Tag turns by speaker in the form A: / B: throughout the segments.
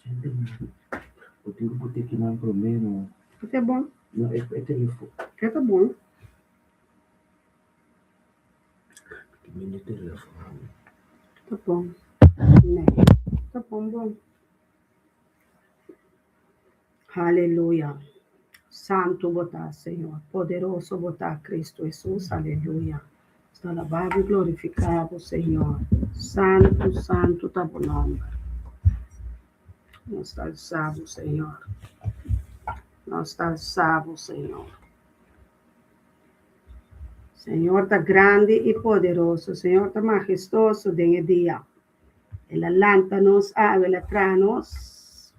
A: Eu tenho que botar aqui mais para menos.
B: Tá bom.
A: Não, é telefone.
B: Tá bom.
A: Meu telefone.
B: Tá bom. Né? Tá bom. Aleluia. Santo botar, Senhor. Poderoso botar, Cristo Jesus. Aleluia. Está alabado e glorificado, Senhor. Santo, santo, tá bom nome. Nós estamos salvos, Senhor. Nós estamos salvos, Senhor. Senhor está grande e poderoso. Senhor está majestoso de dia. Ela lanta-nos, ela traz-nos.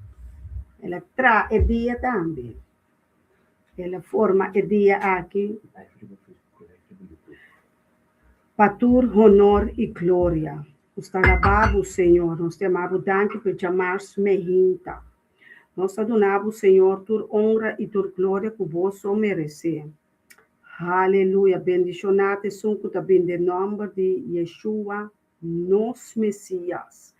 B: Ela traz o dia também. Ela forma o dia aqui. Para tua honor e glória. Nós te alabamos, Senhor. Nós te amamos, danke por chamar-nos mehinta. Nós adoramos, Senhor, tua honra e tua glória que vos merece. Aleluia. Bendicionate sunco também de nome de Yeshua, nosso Messias.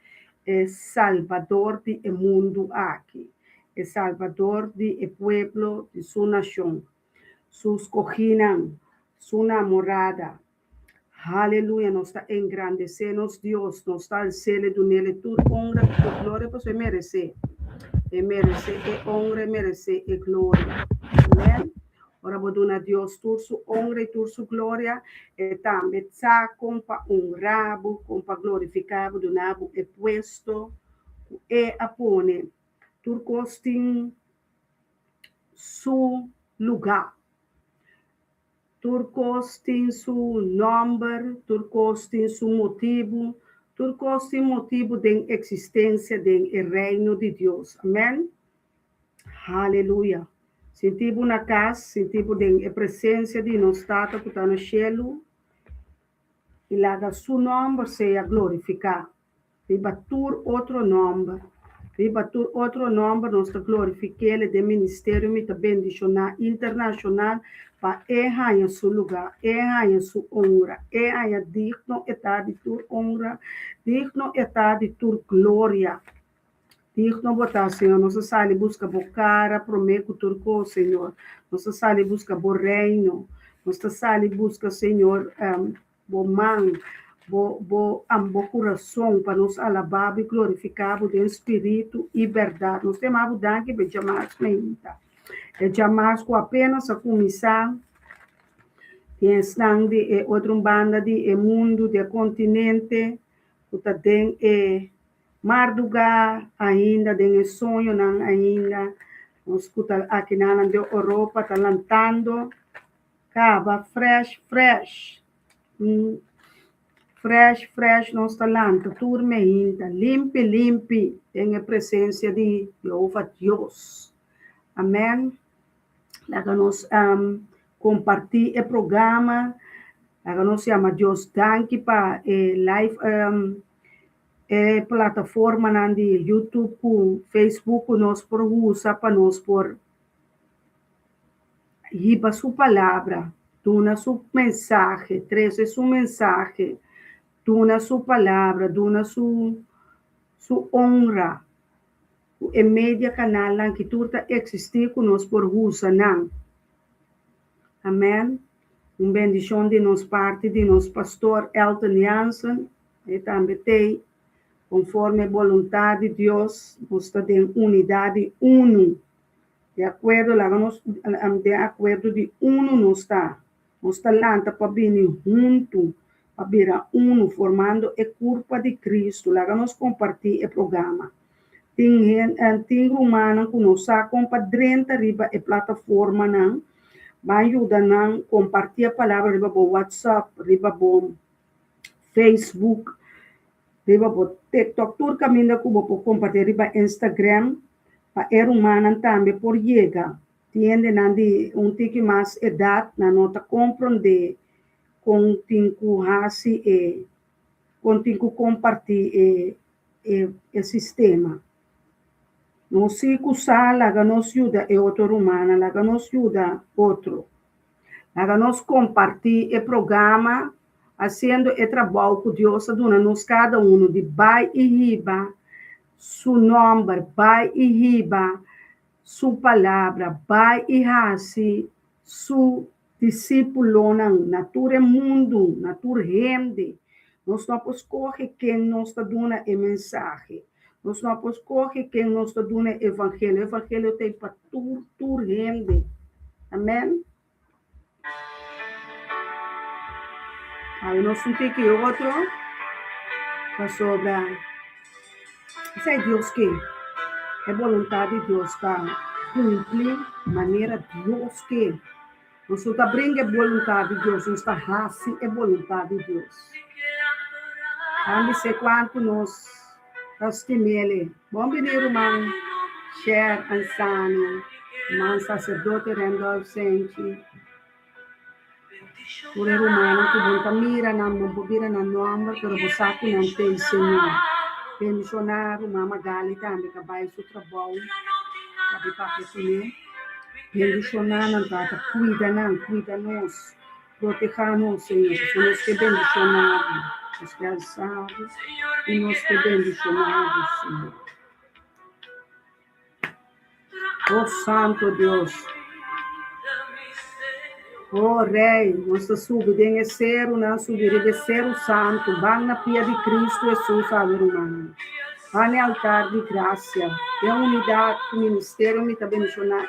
B: É Salvador do mundo aqui. É Salvador do pueblo de sua nação. Sus cojinas, sua morada. Aleluia, nós está engrandecendo Deus, nós está al cielo do nele, tu honra, tu glória, pois merece. Merece honra, merece glória. Amém. Ora, boduna Deus, tu su honra e tu su glória, e também sa compa honrabo, compa glorificado, do nabo e puesto, e apone, tu costin su lugar. Turcos tem seu nome, Turcos tem seu motivo, Turcos tem motivo de existência do reino de Deus. Amém? Aleluia. Sentimos na casa, sentimos a presença de nosso Tata que está no céu, e lá da seu nome seja glorificado. Ribatur outro nome. Ribatur outro nome, nós glorificamos de ministério, me bendicionar internacional, para errar em seu lugar, errar em sua honra, errar em digno estar de tua honra, digno estar de tua glória. Digno botar, Senhor, nós saímos busca por cara, prometo turco, Senhor, nós saímos busca por reino, nós saímos busca, Senhor, por mão, por coração, para nos alabar e glorificar o Espírito e verdade. Nós temos danke para chamar-nos menta. É chamar com apenas a começar, tem estão de outra banda de mundo, de continente, que tem mardugar ainda, tem sonho não ainda, nós escuta aqui na de Europa, está lantando, cava fresh, fresh, nós está lantando, turma ainda, limpe, tem a presença de Jeová Deus. Amém. Lá nós compartilhar o programa, lá nós chama Deus danke para live plataforma na de YouTube, com Facebook, nós por usa para nós por riba sua palavra, dona sua mensagem, trazer sua mensagem, dona sua palavra, dona sua honra. O media canal lá que tudo existe conosco por usa não. Amém. Bendição de nossa parte, de nosso pastor Elton Jansen, e também tem, conforme a vontade de Deus, nós estamos em unidade, uno. De acordo de uno nós está lá para vir junto, para vir uno, formando a curva de Cristo. Lá nós compartilhamos o programa. Tem romana que nós compartilhamos riba a plataforma, não. Vai ajudar a compartilhar a palavra riba por WhatsApp, riba por Facebook, riba por TikTok, tudo caminho que vou compartilhar riba Instagram, para a humana também por chegar. Tiende nandi tique mais idade, na nota compreender, com tinco hasi e com tinco compartilhar o sistema. Não se usar, lá nos ajuda é outro humana, lá nos ajuda outro. Lá nos compartilhar o programa, fazendo o trabalho que Deus dona nos cada um de bai e riba, su nombre, vai e riba su palavra, vai e hasi su discípulo nature mundo, nature gente. Nós não podemos correr quem nos está dando a mensagem. Nós não podemos correr quem nos está dando o evangelho. O evangelho tem para tudo gente. Amém? Aí nós não temos que outro para sobre. Isso é Deus que é vontade de Deus para cumprir maneira Deus que. Nós não está brincando a vontade de Deus, nós está raci a vontade de Deus. Não sei quanto nós estimele. Bom venir, irmão, Cher Ansano, irmão sacerdote Randolph Sente. Por humano que bom mira não bobira na nome, pero bosaco não tem Senhor. Pensionar uma Magali também que vai seu trabalho, sabe para que pensionar não trata cuida nós, proteja nós Senhor, nós que pensionar, descansados e nós que pensionados Senhor. Oh Santo Deus. Oh Rei, nós subimos de ser não subir de ser o Santo, vão na pia de Cristo Jesus, sabe, irmão. Vão no altar de graça, é a unidade do ministério internacional.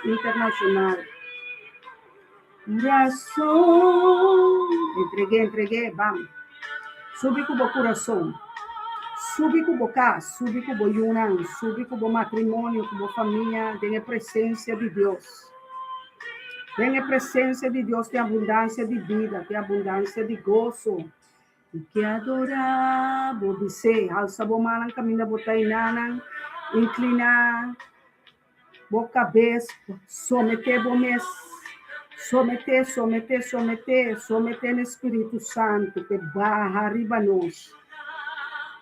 B: Coração, entreguei, vamos. Subi com o coração, subi com o casa, subi com o união, subi com o matrimônio, com a família, tem a presença de Deus. Tem a presença de Deus, tem abundância de vida, tem abundância de gozo. E que adorar, você, alça a mão, caminha, botar em nana, inclinar, boa cabeça, someter, someter no Espírito Santo, que barra arriba nós.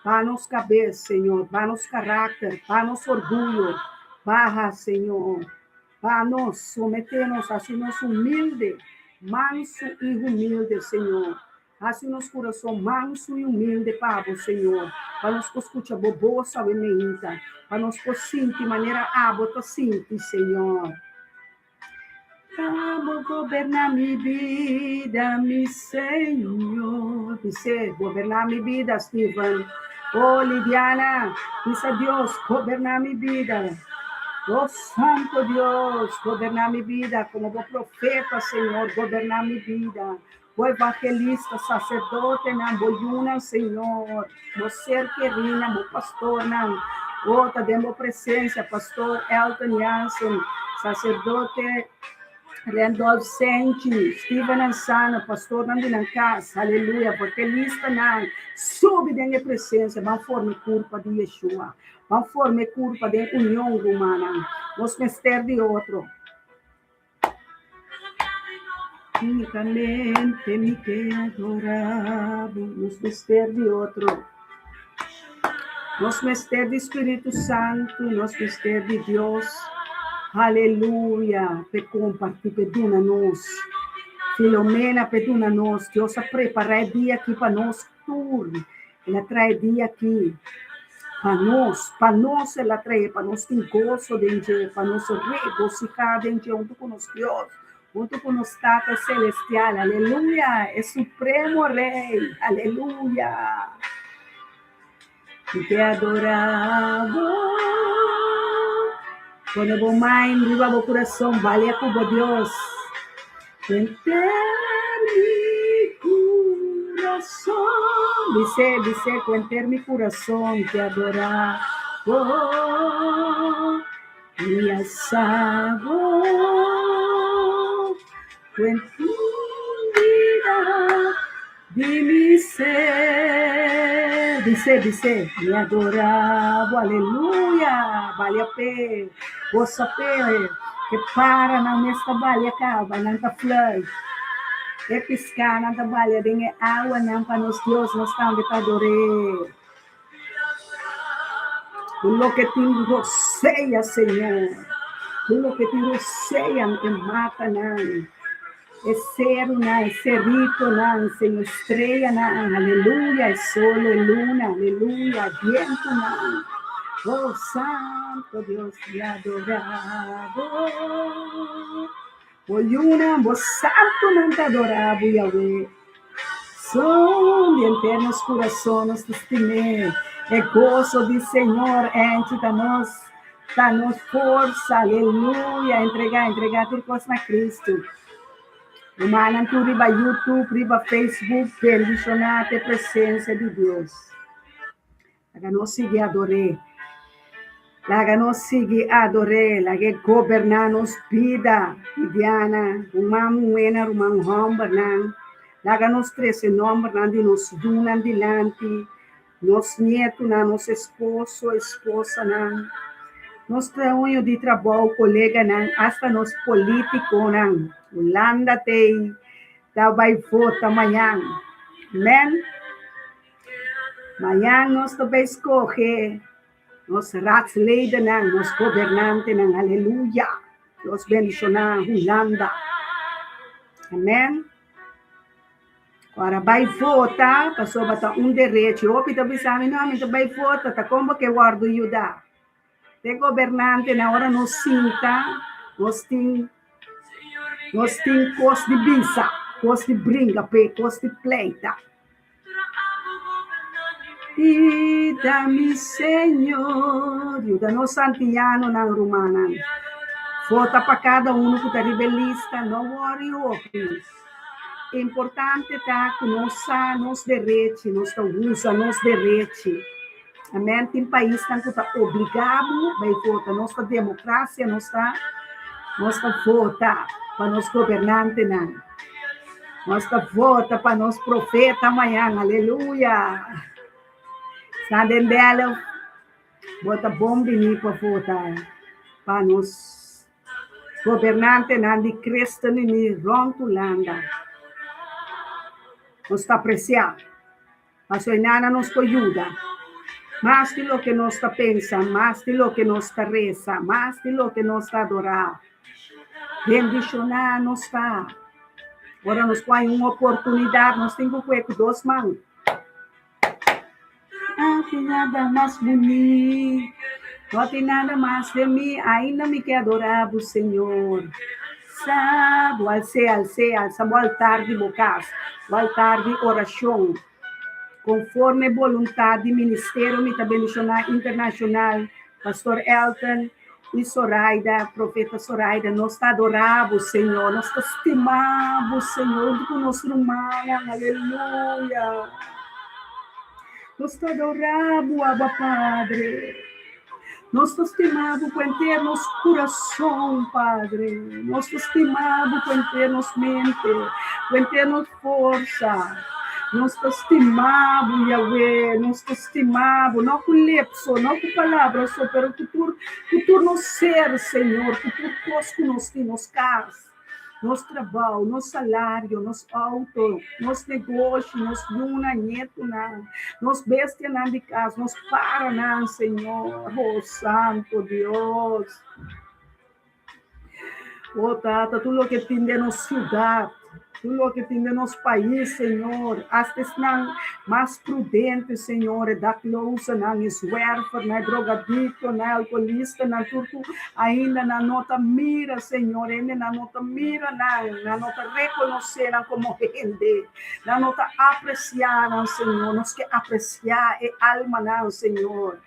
B: Para nos cabeça, Senhor, para nos caráter, para nos orgulho, barra, Senhor. Para nós sometermos assim nosso humilde, manso e humilde, Senhor. Assim nosso coração manso e humilde para o Senhor. Para nós escutar boa sabedoria, para nós sentir de maneira ábota sentir, Senhor. Vamos governar minha vida, meu Senhor. Dice, governar minha vida, Steven. Oh, Lidiana, dice a Deus, governar minha vida. Oh, Santo Deus, governar minha vida, como o profeta, Senhor, governar minha vida. O evangelista, sacerdote, não, boiuna, Senhor. Você querida, o pastor, não. Oh, tá dando presença, pastor Elton Jansen, sacerdote Randolph Sente, Steven Ansana, pastor Nandina Casa, aleluia, evangelista, não. Sobe da minha presença, vamos formar culpa de Yeshua. Vamos formar culpa de união humana. Nos mester de outro. Unicamente me quero adorar. Nos mester de outro. Nos mester de Espírito Santo. Nos mester de Deus. Aleluia. Pe compartir, perdona-nos. Filomena, perdona-nos. Deus a preparar dia aqui para nós. Ela traz dia aqui. Para nós ela traz, para nós tem gozo dentro, para nós regocijar dentro, junto com os Deus, junto com os Tata Celestial, aleluia, é Supremo Rei, aleluia. E te adorava, quando vou mais, viva o coração, vale a como Deus, enter mi coração. Dice, cuenter mi corazón, te adorar, y asado, cuento vida de mi ser. Dice, me adoraba, aleluya, vale a pé, goza pé, que para na mesta vale acaba, nanta flor. É piscar na trabalha de água não para nos Deus nos estamos a adorar. O que te roceia, Senhor. O que te roceia me mata não. É ser não, é rito não, Senhor, estrela não, aleluia, é sol, é luna, aleluia, viento não. Oh, Santo Dios, te adoramos. Oyuna, vos santo, não te adorabo, Yahweh. Som de eternos corações te estimei. É gozo do Senhor, enche dá-nos força, aleluia. Entregar tudo coisa na Cristo. Umanan tu riba YouTube, riba Facebook, bendicionate a presença de Deus. Laga-nos seguir adorei. Laga-nos seguir adorei. Laga governar-nos vida. Diana, uma muena, uma homem, não. Laga-nos trece nome, de nos dunan dilante, nos netos, nos esposa, nos trabalho de trabalho, colega, hasta nos políticos, Holanda tem, vai votar amanhã. Amém? Amanhã nós também escolher, nos ratsleider, nos governantes, aleluia. Nos bendicionar, Holanda. Amém? Agora vai votar, passou a botar direito. Eu pedi para mim, não, vai votar, tá como que guardo ajudar? Tem governante, na hora nos sinta, nós tem costa de bisa, costa de brinca, costa de pleita. E dá-me, Senhor, ajuda-nos santiano na romana. Vota para cada um que está rebelista, não worry, é importante tá que nos direitos, nos direitos. Amém? Tem país que está obrigado a votar. Nossa democracia, nossa vota para nos governantes. Nossa vota para nos profetas amanhã. Aleluia! Sabem dela, vota bom de para votar para nos governantes de Cristo em Rondolanda. Nos está apreciando. A sua nana nos ajuda. Más de lo que nos está pensando, más de lo que nos está reza, más de lo que nos está adorando. Bendicionar nos está. Agora nos põe uma oportunidade, nós temos que com duas mãos. Ah, que nada mais bonito. Não tem nada mais de mim, ainda me quer adorar o Senhor. Sabe, alça o altar de bocas, o altar de oração. Conforme vontade do Ministério Mitabendicional Internacional, Pastor Elton e Zoraida, Profeta Zoraida, nós adoramos, Senhor, nós estimamos, Senhor, com nosso irmão, aleluia. Nós adoramos, Abba Padre. Nós estimamos com inteiro coração, Padre. Nós estimamos com inteiro mente, com inteiro força. Nós estimamos, Yahweh, nós estimamos, não com lepso, não com palavras, só para o futuro no ser, Senhor, futuro conosco nós temos carros, nosso trabalho, nosso salário, nosso auto, nosso negócio, nosso luna, neto, nosso bestia de casa, nosso para, Senhor, oh Santo Deus. Oh, Tata, tudo o que tem de nossa cidade, tudo o que tem de nosso país, Senhor, hasta estão mais prudentes, Senhor, da closa, não eshuérfano, não drogadicto, não alcoolista, não tudo ainda na nota mira, Senhor, ainda na nota mira, na nota reconhecer como gente, na nota apreciar, Senhor, nós que apreciar é alma, Senhor.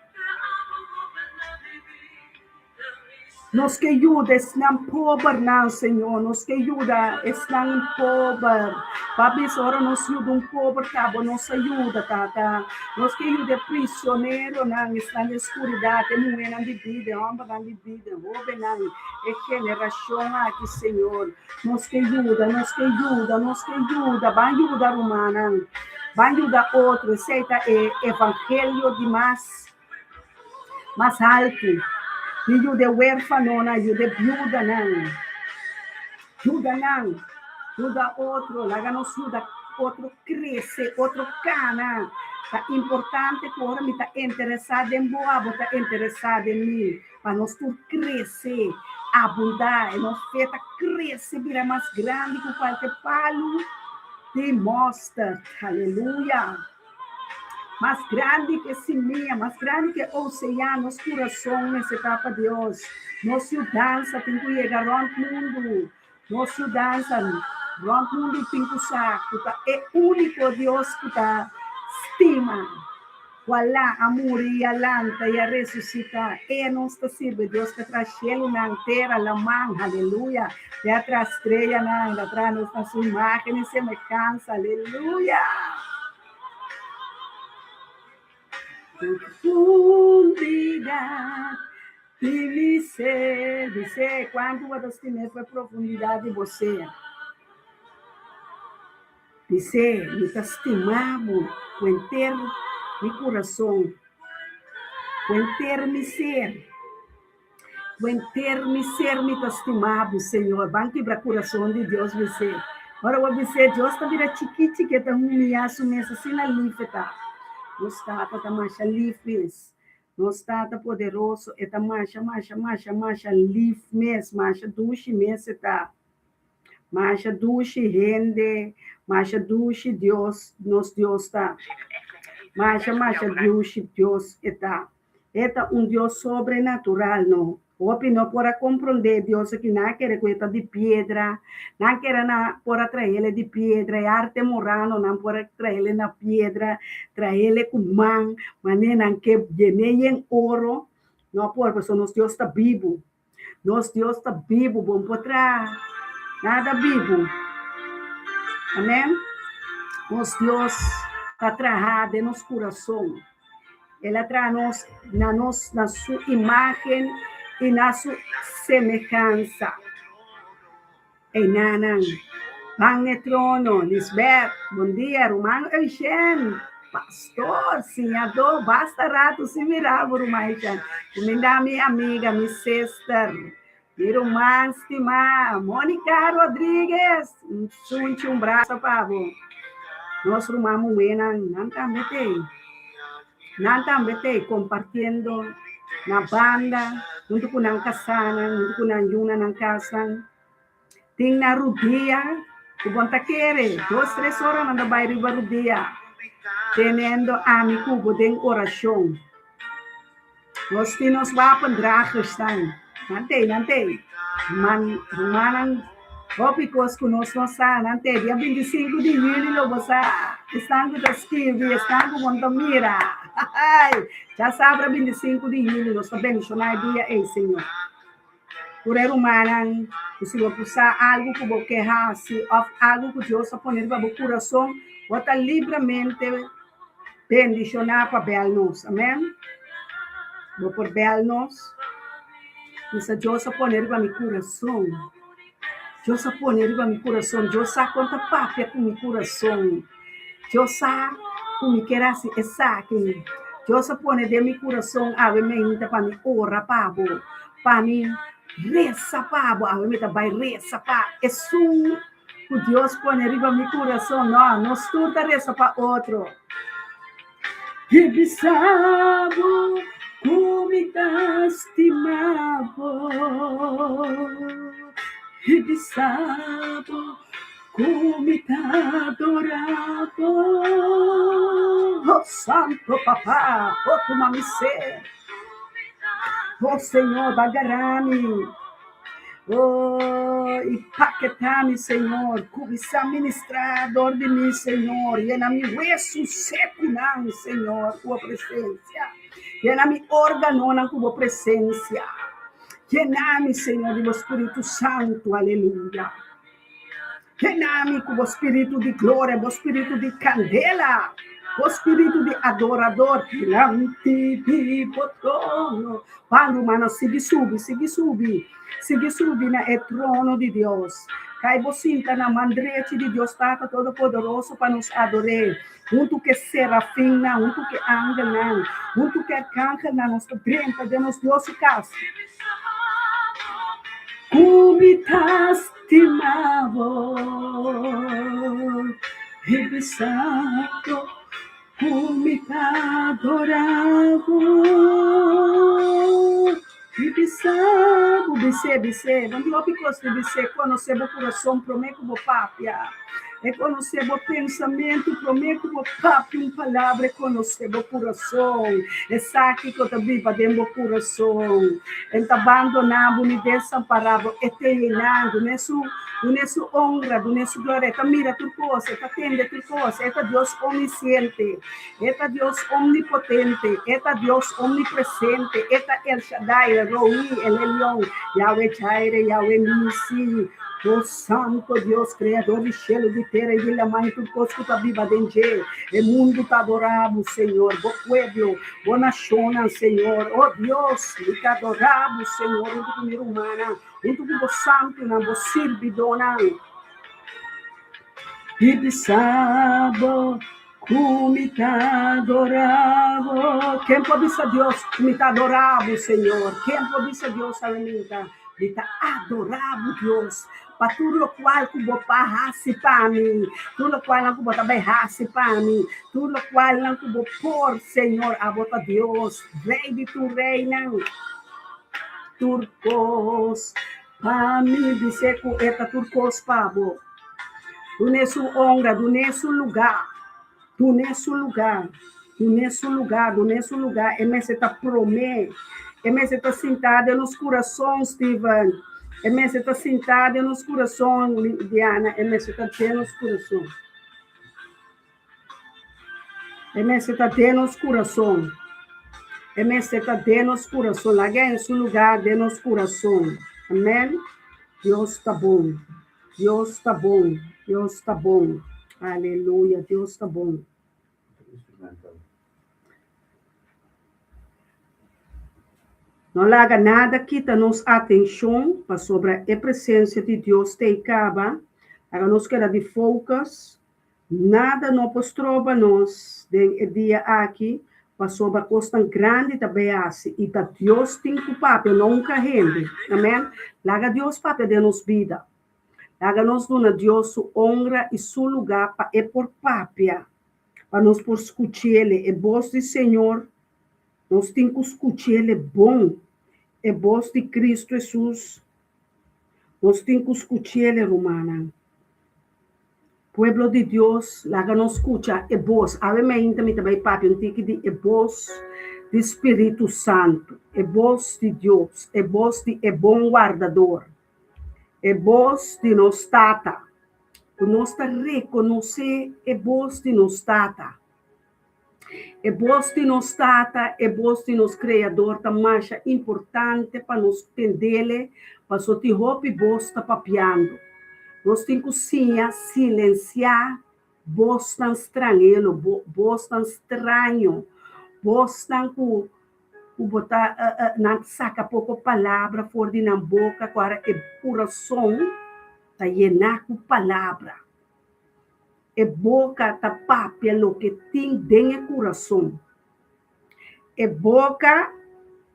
B: Nos que ajuda estão pobres, Senhor. Nos que ajuda estão pobres. Papi, ora nos ajuda pobre, cabo, nos ajuda, tata. Nos que ajuda prisioneiro, estão na escuridade, mulher de vida, homem de vida, jovem, é generação aqui, Senhor. Nos que ajuda, vai ajudar humana, vai ajudar outro, aceita o evangelho de mais alto. Ajuda huérfano, ajuda viúva, ajuda outro, láganos ajuda outro cresce, outro cana. Está importante que agora me está interessado em boa, está interessado em mim, para nós tudo crescer, abundar, e nós feita crescer, virar mais grande que qualquer palo de mostarda. Aleluia. mais grande que Simia, mais grande que o oceano, nosso coração nessa etapa, Deus. Nossa dança tem que chegar ao mundo. Nossa dança, ao mundo tem que usar. É o único Deus que está estima. Wala amor e alanta e a ressuscita. E não está sirve Deus que traz cielo na terra, la man, aleluia. E atrás estrela na atrás nossa sua imagem e semelhança, aleluia. Profundidade de você, quando eu estimei foi profundidade de você. Dice, me estimamos, cuenter mi coração, cuenter mi ser, me estimamos, Senhor. Van quebrar coração de Deus, você. Agora eu vou dizer, Deus está vira chiquita, humilhar sua mesa, assim na lífeta. Não está, tá marcha livres. Não está, tá poderoso, é tá marcha, livre mesmo, marcha duche mesmo, tá. Marcha duche rende, marcha duche Deus, nos Deus está. Marcha duche Deus está. Eta Deus sobrenatural, não. Opi não pode compreender Deus que não quer coisa de pedra, não quer por trazer ele de pedra, é arte morano, não pode trazer ele na pedra, trazer ele com mão, mas não que llene em ouro, não pode, porque nosso Deus está vivo. Nosso Deus está vivo, bom para nada vivo. Amém? Nosso Deus está trabalhando em nosso coração. Ele traz na sua imagem e na sua semelhança. E nanan, Pan e trono, Lisbeth, bom dia, Romano Eugênio, pastor, senhor, basta rato se virar, Romano Eugênio. Minha amiga, minha sister, minha irmã, estimada, Mônica Rodrigues, um braço para você. Nosso irmão Buena, não também compartilhando na banda, junto com a casana, junto com a Yuna na casa. Tem na rodia, que bom tá querer, 2-3 horas na bairro de rodia, tendo amigo de oração. Nós temos wapendragers estão, nante, manang, ópicos conosco nante, dia 25 de julho, você estão com as TV, estão com Montamira. Já sabe, 25 de julho, nós abençoamos o dia, Senhor. Por humana, se você usar algo que você quer, algo que Deus vai pôr no seu coração, você livremente bendicionar para bel-nos. Amém? Vou por bel-nos. Isso Deus vai pôr no meu coração. Deus vai pôr no meu coração. Deus sabe quanta papia com meu coração. Deus sabe como quer assim, aqui. Deus vai pôr no meu coração, ave mente para me orar, para me reza, a mim vai reza, é só que Deus põe arriba meu coração, não estuda reza para outro. E bisabo, como está estimado, e bisabo, como está adorado, oh santo papá, oh tu mamicê. Oh Senhor, bagarame, oh, empaquetame, Senhor, cubissa ministrador de mim, Senhor, llena-me hueso seco, não, Senhor, tua presença, llena-me órgano na tua presença, llena-me, Senhor, do Espírito Santo, aleluia, llena-me com o Espírito de glória, o Espírito de candela, o espírito de adorador, diante de trono. Quando humano sigue sube na trono de Deus. Cai você na mandrete de Deus, Tata Todo-Poderoso, para nos adorar. Junto que serafim, junto que ángel, junto que arcángel, nos grita de nos Deus e casa. Como está estimado, revisado, como está adorado, e bisabo, bise, quando eu pico de bise, quando se o coração promete como papia, é conhecer o pensamento, prometo o papo, palavra, é conhecer o coração, é saque que eu viva dentro do coração, é abandonado, desamparado, é treinado, nessa honra, nessa glória, mira tu coisa, atende tu coisa, é Deus onisciente, é Deus omnipotente, é Deus omnipresente, é El Shaddai, el Roi, el Elyon, Yahweh Jireh, Yahweh Nissi, o Santo Deus, Criador de cielo, de terra e de la mãe, tu coisa que está viva dentro, o mundo está adorado, Senhor, o pueblo, a nação, Senhor, oh Deus, está adorado, Senhor, o primeiro humana, o santo, o servidona, e pisado, como está adorado, quem pode ser Deus, como está adorado, Senhor, quem pode ser Deus, aleluia, está adorado, Deus, para tudo o qual que vou rasse para mim, tudo o qual que vou também rasse para mim, tudo o qual que vou pôr, Senhor, a botar Deus, rei de tu reina, turcos, para mim, dizer que é turcos, pavo, tu nesse honra, tu nesse lugar, tu nesse lugar, tu nesse lugar, tu nesse lugar, e me se está promê, e me se está sentada nos corações, Steven, e me se está sentada nos corações, Diana, e me se está tendo nos corações, e me se está tendo nos corações, e me se está tendo nos corações, lá em seu lugar, de nos corações, amém? Deus está bom, Deus está bom, Deus está bom, aleluia, Deus está bom. Não larga nada, quita-nos atenção para sobre a presença de Deus te acaba, haga-nos queda de focus, nada não postrova nos de dia aqui, para sobre a costa grande da bease, e para Deus tem que papel nunca rende, amém? Larga Deus papel de nos vida, larga-nos dona Deus sua honra e seu lugar para é por papia, para nos por escutar ele, é voz do Senhor, nós temos que escutar ele bom, é voz de Cristo Jesus. Nós temos que escutar ele, romana. Pueblo de Deus, lá que nós escuta, é voz. Obviamente, também, papi, não tem que dizer, é voz do Espírito Santo. É voz de Deus. É voz de é bom guardador. É voz de nos tata. Nós está reconhecer é voz de nos tata. É voz de nos tata, é voz de nos criador, tá mais importante para nos entender, para só te roupa e voz está papiando. Nós temos que silenciar voz tão estranho, voz tão estranho, voz tão que botar, não saca pouco palavra fora de na boca, agora é coração, tá llenar com palavra. É boca tá papia lo que tem dentro do coração. É boca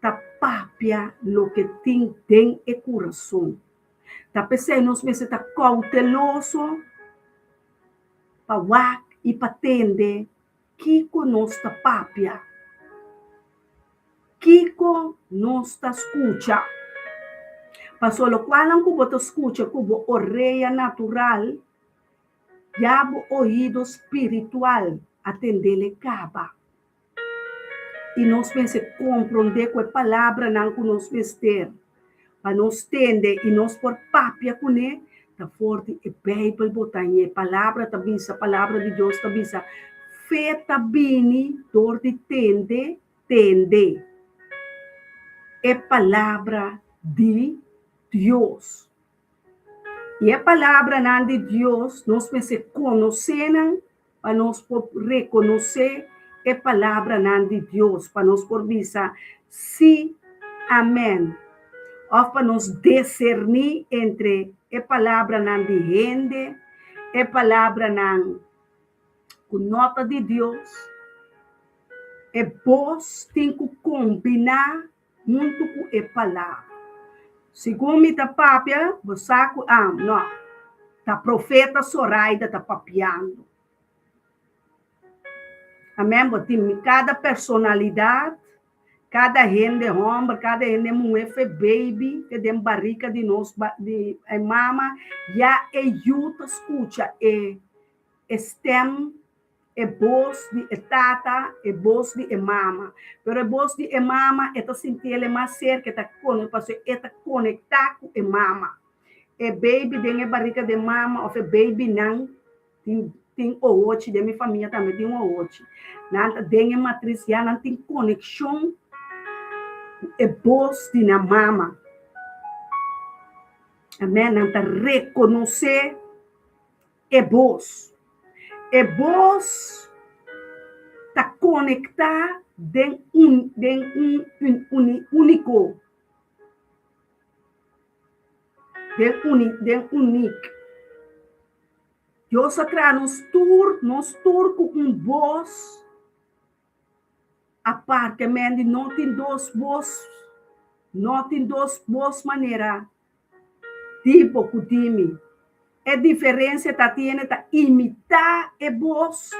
B: tá papia lo que tem dentro do coração. Tá pensando, nós meses tá cauteloso para wak e para tender que conosco tá papia. Que nós tá escuta. Passou lo qual não cubo tá escuta, cubo orelha natural, já o ouvido espiritual atender-lhe caba. E nós pensamos compreender com a palavra não que nós vestir. Para nós tender e nós por papia com ele, tá forte e Bíblia botar em palavra tá bisa, palavra de Deus tá bisa. Fé tá bini, dor de tende. É palavra de Deus. E a palavra não de Deus, nós pensamos conhecendo, para nós reconhecer a palavra não de Deus, para nós por visa, sim, amém. Ou para nós discernir entre a palavra não de gente, a palavra não com nota de Deus, e vós tem que combinar muito com a palavra. Segundo me tá papia, você não, tá profeta Soraida tá papiando. Amém? Botim cada personalidade, cada gente homem, cada gente mulher, baby, que tem barriga de nós, de mama, já ajuda escuta stem, é voz de tata, é voz de mama. Pero é voz de mama, é sentir ele mais cerca, é conectar com a mama. É baby tem a barriga de mama, ou é baby não, tem o outro, de minha família também tem o outro. Não tem a matriz, já não tem conexão, é voz de na mama. Amém? Não reconhecer é voz. É voz tá conectar de único. De único. Deus atrás nos tur com voz a parte, amém? Não tem duas maneiras tipo que time. A diferença tá tiene tá imitar a voz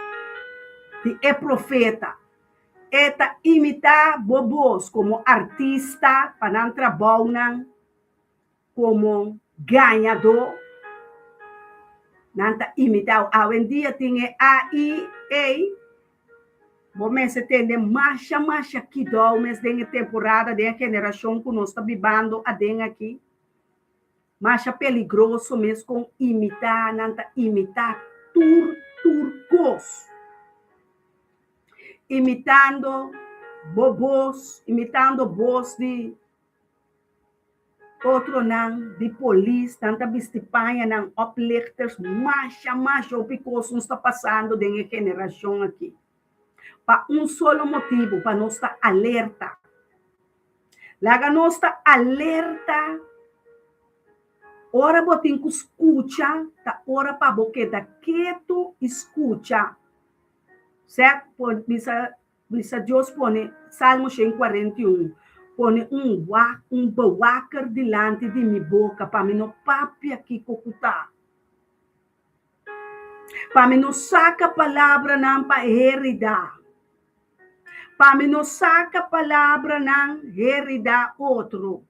B: de profeta. É tá imitar voz como artista, para não trabalhar como ganhador. Não tá imitar. Hoje em dia tem AI, Vamos entender mais que dá, mas tem temporada, tem geração que nós está vivendo aqui. Mas é peligroso mesmo com imitar, não tá imitar turcos. Imitando voz de outro não, de polícia, tanta bistipanha, não, uplichters, mais o que não está passando dentro da geração aqui. Para solo motivo, para nós estar alerta. Laga nós está alerta, ora botem que escuta, tá ora para boqueta quieto, escuta. Certo? Bisa Deus põe, Salmo 141, põe bawaker delante de minha boca, para mim não papi aqui cocutar. Para mim não saca palavra não para heridar. Para mim não saca palavra não heridar outro.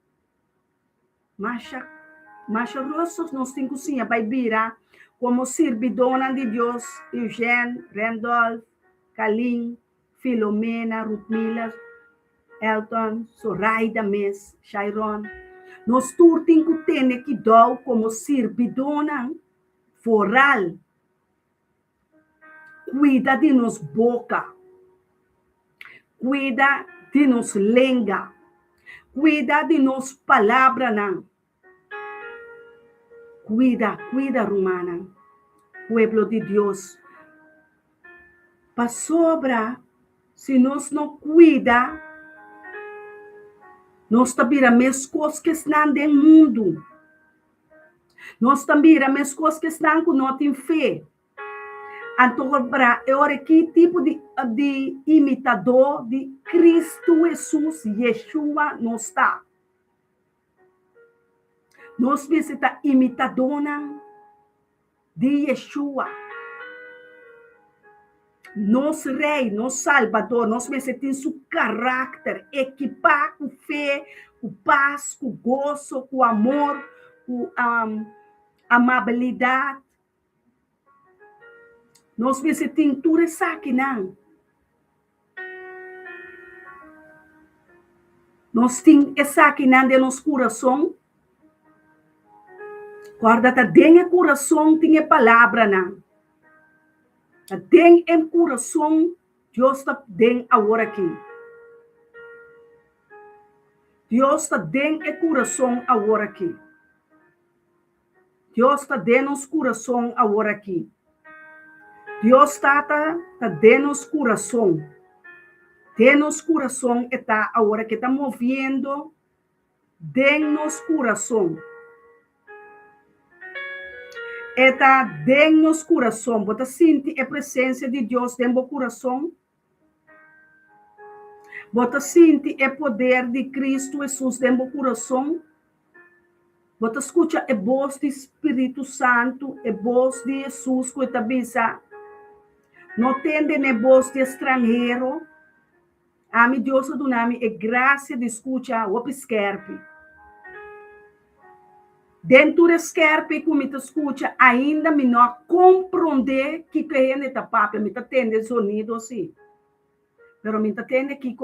B: Mas rostos nós temos cozinha para virar como servidona de Deus, Eugênio, Randolph, Kalin, Filomena, Rutmila, Elton, Zoraida Mes, Shairon. Nós temos que dar como servidona foral. Cuida de nos boca. Cuida de nos língua. Cuida de nos palavra não. Cuida, romana. Pueblo de Deus. Para sobra, se nós não cuida, nós também as coisas que estão no mundo. Nós também as coisas que estão com nós em fé. Então, agora que tipo de imitador de Cristo Jesus, Yeshua, nós está. Nós visita imitadora de Yeshua. Nosso rei, nosso salvador, nós visitamos seu caráter, equipar com fé, com paz, com gozo, com amor, com amabilidade. Nós visitamos tudo isso aqui, não. Nós temos isso aqui não de nosso coração. Guarda, dentro do coração tem a palavra, não. Dentro do coração, Deus está dentro agora aqui. Deus está dentro do coração agora aqui. Deus está dentro do coração agora aqui. Deus está dentro do coração. Dentro do coração está agora que está movendo dentro do coração. Está dentro do coração. Você sente a presença de Deus dentro do coração? Você sente o poder de Cristo Jesus dentro do coração? Você escuta a voz do Espírito Santo, a voz de Jesus que está bisa. Não tem a voz de estrangeiro. A mi Deus do nome é graça de escutar o esquerpe. Dentro do esquerpe que me escuta, ainda me não compreender que é nesta papel, me entende sonido assim. Pero me entende que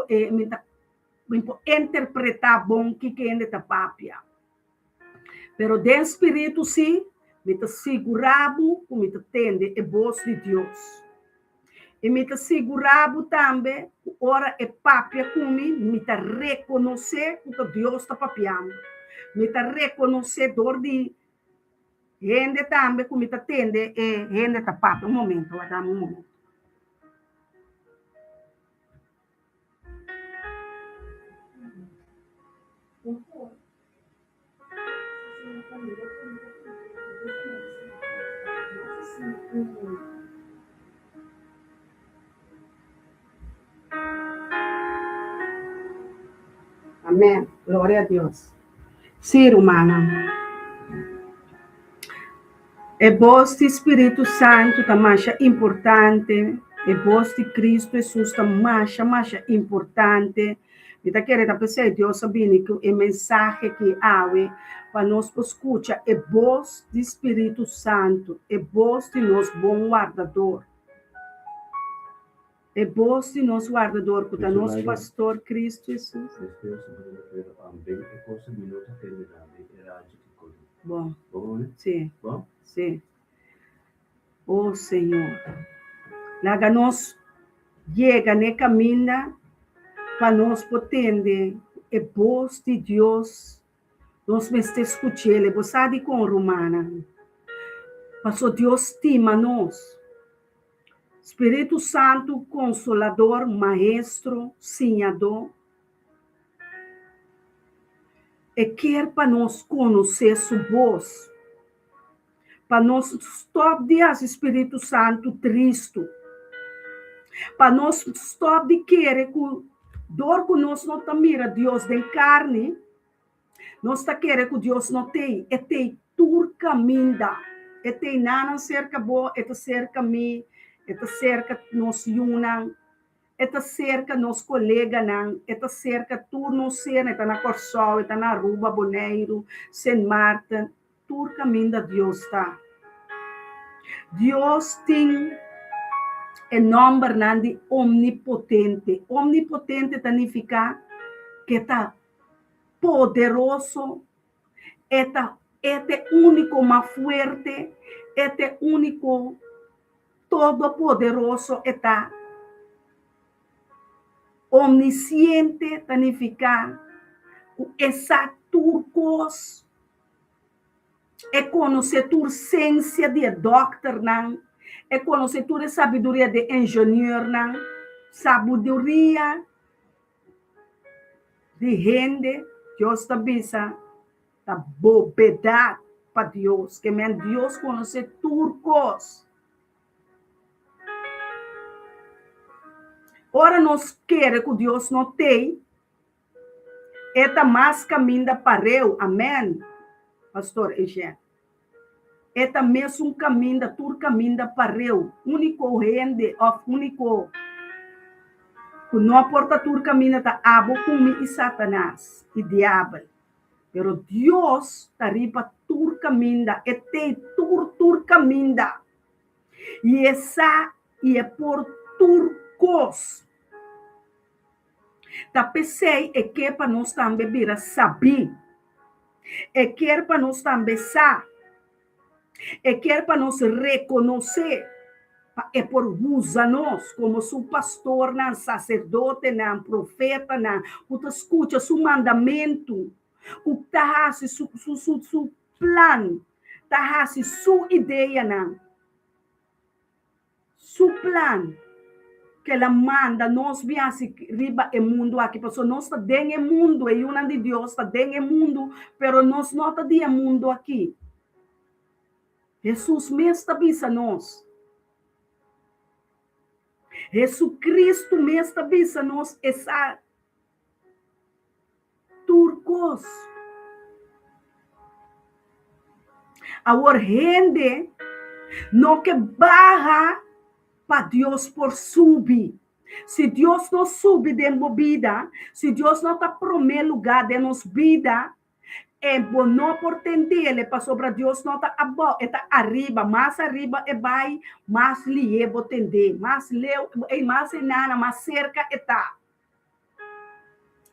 B: me interpretar bom que é nesta papel. Pero de espírito sim, me segurabo, me entende a voz de Deus. E me segurabo também, ora é papel comigo, me reconhecer que Deus está papiando. Me reconhecedor de gente também que me atende e gente está papo. Um momento, vai dar um momento. Amém. Glória a Deus. Ser humana. É voz do Espírito Santo está mais importante. É voz de Cristo Jesus está mais importante. E tá querendo pensar, Deus sabe que é mensagem que há para nós escutar é voz do Espírito Santo, é voz de nosso bom guardador. É voz de nosso guardador, que é nosso pastor Cristo Jesus. Bom.
A: Bom, né?
B: Sim.
A: Bom?
B: Sim. Oh, Senhor. Laga nós chega ne caminho para nós poder é voz de Deus. Nós me está escutando, você sabe com romana. Passou Deus estima nós. Espírito Santo, Consolador, Maestro, Senhador. E quer para nós conhecer sua voz. Para nós stop de Espírito Santo triste. Para nós stop de querer que dor que nós não mira Deus de carne. Nós está querendo que Deus não tem. É tem turca minda. É tem nada cerca boa. É cerca mim. É cerca nós unam. É cerca nos colegas não. É cerca tu não ser. É na Corsol. É na Ruba, Boneiro, Saint Martin. Turca minda Deus está. Deus tem o nome de omnipotente. Omnipotente significa que está poderoso, este único mais forte, este único todo-poderoso, está omnisciente, significa essa turcos, é conhecer a ciência de doctor, não, é conhecer a sabedoria de engenheiro, não, sabedoria de gente. Deus está bisa da bobedade para Deus, que men Deus conhece turcos. Ora nós queremos que Deus não tem, eta mais caminho para eu, amém, pastor Eugênio. Eta mesmo caminho, tur caminho para eu, único rende, único que não porta tur caminho da abo com e Satanás e diabo. Pero Deus está riba tur caminho, e tem tur caminho. E essa e é por turcos. Tá pensei é que para nós também vira saber. É que para nós também sa. É que para nós reconhecer. É por usar nós como seu pastor, não, sacerdote, não, profeta, não. O que escuta seu mandamento. O que está seu plano. Está sua ideia, não. Seu plano. Que ela manda, nós viemos riba o mundo aqui, porque nós está dentro do mundo, e uma de Deus está dentro do mundo, mas nós não está dentro do mundo aqui. Jesus mesmo está bisa nós. Jesus Cristo mesmo está bisa nós, essa turcos. Agora, gente, não que barra para Deus por subir. Se Deus não sube de vida, se Deus não está em primeiro lugar de nossa vida, E não por tendele para sobre Deus não está abaixo, está arriba, mais arriba e vai, mais lhe vou tender, mais leu, e mais nada, mais cerca está.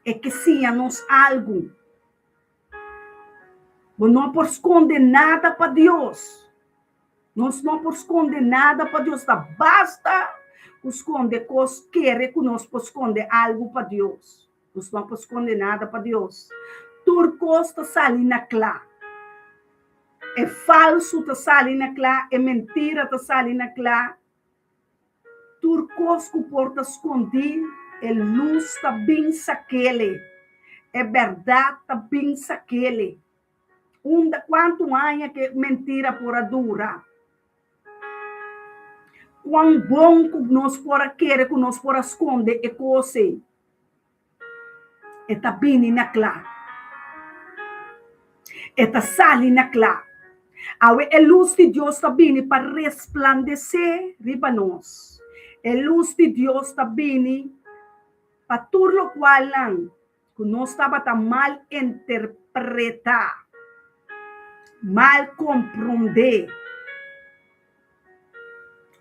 B: É que sim, a nós algo. Não por esconder nada para Deus. Nós não por esconder nada para Deus. Tá? Basta esconder coisas, querer que nós por esconder algo para Deus. Nós não por esconder nada para Deus. Turcos está salindo claro. É falso está salindo claro. É mentira está salindo claro. Turcos que porta escondir. É luz está bem saquele. É verdade está bem saquele. Quanto anos que mentira por dura. Quão bom que nós fora querer, que nós fora esconder e coisa. Está bem na clara. Está sali na clara. A luz de Deus está bem para resplandecer riba nós. A luz de Deus está bem para tudo o qual que nós estava mal interpretar, mal compreender.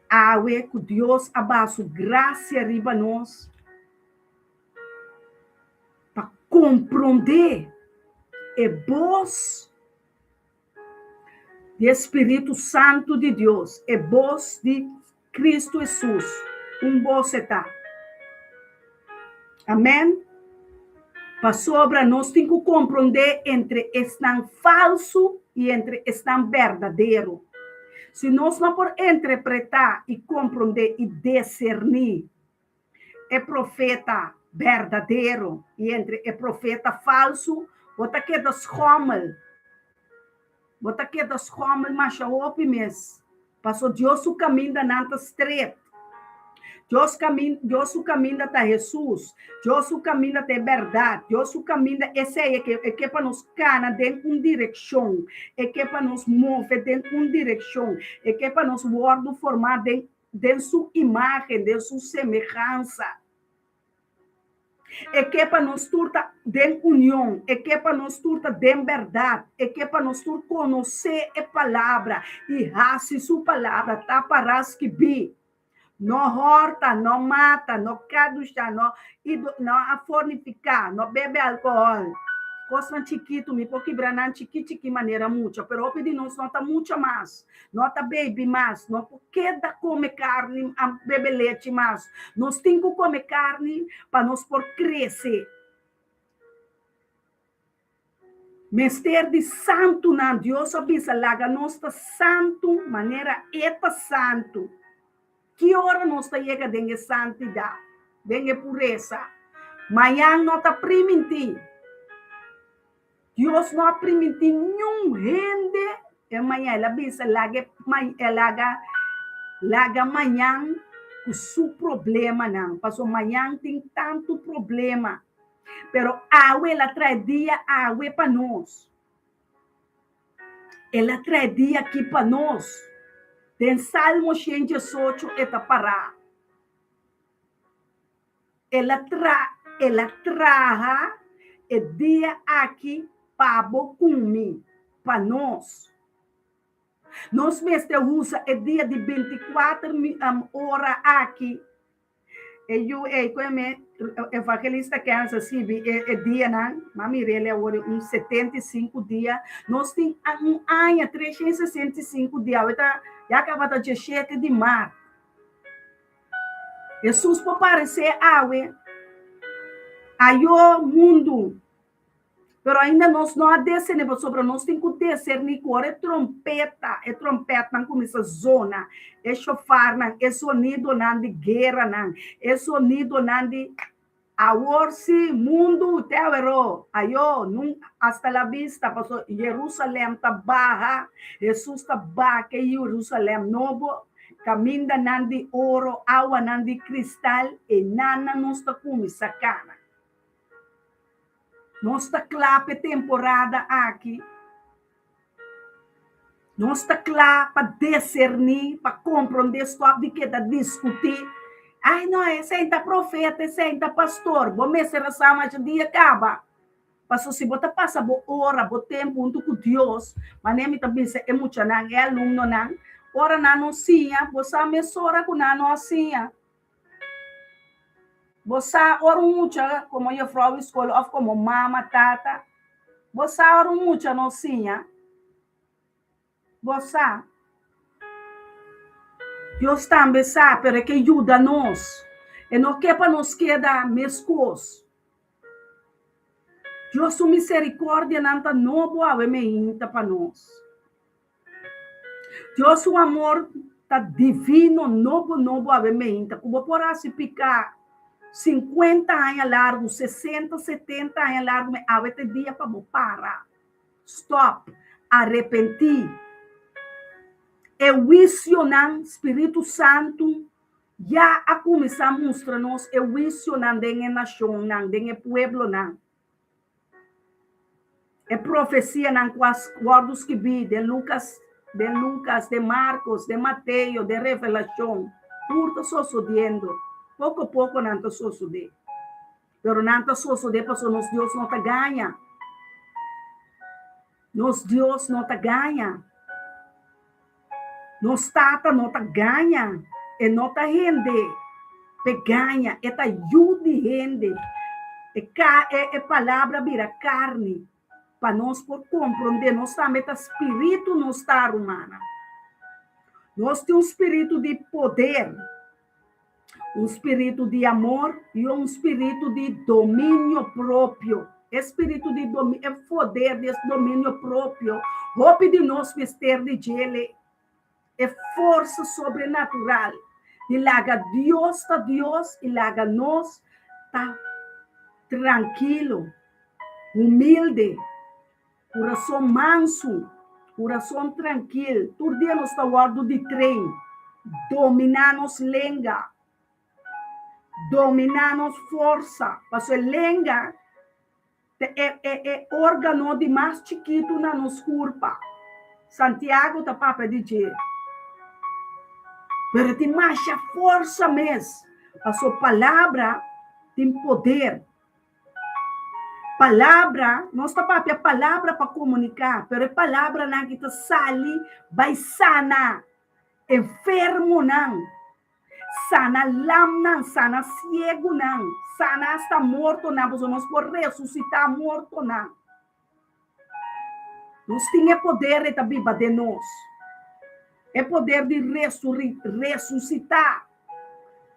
B: Awe que Deus abaixo graça riba nós para compreender é voz do Espírito Santo de Deus, é voz de Cristo Jesus, voz está. Amém? Para sobre nós temos que compreender entre estão falso e entre estão verdadeiro. Se nós não por interpretar e compreender e discernir, é profeta verdadeiro e entre é profeta falso, bota que das schommel, mas a optimis. Passou Deus o caminho da nanta estreita. Deus o caminho da Jesus. Deus o caminho da verdade. Deus o caminho da esse é que para nos cana dentro uma direção. É que para nos mover dentro uma direção. É que para nos guardar formar dentro sua imagem, dentro sua semelhança. É que para nós turta dentro união. É que para nós turta dentro verdade. É que para nós turta conhecer a palavra e raça sua palavra tá para que bi. Não horta, não mata, não caducha, não fornificar, não bebe álcool. Costa chiquito, me pode quebrar chiqui maneira mucho, pero pedi não está muito mais, não está bebe mais, não queda comer carne, bebe leite mais. Nós temos que comer carne para nós por crescer. Mestre de santo na Deus avisa laga nós está santo, maneira eta santo. Que hora nós está chega dengue santidade, dengue pureza. Manhã não está permitindo. Deus não permite nenhum rende. E amanhã ela avisa laga manhã o seu problema não. Passou manhã tem tanto problema. Pero água ela traz dia água para nós. Ela traz dia aqui para nós. Tem Salmo 118 está pará. Ela traga o dia aqui para comer para nós. Nós mesmo usa o dia de 24 horas aqui. Eu evangelista que ansa sibi é dia não, mami ele agora 75 dias. Nós tem ano 365 dias. Já acaba de 17 de março. Jesus pode parecer água. Aí o mundo. Pero ainda nós não descemos sobre nós, tem que descer nem cor, é trompeta não como essa zona, é chofar não, é sonido não de guerra não, é sonido não de aorsi mundo tevero, ayo num hasta la vista, passou Jerusalém tá barra, Jesus tá barra que Jerusalém novo, caminho não de ouro, água não de cristal, e nana nós tá com sacana. Nossa clape temporada aqui. Nossa clape para discernir, para compreender só de que está discutir. Ai, não, esse ainda profeta, esse ainda pastor. Vou me ser essa mais dia acaba. Paso se bota passa bo hora, bo tempo junto com Deus, mas nem me também se é muito não, é aluno não. Ora não sia, você mesora com não sia. Você ora muito, como eu falo escola, ou como mama, tata. Você ora muito não sia. Você Deus também sabe que ajuda nós. E não quer para nos quedar mescos. Deus sua misericórdia não está novo a ver para nós. Deus seu amor está divino, novo a ver como por assim picar 50 anos largo, 60, 70 anos largo, a ver dia para parar. Stop. Arrepentir. E o Espírito Santo já a começar a mostrar-nos o vision da nação, da pueblo, é profecia com as guardas que vi de Lucas, de Marcos, de Mateio, de Revelação. Tudo só sucedendo. Pouco a pouco não está sucedendo. Pero não está sucedendo porque nos Deus não te ganha. Nos Deus não te ganha. Nos tata não te ganha. E não te rende. Te ganha. E te ajuda rende. E palavra vira carne. Para nós por compreender, nós também está espírito, não está humana. Nós temos um espírito de poder, um espírito de amor e um espírito de domínio próprio. Espírito de domínio, é poder desse domínio próprio. Roupa de nós vestir de gele, é força sobrenatural. E laga Deus está Deus e laga nós está tranquilo, humilde. Coração manso, coração tranquilo. Todo dia nós estamos guardando de trem. Dominar-nos lenga. Dominar-nos força. Porque lenga é órgano de mais chiquito na nossa corpo. Santiago está para dizer. Mas tem mais força mesmo. A sua palavra tem poder. Palavra, nós estamos a palavra para comunicar, mas a palavra não que sali, vai sana, enfermo não, sana lam não, sana cego não, sana está morto não, porque nós podemos ressuscitar morto não. Nós temos poder de viva de nós, é poder de ressuscitar,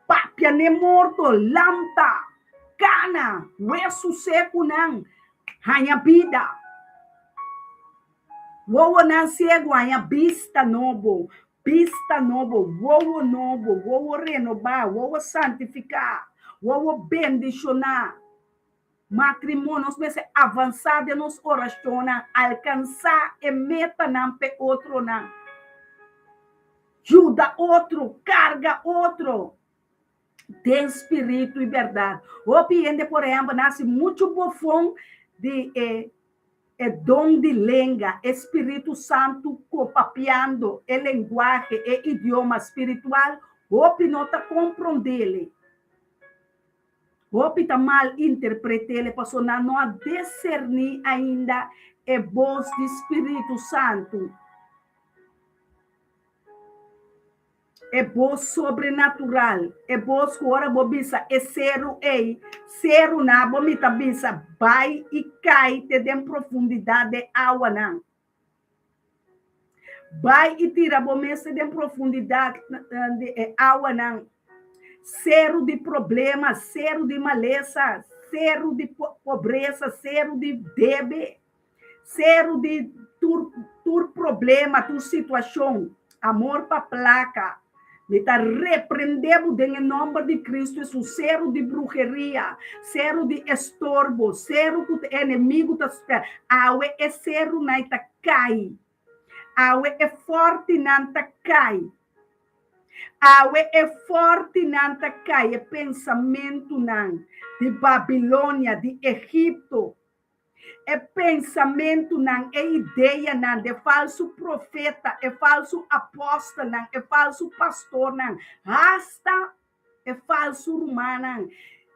B: papia nem morto, lamta. Cana, hueso seco não, hanya vida. Wowo não cego, hanya vista novo, wowo renovar, wowo santificar, wowo bendicionar. Matrimônio, nós vamos avançar de nos orações, alcançar e meta não pe outro não. Ajuda outro, carga outro. De espírito e verdade. O piende, por exemplo, nasce muito bofão de dom de língua, Espírito Santo copapiando a linguagem e idioma espiritual, o não está compreendendo. O está mal interpretando, porque não há discernir ainda a voz do Espírito Santo. É voz sobrenatural, é voz que agora bobisa é zero na bomita bisa vai e cai te dem profundidade de água não. Vai e tira bomesa de profundidade de água não. Zero de problema, zero de maleza, zero de pobreza, zero de débito, zero de tur problema, tur situação, amor para placa. Me está repreendendo em nome de Cristo, isso zero de bruxeria, zero de estorbo, zero que o inimigo está. Aue é zero na ita cai. Aue é forte na ita cai. Aue é forte na ita cai. É pensamento não de Babilônia, de Egito. É pensamento não, é ideia não, é falso profeta, é falso apóstolo não, é falso pastor não, rasta é falso humano não.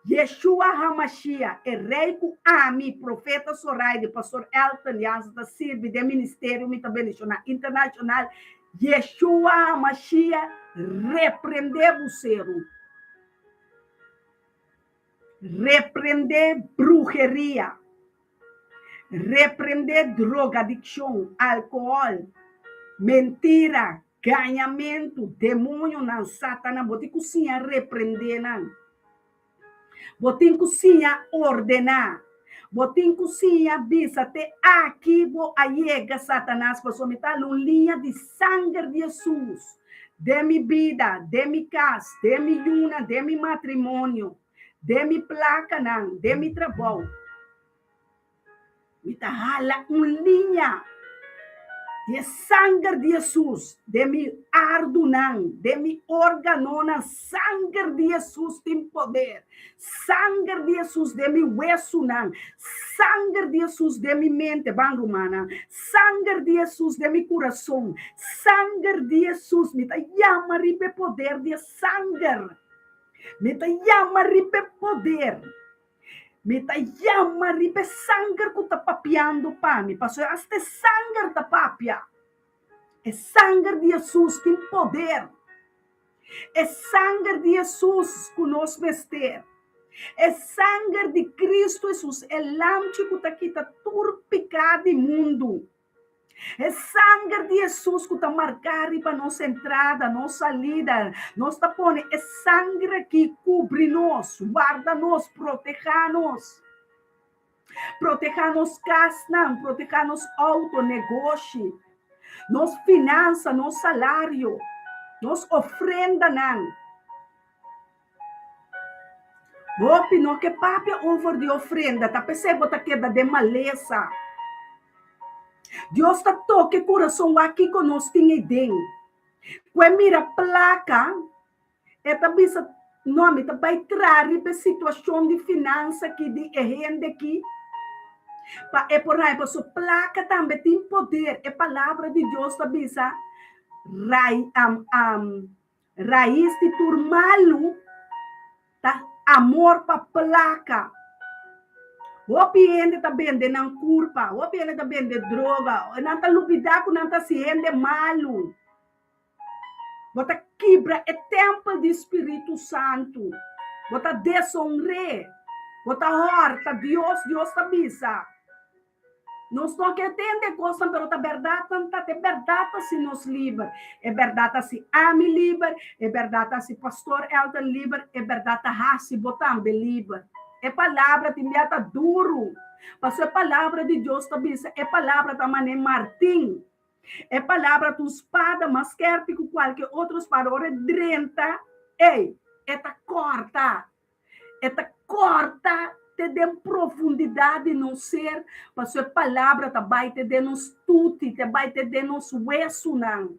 B: Yeshua HaMashiach, rei com Ami, profeta Soraide, pastor Elton, Yas da Sirve, de Ministério Internacional, Yeshua HaMashiach, repreender você. Repreender brujeria, repreender drogadicção, álcool, mentira, ganhamento, demônio, não, Satanás, botem cozinha repreender, não. Botem cozinha ordenar, botem cozinha bisa, até aqui vou ayega Satanás, para someter uma linha de sangue de Jesus, de minha vida, de minha casa, de minha luna, de meu matrimônio, de minha placa, não, de meu trabalho. Me hala uma linha de sangue de Jesus, de meu ardo, não, de meu órgão, não, sangue de Jesus tem poder, sangue de Jesus de meu hueso, não, sangue de Jesus de minha mente, banrumana, sangue de Jesus de meu coração, sangue de Jesus, me chama ribe poder de sangue. Me chama ribe poder. Me chama ribe sangue que está papiando para mim. Pastor, este sangue está papia. É sangue de Jesus tem poder. É sangue de Jesus que nos vestir. É sangue de Cristo Jesus. É lâmpada que está aqui, está turpicado do mundo. É sangue de Jesus que está marcado para nossa entrada, nossa salida. Nós está pondo, é sangue que cobre nós, guarda nós, proteja-nos. Proteja-nos casa, proteja-nos auto, negócio. Nos finança, nos salário. Nos ofrenda, não. Vou não que papia over de ofrenda, tá percebendo que queda de maleza. Deus está toque o coração aqui que nós temos dentro. Quando mira placa, esta bisa nome tá vai trazer para situação de finança que de renda aqui. É por aí, para sua placa também tem poder. É palavra de Deus tá bisa raiz de turmalo, tá amor para placa. O piende tá vende não culpa, o piende tá vende droga, não tá lupidar com não tá se rende malo. Bota quebra é templo do Espírito Santo. Bota desonre, bota horta Deus tá bisa. Nós não queremos entender coisa, mas a verdade é verdade se nos livra, é verdade se ame livre, é verdade se pastor Elton livre, é verdade se botam livre. É palavra de meta duro. Mas é palavra de Deus também. É palavra da Mané Martim. É palavra de espada, mas quer que qualquer outro espada, ora drenta. Ei, esta corta. Esta corta te dê profundidade no ser. Mas é palavra também te dê nos tuti, te vai te dê nos hueso, não.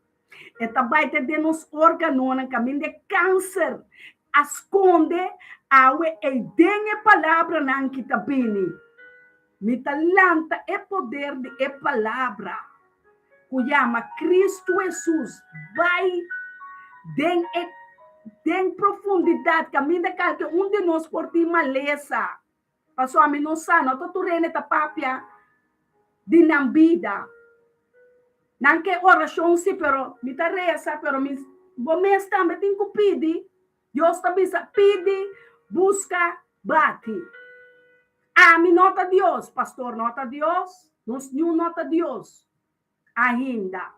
B: Esta vai te dê nos órgãos, não, caminho de câncer. Asconde awe e dengue palavra não que tá bini. Me talanta é poder de é palavra. Kuyama Cristo Jesus vai den profundidade caminho de que de nós por ti maleza. Passou a mim não sana, tô turene ta papia de nambida. Não que oração se pero me ta reza pero me bom mês também tem que pedir. Deus também pede, busca, bate. Me nota Deus, pastor, nota Deus. Nós não nota Deus. Ainda.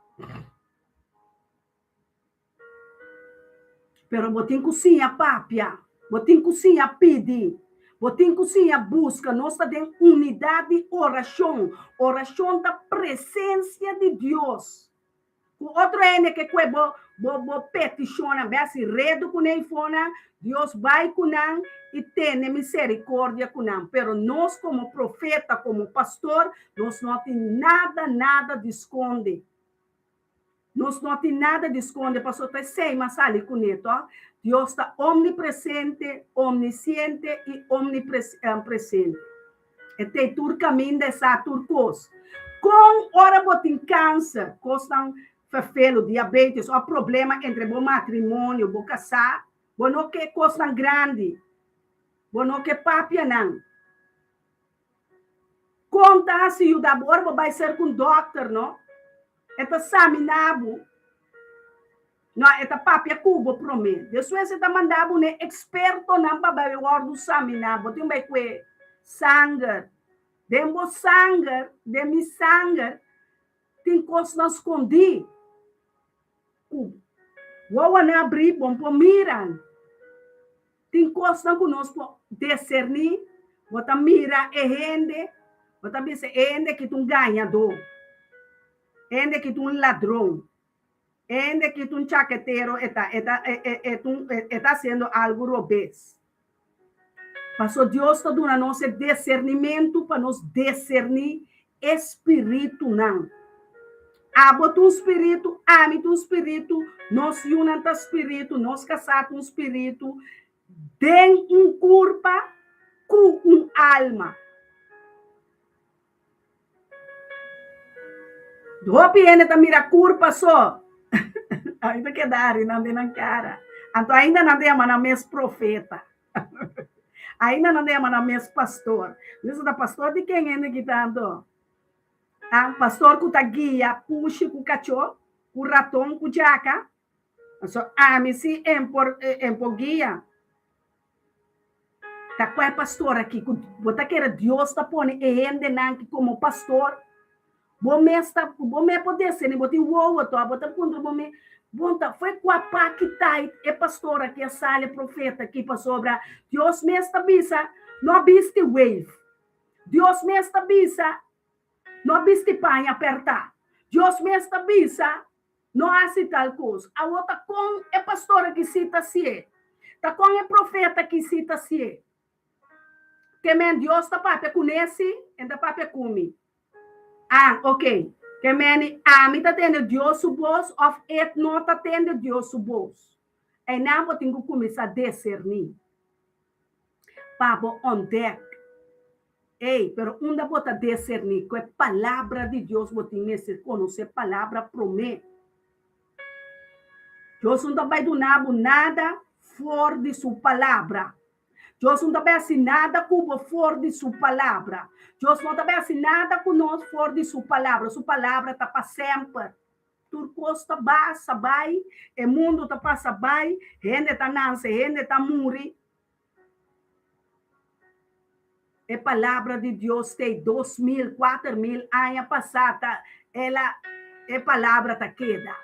B: Pero botem cozinha papia. Botem cozinha pede. Botem cozinha busca. Nós temos unidade oração. Oração da presença de Deus. O outro é que bo peticiona, se redo com ele fona, Deus vai com ele e tem misericórdia com ele. Pero nós como profeta, como pastor, nós não temos nada de esconde. Nós não temos nada de esconde, pastor, tá sei, mas ali com ele, ó. Deus está omnipresente, omnisciente e omnipresente. E tem tudo caminho dessa turcos. Com hora botem câncer, costam fefelo, diabetes, ou problema entre o matrimônio, o casar, não que coisa grande. Bono que papia não. Conta se o da borba vai ser com doctor, não? Eta saminabu. Não, eta papia cubo prome. Depois eta mandabu ne experto não para ver o saminabu. Tem bem que sangue. Dembo sangue, demi sangue. Tem coisa não escondi. Cubo. Vou abrir bom para mirar. Tem coisa não conosco discernir. Bota mira e rende. Bota bisa rende que tu ganhador. Rende que tu ladrão. Rende que tu chaqueteiro está haciendo algo robês. Passou Deus está dando nosso discernimento para nos discernir espírito não. Abo tu espírito, ame tu espírito, nós unam espírito, nós casamos espírito, den corpo com alma. Dopi ainda mira curpa só. Ainda que dar, não tem na cara. Então ainda não tem na mesma profeta. Ainda não tem na mesma pastor. Isso da pastor de quem ainda que tanto? Ah, pastor que tá guia, puxa com cachorro, com ratão, com jaca. Então, me se empor guia. Tá qual é pastor aqui? Bota que era Deus tá pondo e ainda não como pastor. Bome poder ser, ne botin wowo to, botar contra bome. Bonta, foi com a pá que tá é pastora que é sale profeta aqui para sobra. Deus me estabisa, não biste wave. Deus me estabisa, não biste panha apertar. Deus me estabisa, não hace tal coisa. A outra com é pastora que cita se. Tá com é profeta que cita se. Que men Deus tá papel conhece, ainda papel comigo. Ah, ok. Que meni me tá tendo Deus subos, of it não tá tendo Deus subos. E não vou ter que começar a discernir. Para on deck. Ei, pero onde vou tá discernir? Que a palavra de Deus vou ter que conhecer a palavra promete. Deus não vai dar nada fora de sua palavra. Deus não vai assim nada como fora de sua palavra. Deus não vai assim nada com nós fora de sua palavra. Sua palavra está para sempre. Turcos está baixa, vai. O mundo está passa, vai. Gente está nasce, gente está morre. A palavra de Deus tem 2.000, 4.000 anos passados. A palavra está queda.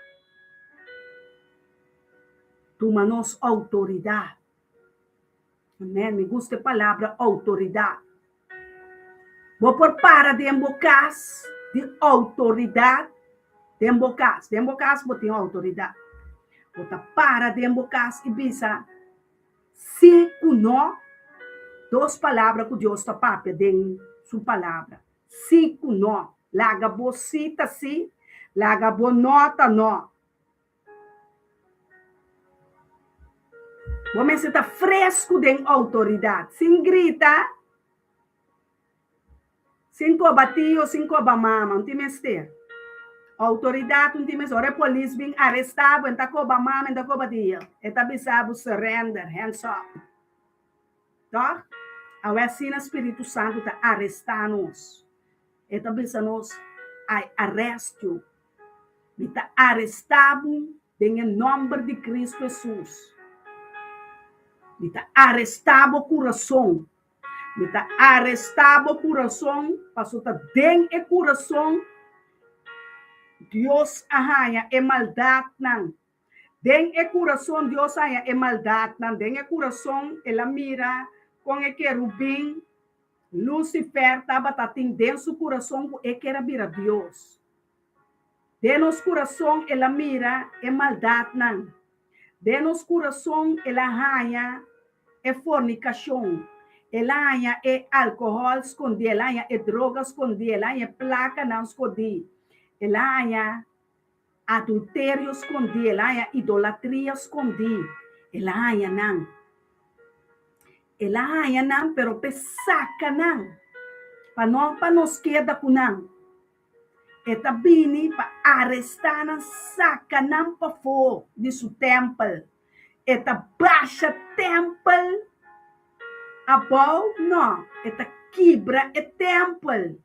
B: Toma nos autoridade. Amém? Me gusta a palavra autoridade. Vou por para de embocar de autoridade. De embocar, vou ter autoridade. Vou para de embocar e bisa. Se não, duas palavras que Deus está papel de sua palavra. Se não, laga bo cita si, laga bo nota não. Você está fresco de autoridade. Sem grita, sem cobatio, sem cobamama, não tem mestre. Autoridade, não tem mestre. Ora, a polícia vem arrestado, não está cobamama, não está cobatio. Está bisabo surrender, hands up. Tá? A vecina Espírito Santo está arrestando-nos. Está bisando-nos, I arrest you. Está arrestado em nome de Cristo Jesus. Está arrestado o coração. Está arrestado o coração. Passou a den o coração. Deus arranha é maldade não. Den o coração Deus arranha é maldade não. Den o coração ela mira com o querubim. Lucifer estava dentro do coração e que era mira Deus. Den o coração ela mira é maldade não. Den o coração ela arranha é fornicação, ela é álcool escondido, ela é droga escondida, ela é placa não escondida, ela é adultério escondido, ela é idolatria escondida, ela é não. Ela é não, pero pesaca não. Para nos queda com não. Eta bini para arrestar não, saca não para fora de seu templo. Eta baixa templo Apau, não. Eta quebra o templo.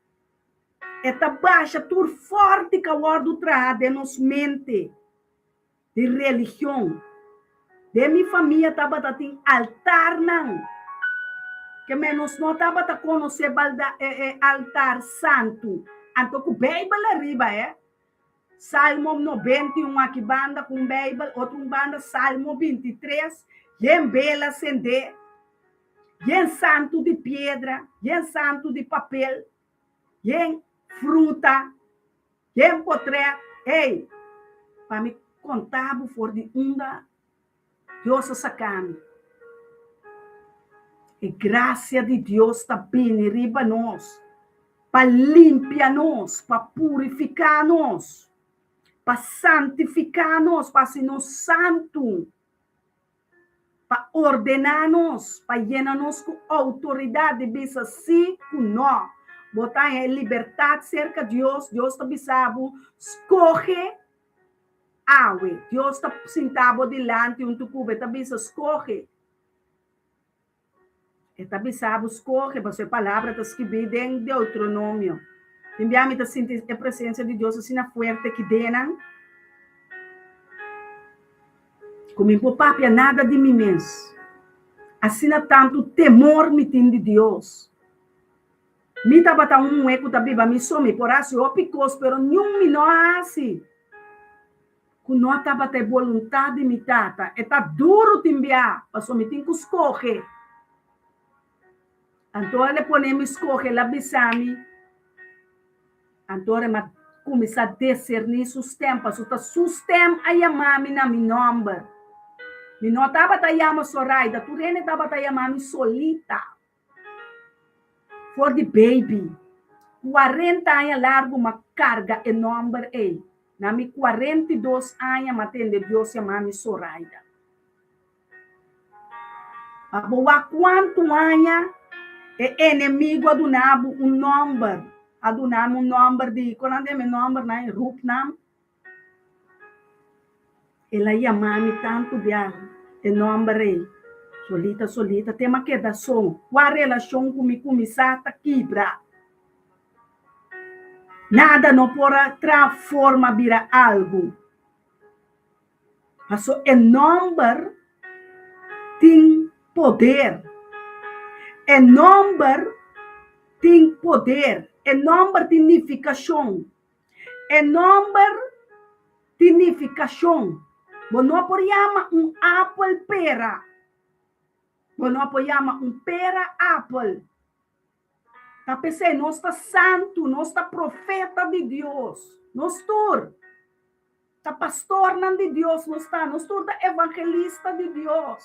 B: Eta baixa tur forte que o do de nos mente. De religião. De minha família tava tem altar não. Que menos não tava a conhecer altar santo. Anto com Bíblia arriba, Salmo 91 aqui banda com Bíblia, outro banda Salmo 23, em bela acender, em santo de pedra, em santo de papel, em fruta, em potré. Ei, para me contar por de onda, Deus sacame. E graça de Deus está bem riba nós, para limpiar-nos, para purificar-nos, para santificar-nos, para ser-nos santo, para ordenar-nos, para llenar-nos com autoridade, bisa assim com nós, botar em liberdade cerca de Deus, Deus está bisabo, escorre água, Deus está sentado diante um tucuba, está bisa escorre. Está bisabo escorre, para sua palavra está escrita em Deuteronômio. Enviamos a sentir a presença de Deus assim na forte que denan. Como em papia nada de mim mesmo. Assim tanto temor me tem de Deus. Me tabata eco da Bíblia, me some por assim, eu picos, pero nenhum me não assim. Quando não tabata vontade me tata, está duro te enviar, para me tem que escorrer. Então, ele ponemos escorrer lá bisami. Então, ele começa a discernir seus tempos. Então, seus tempos, aí a mami na minha nome. Me não estava a chamar Soraida, tu nem estava a chamar solita. For the baby. 40 anos largo, uma carga enorme aí. Na minha 42 anos, matende Deus chamar Soraida. A boa quanto anos, é inimigo do nabo um número. Adunamo um número de, quando é meu número, né? Rupnam. Ela chama-me tanto de número. Solita. Tem uma quedação. A relação comigo começar a quebrar. Nada não pode transformar vira algo. Mas o número tem poder. O número tem poder. O número tem significação. O número tem significação. Você não pode chamar apple pera. Você não pode chamar pera apple. Tá pensando, nós está santo, nós está profeta de Deus. Nós está pastor de Deus, nós está evangelista de Deus.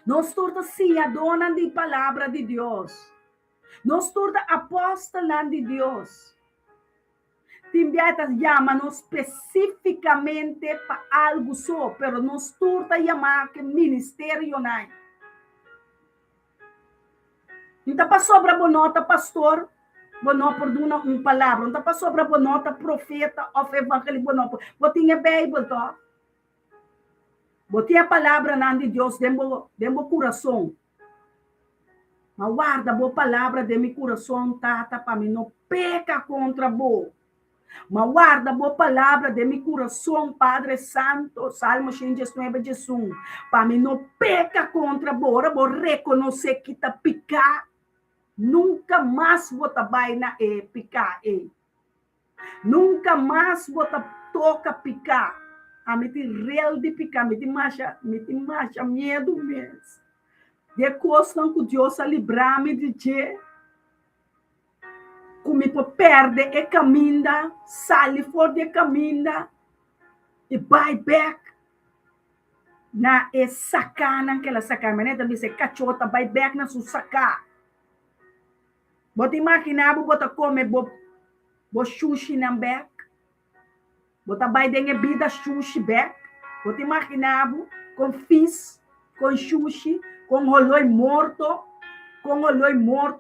B: Nós está cidadã de palavra de Deus. Nós está apóstola de Deus. Timbiatas chama-nos especificamente para algo só, pero nós está chamar que ministério não. Não está sobre a bonota pastor, bonota por uma palavra. Não está sobre a bonota profeta ou evangelho bonota. Você tem a Bíblia, tá? Você tem a palavra de Deus dentro do coração. Mas guarda a palavra de meu coração, tata, para mim não peca contra você. Mas guarda a palavra de meu coração, Padre Santo, Salmo 119, Jesus, para mim não peca contra você. Vou reconhecer que está picar. Nunca mais você vai na picar. Nunca mais você toca picar. A mim tem real de picar, me tem mais medo mesmo. De coisa que Deus a livrar-me de ti. Como eu perde e caminha, sai fora de caminha e vai back na sacana, que ela sacana, né? Também se cachota, vai back na sua saca. Você imagina, você come sushi na back, você vai ter vida sushi back. Você imagina com fish, com sushi, com olor morto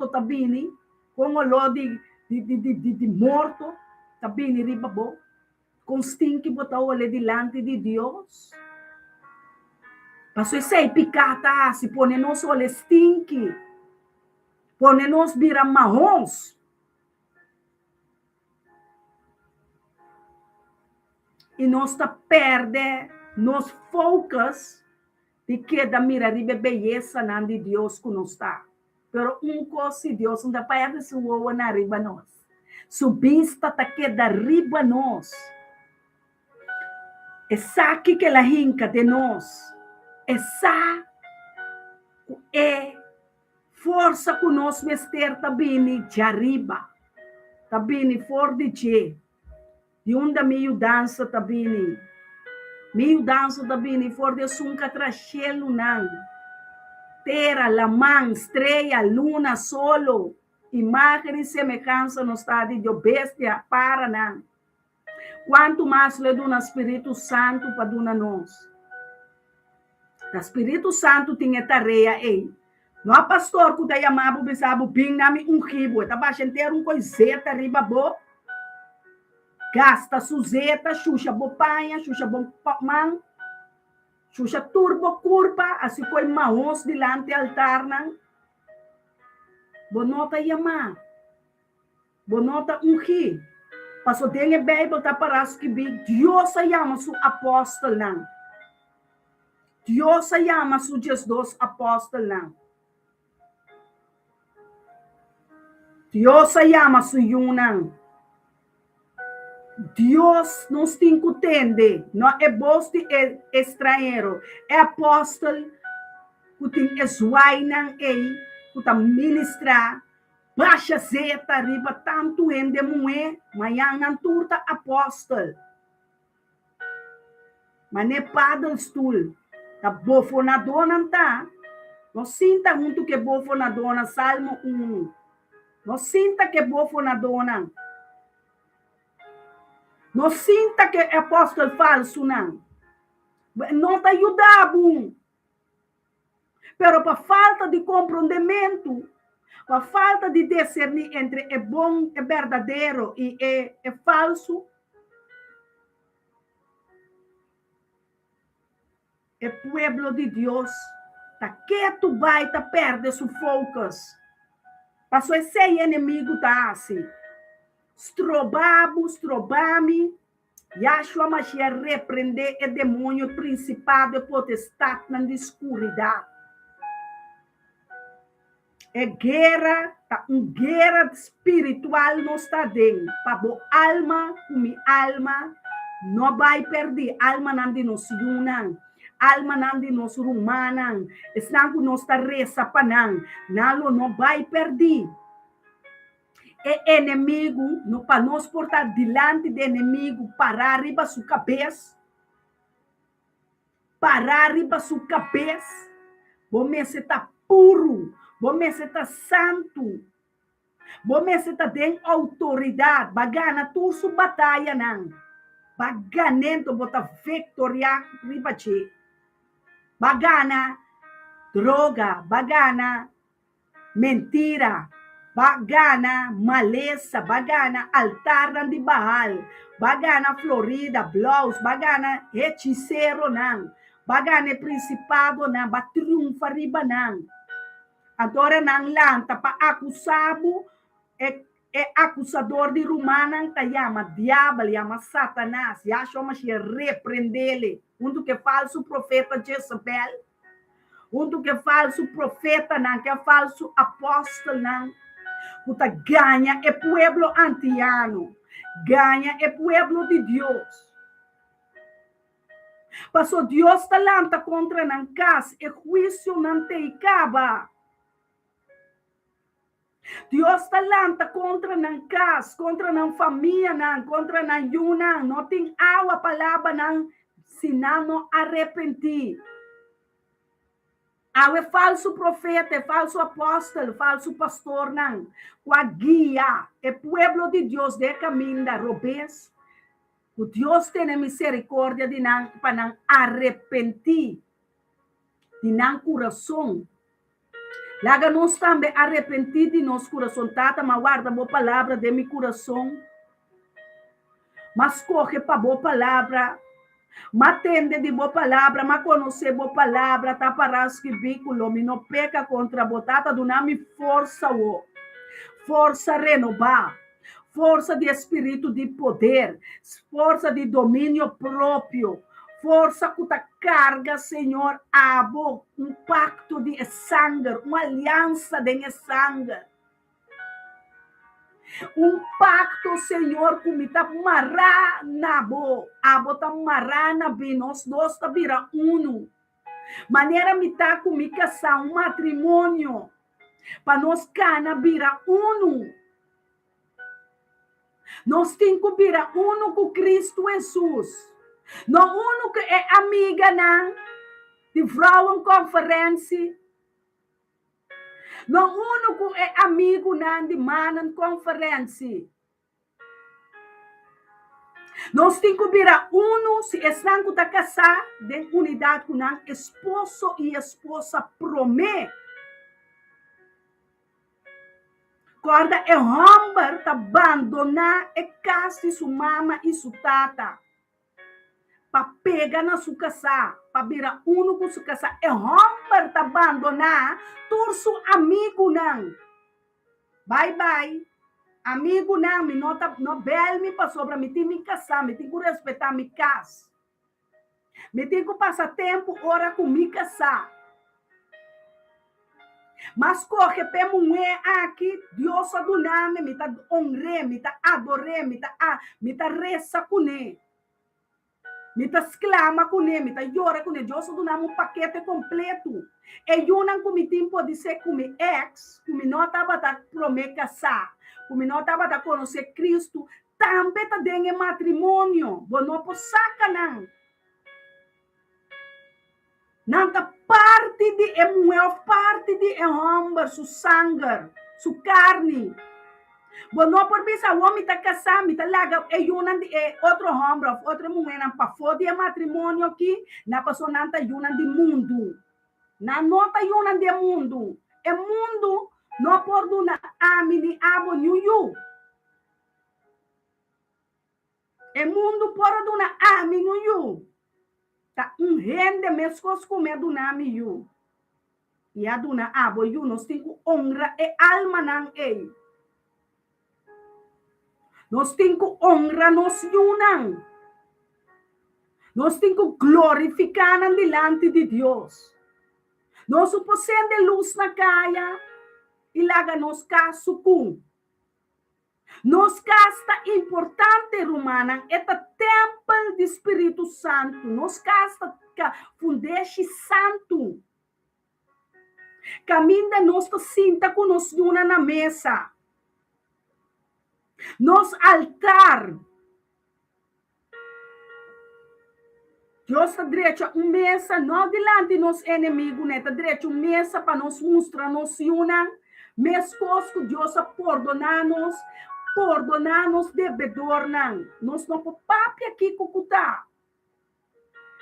B: também, com olor de morto, também riba bom, com stink botar olho delante de Deus. Pastor, sei picata, se pone nos olhe stinky, pone nos vira marrons. E nós perde nos focus de que da mira ribe beleza nan de Deus que nós está. Pero coisa Deus não perde su oa na riba nós. Su vista ta que da riba nós. Essa que la hinca de nós. Essa é força que nós mester tabini de arriba. Tabini for de che. De onde meio dança tabini. Meio dança tabini for de sunca trachelo nan. Terra, la man, estrela, luna, solo. Imagem e semelhança no estado de bestia para nan. Quanto mais lhe dá o Espírito Santo para dar nós. O Espírito Santo tinha tarefa aí. Não há pastor que está chamado, pensava, bem nami ribo. Está baixando ter coiseta, riba bo. Gasta suzeta, xuxa bopanha, xuxa bom man. Xuxa turbo curva, assim coi marrons delante altar nan. Bonota chamar. Bonota ri. Paso tem a Bíblia tá para que Deus chama su apóstolo nan. Deus chama su Jesus apóstolo nan. Deus chama su yunan. Deus nos tem que entender, não é boste estrangeiro, é apóstolo que tem eswainan aí, que tá ministrar. Baixa zeta, riba tanto ende moe, manhã não turta apóstolo. Mas não é paddle stool. Tá bofonadona, tá? Não sinta muito que bofonadona, Salmo 1. Não sinta que bofonadona. Não sinta que é apóstolo falso, não. Não tá ajudando. Pero para falta de compreendimento, a falta de discernir entre é bom, é verdadeiro e é falso, é pueblo de Deus, tá quieto, vai, tá perde seu focus. Passou esse inimigo, tá assim. Strobami, Yahshua Mashiach repreender o demônio principado e potestade na escuridão. É guerra, tá guerra espiritual não está dentro. Para alma, minha alma, não vai perder. Alma não de nos yunan, alma não de nos rumanan, estão com nossa reza panang, não vai perder. É inimigo, não para nós portar diante do inimigo, parar riba sua cabeça. Parar riba sua cabeça. Você está puro. Você está santo. Você está tem autoridade. Bagana tu sua batalha não. Baganento bota victoria riba che. Bagana droga, bagana mentira. Bagana, maleza, bagana, altar de Baal, bagana, Florida, Blouse, bagana, hechiceiro, não, bagana, principado, não, ba triunfa riba, não. Agora, não lanta, para acusado, é acusador de Romana, que chama diabo, chama Satanás, e acha que repreendele, que falso profeta Jezebel, que falso profeta, não, que é falso apóstolo, não. Puta ganha é pueblo antiano, ganha é pueblo de Deus. Passou Deus talanta contra nan casa, e juízo não te acaba. Deus talanta contra nan casa, contra nan família, nan, contra nan yuna, não tem água palavra nan, se não arrepentir. É falso profeta, é falso apóstolo, falso pastor, não. Com a guia, é pueblo de Deus de caminho da robês. O Deus tem misericórdia de não, para não arrepentir, de não coração. Laga nós também arrepentir de nosso coração, tata, mas guarda boa palavra de meu coração. Mas corre para boa palavra, Matende de boa palavra, mas conhecer boa palavra, tá para escrever, me não peca contra a botata do nome força, força renovar, força de espírito de poder, força de domínio próprio, força que ta carga, Senhor, abo, um pacto de sangue, uma aliança de sangue. Um pacto, Senhor, que me tá mará na bo, abo tá mará na bi, nós dois tá vira uno. Maneira me tá com me casar um matrimônio, para nós cana vira uno. Nós temos que virar uno com Cristo Jesus. Não uno que é amiga não, de vrouwenconferentie. Não uno que é amigo não, de mannenconferentie. Nós temos que virar uno, se estão que está casar, de unidade com o esposo e esposa promete. Quando é homem tá abandonar a casa de sua mama e sua tata, para pegar na sua casa, para virar uno com sua casa, é homem tá abandonar todo seu amigo não. Bye bye, amigo não, me nota no bel me passou para me ter me casar, me tem que respeitar minha casa, me tem que passar tempo hora com me casar. Mas corre para mulher aqui, Deus do nome, me tá honre, me tá adore, me tá reza com ele. Me tá exclama com ele, me tá llora com ele. Deus do nome um paquete completo. E eu não cometi pode ser com meu ex, que me não estava a prometer casar, que me não estava a conhecer Cristo, também tá dentro matrimônio. Bom, não pode sacar não. Não tá parte de mulher, parte de homem, su sangue, su carne. Bom, não por pensar, o homem está casado, está larga, outro homem, outra mulher, não para fora de matrimônio aqui, na pessoa não está junando de mundo. Não está junando de mundo. É mundo, não por duna amini abo new. É mundo por duna amini new. Tá rende mescos comer do nome you. E a duna abo you nós temos honra e alma não é. Nós temos honra nos unam. Nós temos glorificar delante de Deus. Nós possuímos de luz na caia e laga nos caso com. Nos casta importante romana é o templo do Espírito Santo. Nos casta fundeixe santo. Caminha nós sinta com nós una na mesa. Nos altar. Deus está direito uma mesa, não delante dos inimigos, né? Está direito uma mesa para nos mostrar nos una. Mescos que Deus perdona-nos devedor não. Nós não podemos aqui cucutar.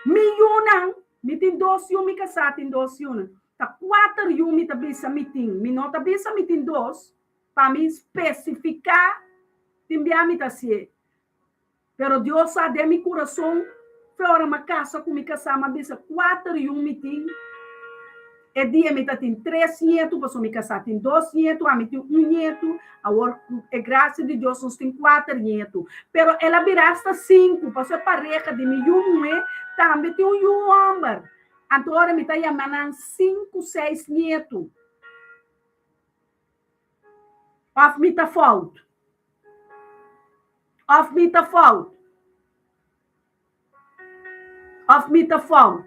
B: Me tem 2 me casar tem 2 Tá 4 me tá bisa meeting. Me não tá bisa meeting 2 para me especificar também me tá se. Pero Deus sabe meu coração. Fora uma casa com me casar, mas bisa 4 meeting. E dia me tem 3 netos, passou me casar tem 2 netos, a me tem 1 neto, agora é graça de Deus nós tem 4 netos. Pero ela virasta 5, passou a pareja de mim também tem um homem. Agora me está chamando 5, 6 netos. Of me tá falta. Of me tá falta. Of me tá falta.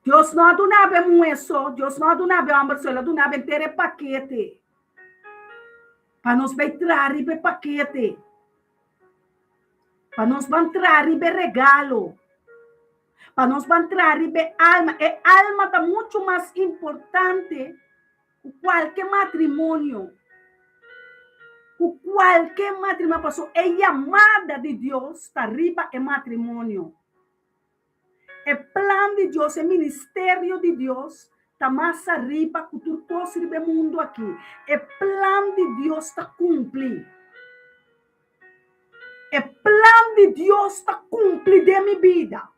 B: Deus não donava mulher só, Deus não donava homem só, ela donava inteiro paquete. Para nós entrar e ver paquete. Para nós entrar e ver regalo. Para nós entrar e ver alma. E alma está muito mais importante que qualquer matrimônio. Que qualquer matrimônio. Passou, é chamada de Deus, está arriba é matrimônio. O plano de Deus, o ministério de Deus, está mais arriba que tudo coisa do mundo aqui. O plano de Deus está cumprido. O plano de que Deus está cumprindo de minha vida.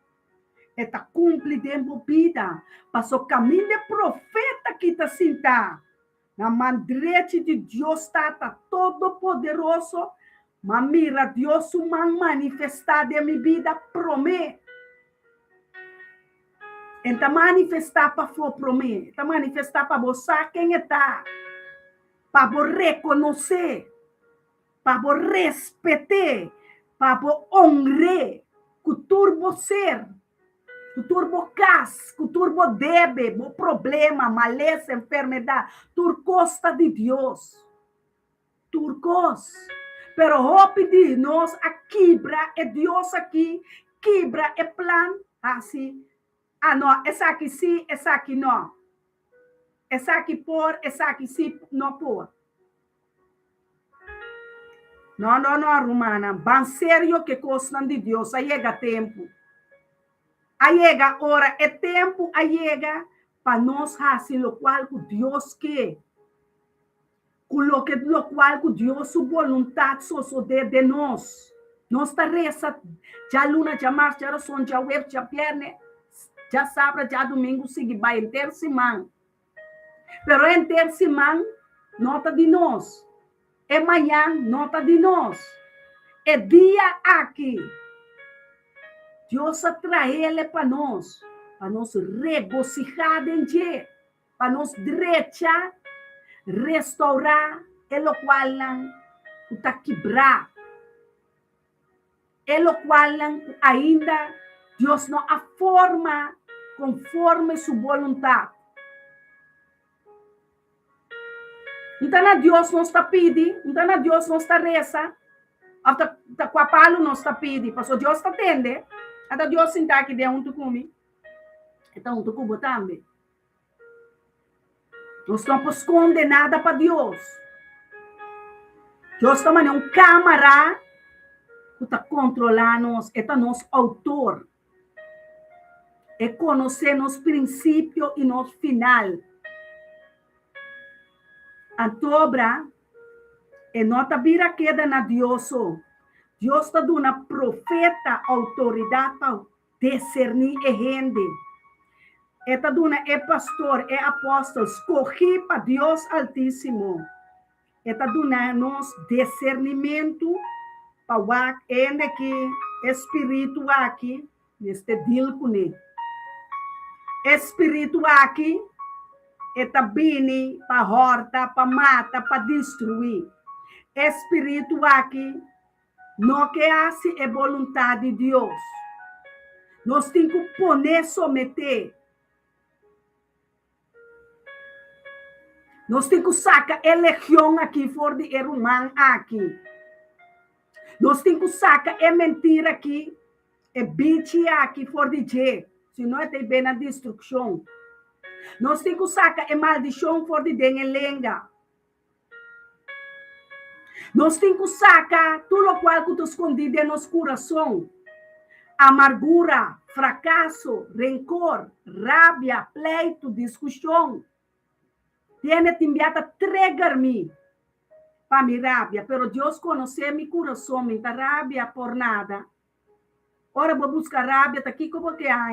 B: Está cumprindo de minha vida. Passou o caminho de profeta que está sentado. Na mão direita de Deus está todo poderoso. Mas mira, Deus uma manifestado em minha vida, promete. Então manifestar para for promete. Então manifestar para você quem está. Para você reconhecer. Para você respeitar. Para você honrar. Que turbo ser. Que turbo cas. Que turbo debe. O problema, maleza, enfermidade. Turcosta de Deus. Turcos. Pero hope de nós a quebra é Deus aqui. Quebra é plan. Assim. Ah, não. Essa aqui sim. Essa aqui não. Essa aqui por. Essa aqui sim. Não por. Não, Romana. Bem sério que gostam de Deus. Aí chega tempo. Aí chega hora. É tempo. Aí chega para nós fazer o qual Deus quer. Coloque o qual Deus sua vontade suceder de nós. Nós está reza. Já luna, já março, já razão, já web, já pierne. Já sábado, já domingo, sigue vai em terça semana. Pero em terça semana, nota de nós. É manhã, nota de nós. É dia aqui. Deus atrai ele para nós regocijar em dia, para nós direita, restaurar, o qual está quebrado. O qual ainda Deus não a forma conforme sua vontade. Então, Deus não está pedindo, então, Deus não está reza, até com a palo não está pedindo, porque Deus está atendendo, até Deus sentar aqui dentro junto comigo, então junto com você também. Nós não podemos esconder nada para Deus. Deus também é um câmara que está controlando nós, é nosso autor. É conhecer nosso princípio e nosso final. A dobra é nota vira queda na Deus. Deus está dando profeta autoridade para discernir e rende. Está dando pastor, apóstolo, escolhi para Deus Altíssimo. Está dando nos discernimento para o que espírito aqui, neste deal com ele. Espírito aqui, está vindo para horta, para matar, para destruir. Espírito aqui, não que hace é vontade de Deus. Nós temos que poner, someter. Nós temos que sacar eleição aqui, fora de humano aqui. Nós temos que sacar mentira aqui, bicho aqui, fora de jeito. Senão tem bem a destruição. Nós temos que sacar maldição fora de lenga. Nós temos que sacar tudo o qual está escondido em nosso coração. Amargura, fracasso, rancor, rabia, pleito, discussão. Tiene te enviado a entregar-me para mi rabia, pero Deus conhece meu coração, me dá rabia por nada. Ora vou buscar rabia, tá aqui como que há.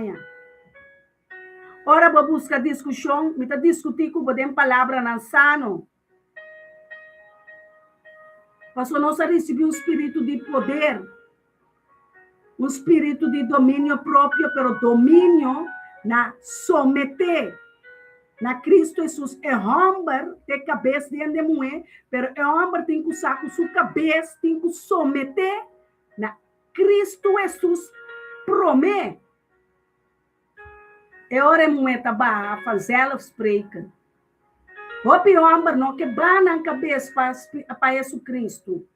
B: Ora vou buscar discussão, me tá discutir com você palavra não sano. Pastor, nós recebemos um espírito de poder, um espírito de domínio próprio, pero domínio na someter. Na Cristo Jesus é homem de cabeça de mulher, pero é homem tem que usar com sua cabeça, tem que someter. Na Cristo Jesus promete. É hora mulher tá barra fazer ela espreca. O pior não que ba na cabeça para Jesus Cristo.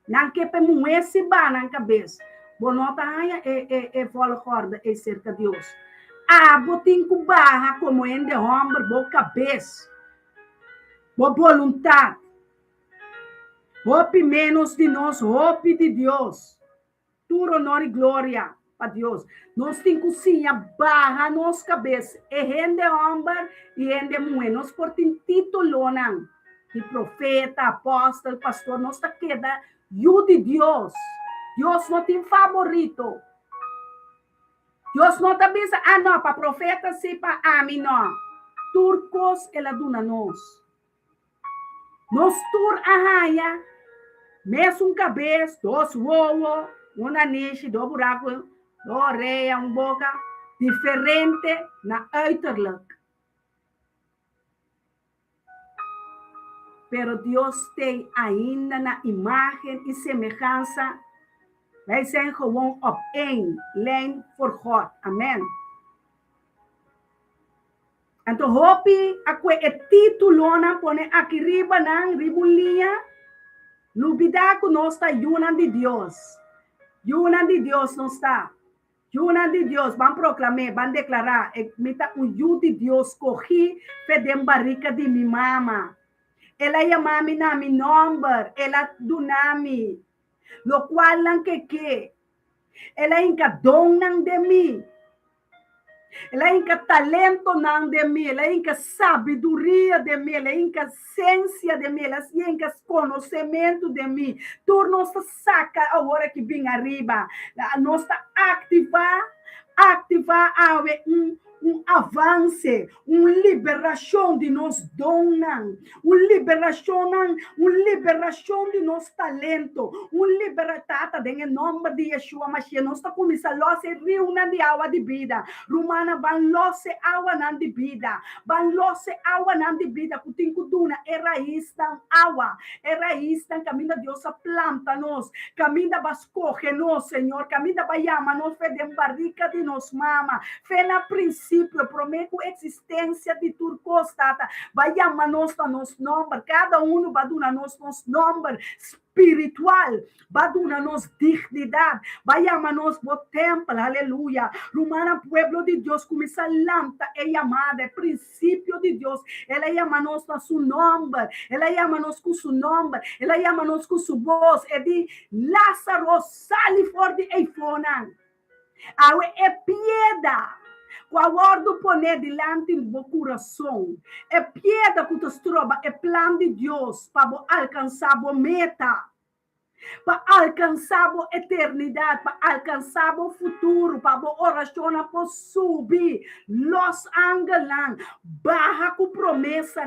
B: Não que para mulher se ba na cabeça. Bonota é fala corda é cerca de Deus. Botem com barra como ende homem, boa cabeça, boa vontade, hope menos de nós, hope de Deus, tudo honor e glória para Deus. Nós temos que sim barra nossa cabeça, e ende homem e ende mulher, nós por título não, de profeta, apóstolo, pastor, nós está queda, de Deus Deus não tem favorito. Deus não está pensando, não, para profeta sim, para mim, não. Turcos, ela duna nós. Nós tur arranha, mesmo cabeça, dois voos, uma niche, dois buracos, dois areia, boca, diferente na uiterlijk. Pero Deus tem ainda na imagem e semelhança. Wij zijn gewoon op één lijn voor God. Amen. En to hopi ako e titulo na pone aqui riba ng ribulinha. Lubida ko no está yunan de Deus. Yunan de Deus não está. Yunan de Deus. Van proclamar, van declarar. Mita o yu de Deus corri fedem barrica de mi mama. Ela chamami na mi number. Ela dunami. Lo cual lang que ela inka dong nang de mim, ela inka talento nang de mim, ela inka sabedoria de mim, ela inka ciência de mim, ela inka conhecimento de mim. Tu nos saca a hora que vem arriba, nos activar avance, liberação de nós donan, liberação de nós talento, libertata em nome de Yeshua Mashiach. Nós está começando a se reunir de água de vida. Romana van losse água nan de vida, kuting kuduna é raiz da água, é raiz da caminho de Deus a planta nós, caminho da bascoge nós, Senhor, caminho da baiama nós fedem barrica de nós mama, fé na princípio, prometo existência de turcos, tata, baiama nós tá nos nome, cada um vai dar nos nome espiritual, vai dar nos dignidade, baiama nos bo templo, aleluia. Romana, pueblo de Deus, começa a lâmpada, é chamada, é princípio de Deus, ela chama nós com seu nome, ela chama nós com seu nome, ela chama nós com sua voz, é de Lázaro, sali fora de Eifonan, é piedade. Quando poner delante do coração, é piedade que tu troba, é plano de Deus para alcançar a meta, para alcançar a eternidade, para alcançar o futuro, para a oração para subir, los ángeles, barra com promessa,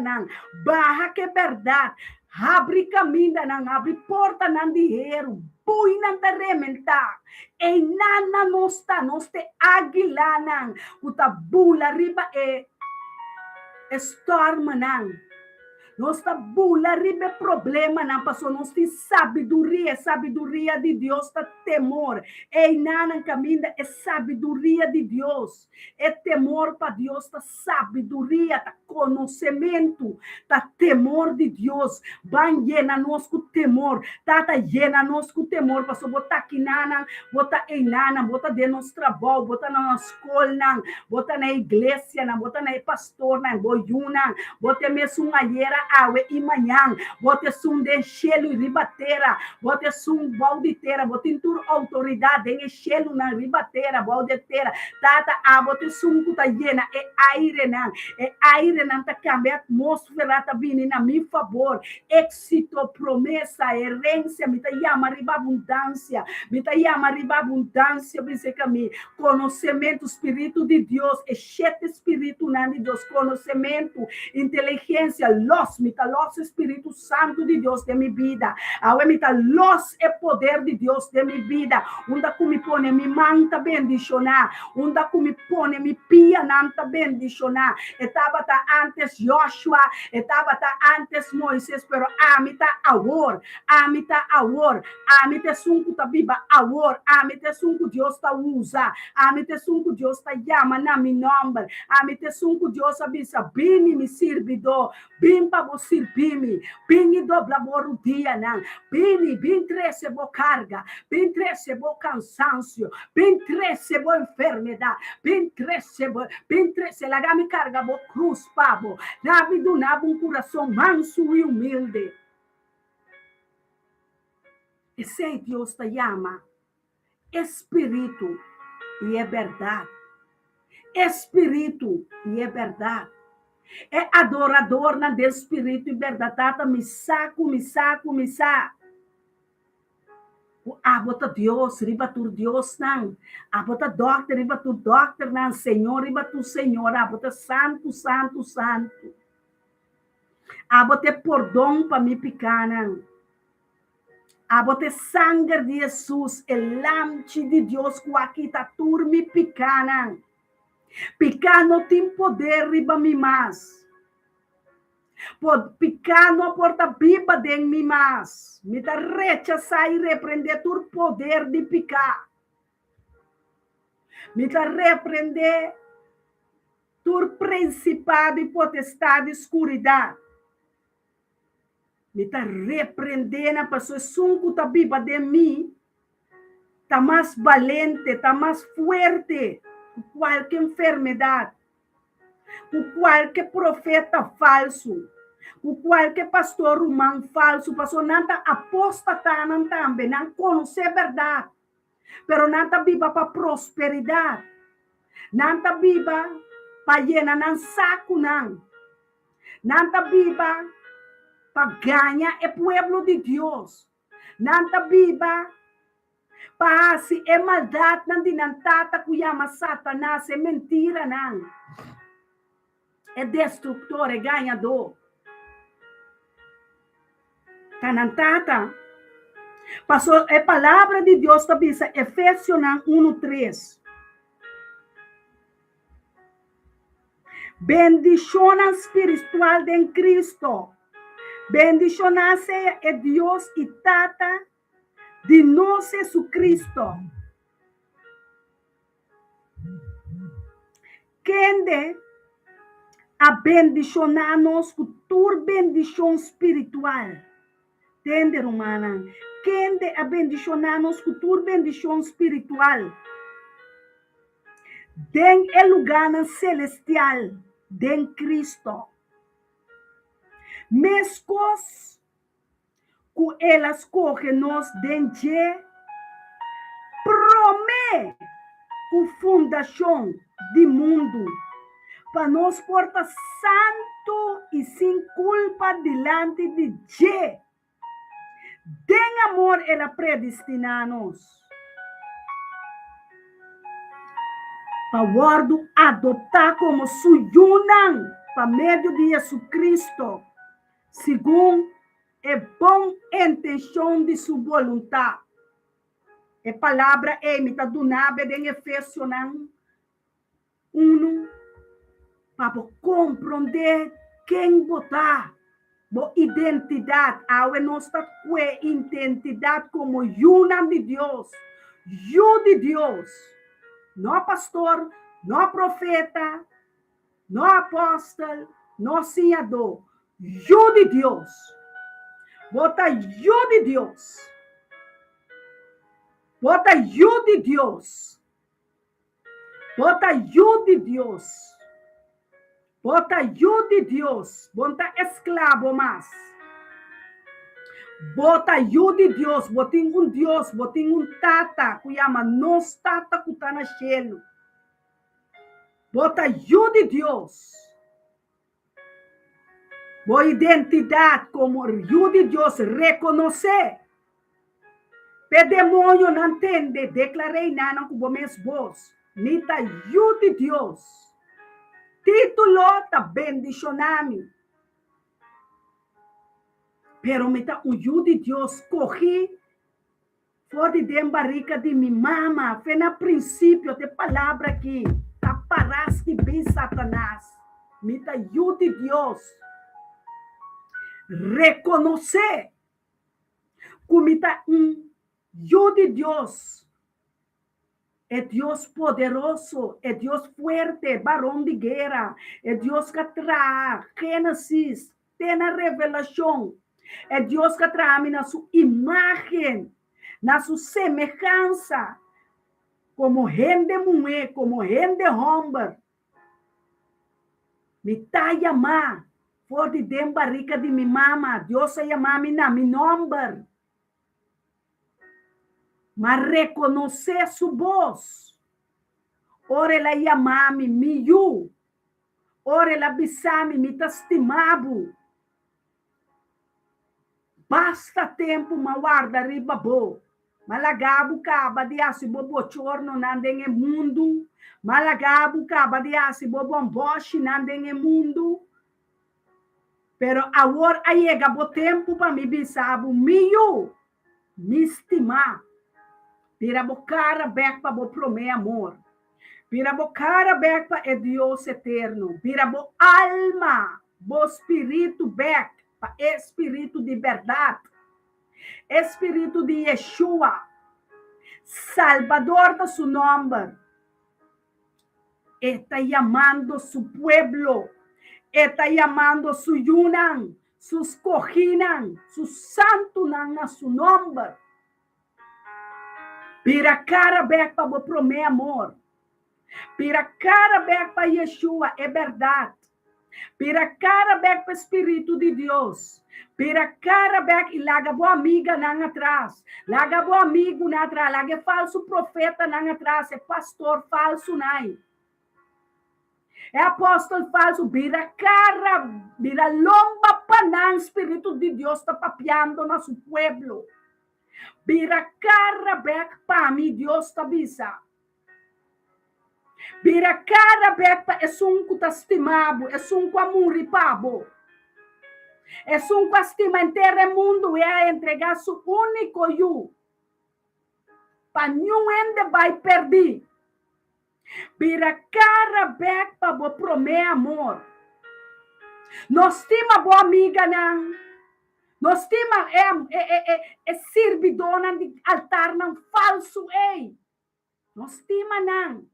B: barra que é verdade, abre caminho, abre porta, dinheiro, pui nang tarementa, e nana nosta, noste agilanan, uta bula riba storm nang, nosta bula riba problema nang, paso nosti sabedoria de Deus, ta temor, e nana caminda é sabedoria de Deus, é temor para Deus, ta sabedoria, ta conhecimento, ta temor de Deus, ban llena nos com temor, tata llena nos com temor, paso bota aqui nana, bota em nana, bota de nosso trabalho, bota na escola, bota na igreja, bota na pastor, na boiuna, bota mesmo uma yera awe e manhã, bota sum de enchelo e ribateira, bota sum baldeteira, bota em tur autoridade, em enchelo na ribateira, baldeteira, tata bota sum que tá llena, é aire não tá cambia atmosfera tá vindo na meu favor, êxito, promessa, herência, me tá chama riba abundância, pense que me conhecimento, espírito de Deus, é sete espírito de Deus, conhecimento, inteligência, los Espírito Santo de Deus de minha vida, los é poder de Deus de minha vida, onde que me põe, me manta bendicionar, onde que me põe, me pia nanta bendicionar, estava antes Joshua, estava antes Moisés, pero amita agora, amita sunku ta biba agora, amita sunku Deus ta usa, amita sunku Deus ta chama na mi nome, amita sunku Deus abisa, bini mi servido, bin pa bo servimi, bini dobla bo dia não, bin trece bo carga, bin trece bo cansancio, bin trece bo enfermidade, bin trece lagami carga bo cruz pabo, nabi do nabo coração manso e humilde. Esse Deus te chama Espírito e é verdade. Espírito e é verdade. É adorador na de Espírito e verdade. Tata, me saco. Abota Deus, riba tu Deus não. Abota doctor, riba tu doctor não. Senhor, riba tu Senhor. Abota santo, santo, santo. Abota perdão para me picar não. Abota sangue de Jesus, el lamche de Deus que aqui está tur me picar não. Picar não tem poder riba me mais. Picar não porta biba de mim mais. Me dá rechazar e repreender tu poder de picar. Me dá repreender tu principado e potestade de escuridão. Me dá repreender na pessoa sunco tá biba de mim. Tá mais valente, tá mais forte que qualquer enfermidade. Com qualquer profeta falso, com qualquer pastor humano falso, pastor não está apostatando também, não conhece a verdade, pero não está viva para prosperidade, não está viva para llenar não saco não está viva para ganhar o pueblo de Deus, não está viva para se é maldade, não tem tata que chama Satanás, é mentira não. É destrutor, é ganhador. Canantata. Passou, a palavra de Deus também, Efésios 1:3. Bendición espiritual de Cristo. Bendición é Deus e Tata de nós Jesucristo. Quem a bendicionar-nos com tua bendição espiritual. Entende, romana? Quem de a bendicionar-nos com tua bendição espiritual. Den o lugar celestial de Cristo. Mescos que elas correm-nos dentro promete com fundação do mundo. Para nós porta santo e sem culpa delante de Deus. Den amor ela predestina-nos. Para guardo adotar como suyunan para meio de Jesus Cristo, segundo a boa intenção de sua vontade. A palavra é imita do nabe em Efésios 1. Para compreender quem votar, a identidade, a nossa identidade como una de Deus, eu de Deus, não pastor, não profeta, não apóstolo, não senador, eu de Deus, bota eu de Deus, bota eu de Deus, bota eu de Deus. Bota eu de Deus, bota escravo mais. Bota eu de Deus, botem Deus, botem tata, que chama nos tata que está na cielo. Bota eu de Deus. Boa identidade como eu de Deus, reconhecer. O demônio não entende, declarei não com meus voz. Nita eu de Deus. Título está bendicionando. Pero me está o eu de Deus corri fora de barriga de minha mama. Foi no princípio de palavra aqui. Tá parás que bem Satanás. Me está eu de Deus. Reconhecer que me está eu de Deus. É Deus poderoso, é Deus forte, varão de guerra, é Deus que traz Gênesis, tem a revelação, é Deus que traz na sua imagem, na sua semelhança, como gente mulher, como gente homem. Me está chamando, por de dentro barriga de minha mama, Deus se chama-me na meu nome. Mas reconhecer sua voz. Ora ela chamar-me, miu. Ora ela avisar-me, me estimado. Basta tempo, ma guarda riba bo. Malagabu ka badiasi bobo chorno nandeng mundo. Malagabu ka badiasi bobo boshi nandeng mundo. Pero agora ayega bo tempo para mi bisabu mio mistima. Pira bo cara back para bo prome amor. Pira bo cara back para é Deus eterno. Pira bo alma, bo espírito back para espírito de verdade. Espírito de Yeshua, Salvador de su nombre. Está llamando su pueblo. Está llamando su yunan, sus cojinan, su santo a su nombre. Pira cara back para o prome amor. Pira cara back para Yeshua, é verdade. Pira cara back para o Espírito de Deus. Pira cara back e larga boa amiga não atrás. Larga boa amigo não atrás. Larga falso profeta não atrás. É pastor falso não. É apóstolo falso. Vira cara, vira lomba panang. Espírito de Deus está papiando no seu pueblo. Vira cara back para mim. Deus está avisa. Vira cara back para um que está estimado. Um que amor pabo. Um que estima inteiro mundo. É entregar seu único eu. Para nenhum ende vai perder. Vira cara back para o prome amor. Nós estima boa amiga não. Nós estima é servidora de altar não falso ei. Nós estima não.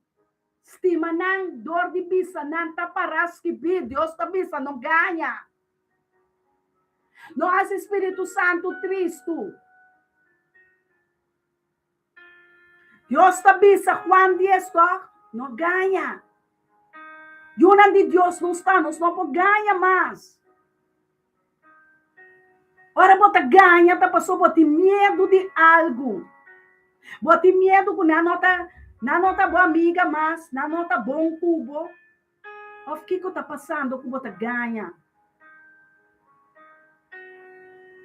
B: Estima não dor de bisa não tá paras que vir Deus tá bisa não ganha. Nós Espírito Santo Cristo. Deus tá bisa quando está não ganha. Yunan de Deus não está, nós não ganha mais. Ora, bota ganha, tá passou, bota medo de algo. Bota medo que não nota boa amiga, mas não nota bom cubo. O que está passando com bota ganha?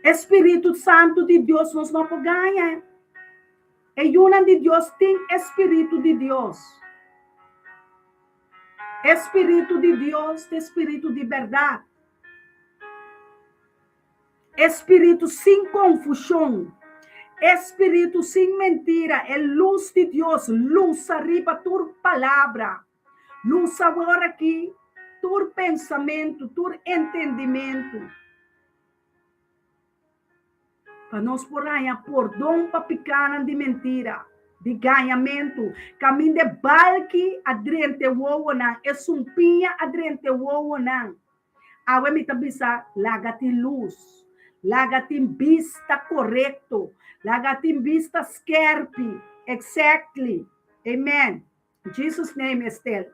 B: Espírito Santo de Deus, nós não ganha. E Yunan de Deus tem Espírito de Deus. Espírito de Deus, Espírito de verdade. Espírito sem confusão. Espírito sem mentira. É luz de Deus. Luz arriba tua palavra. Luz agora aqui. Tua pensamento, tua entendimento. Para nós por dom para picar de mentira. De ganhamento, caminho de balque adrente o não, é sumpinha adrente o não. Awe me tabisa lagati luz, lagati vista correto, lagati vista skerpi, exactly, amen. In Jesus' name, Estelle.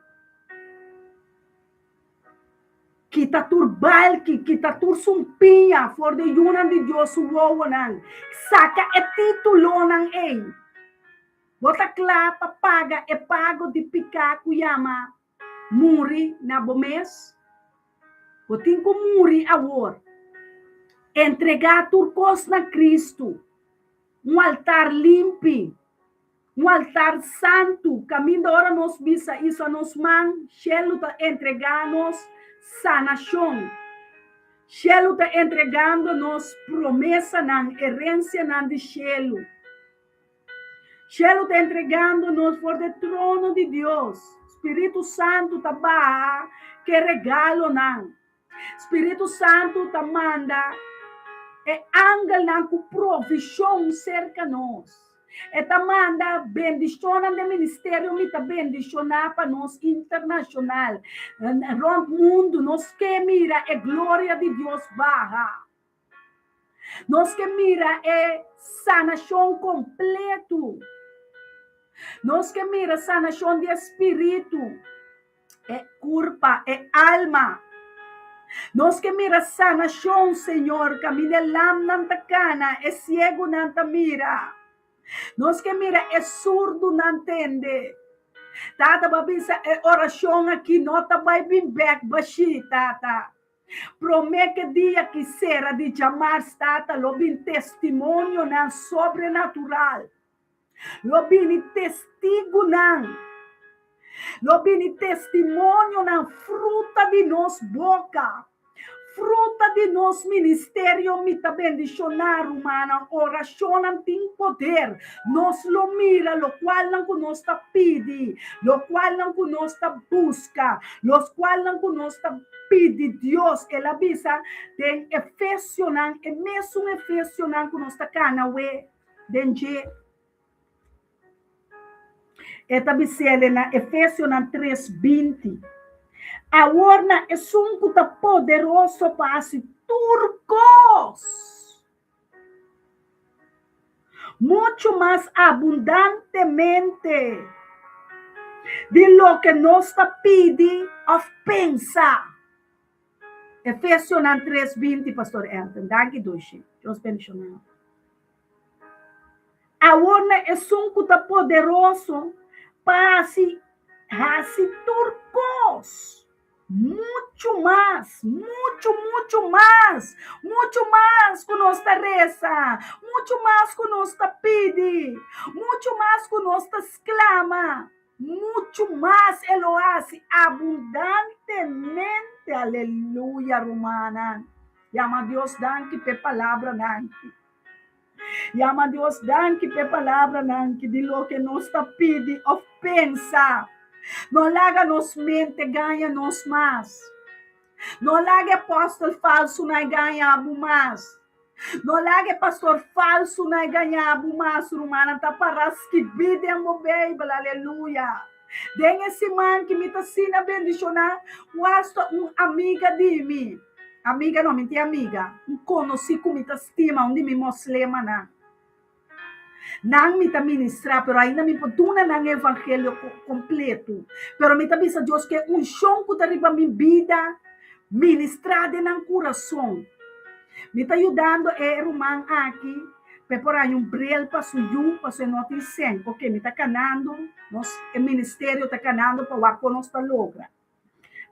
B: Kita tur balki, kita tur sumpinha, for the yunan de Deus o não. Saca é título não ei. Bota clapa, paga, é pago de picar, kuyama, muri na bomes. Botin com muri agora. Entregar turcos na Cristo. Altar limpo. Altar santo. Caminho da hora nos bisa, isso nos man, Shelo tá entregar-nos sanação. Shelo tá entregando-nos promessa na herência na de Shelo. Shelo está entregando-nos por o trono de Deus. Espírito Santo está barra que regalo não. Espírito Santo está manda é ángel não com provisão cerca nós. Está manda bendição no ministério me está bendicionar para nós internacional. Rond mundo nós que mira é glória de Deus barra. Nós que mira é sanação completo. Nós que mira sanação de espírito, é corpo, é alma. Nós que mira sanação, Senhor, caminho lam nanta cana, é cego nanta mira. Nós que mira é surdo não entende. Tata babisa é oração aqui, nota vai bem back, baixi, tata. Promete dia que será de chamar, tata, lobin testemunho na sobrenatural. Lo bini testigo nan. Lo bini testimonio nan fruta de nos boca. Fruta de nos ministério mita bendicionar humana, oração tem poder, nos lo mira, lo qual não conosco pede, lo qual não conosco busca, lo qual não conosco pede Deus, ela avisa, tem Efésio não, e mesmo Efésio não conosco canawe, denje. Eta bisele na Efésio 3:20. Agora é um cuta poderoso para se turcos. Mucho más abundantemente de lo que nos pide ou pensa. Efésios 3:20, pastor Elton. Danke, Doshi. Deus bendicionar. Agora é um cuta poderoso para se turcos. Mucho más que nos reza, mucho más que nos pide, mucho más que nos exclama, mucho más Él lo hace abundantemente, aleluya, romana. Llama a Dios, danke pe palabra, danke. Llama a Dios, danke pe palabra, danke, de lo que nos pide ou pensa. Não laga nos mente, ganha nos mais. Não laga apóstolo falso, não ganha mais. Não laga pastor falso, não ganha mais. Romana, tá para que vida é uma Bíblia, aleluia. Den esse man que me está sendo bendicionar, gosto uma amiga de mim. Amiga não, mentira amiga. Um conhecido que me está estima, onde me muslima, não. Não me está ministrar, pero ainda me poduna ng evangelho completo. Pero me está bisa Deus que um chão que está riba minha vida, ministrada ng coração. Me está ajudando irmão aqui, para um brel para suyo, para sua notícia, porque me está canando, o ministério está canando para o que nós está logra.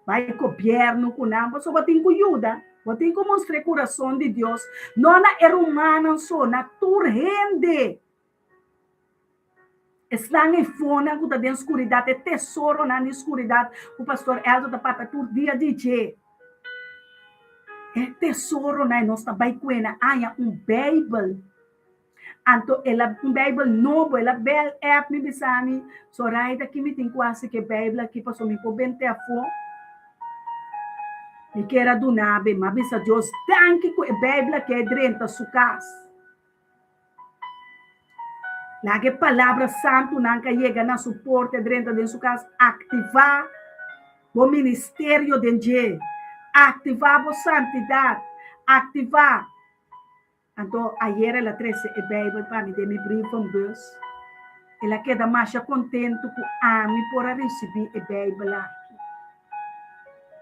B: Vai governo com nada, só tem que ajuda. Tem que mostrar o coração de Deus. Não é humana só, naturalmente. Estão em fome, que está na escuridão, é tesouro na escuridão. O pastor Elton está para todo dia DJ. É tesouro na nossa baicuena. Há Bíblia. Então, ela Bíblia novo, ela bel app me bisami. So right aqui me tem quase que Bíblia aqui para me poder ter fome. E que era do nabe, mas bisa Deus, danke que a Bíblia que é dentro da sua casa. Lagi palavra santo nunca chega na suporte dentro de sua casa. Ativar o ministério de Deus. Ativar a santidade. Ativar. Então, ayer ela trouxe a Bíblia para me dar meu brief van bus. Ela queda mais contente com a mim por receber a Bíblia aqui.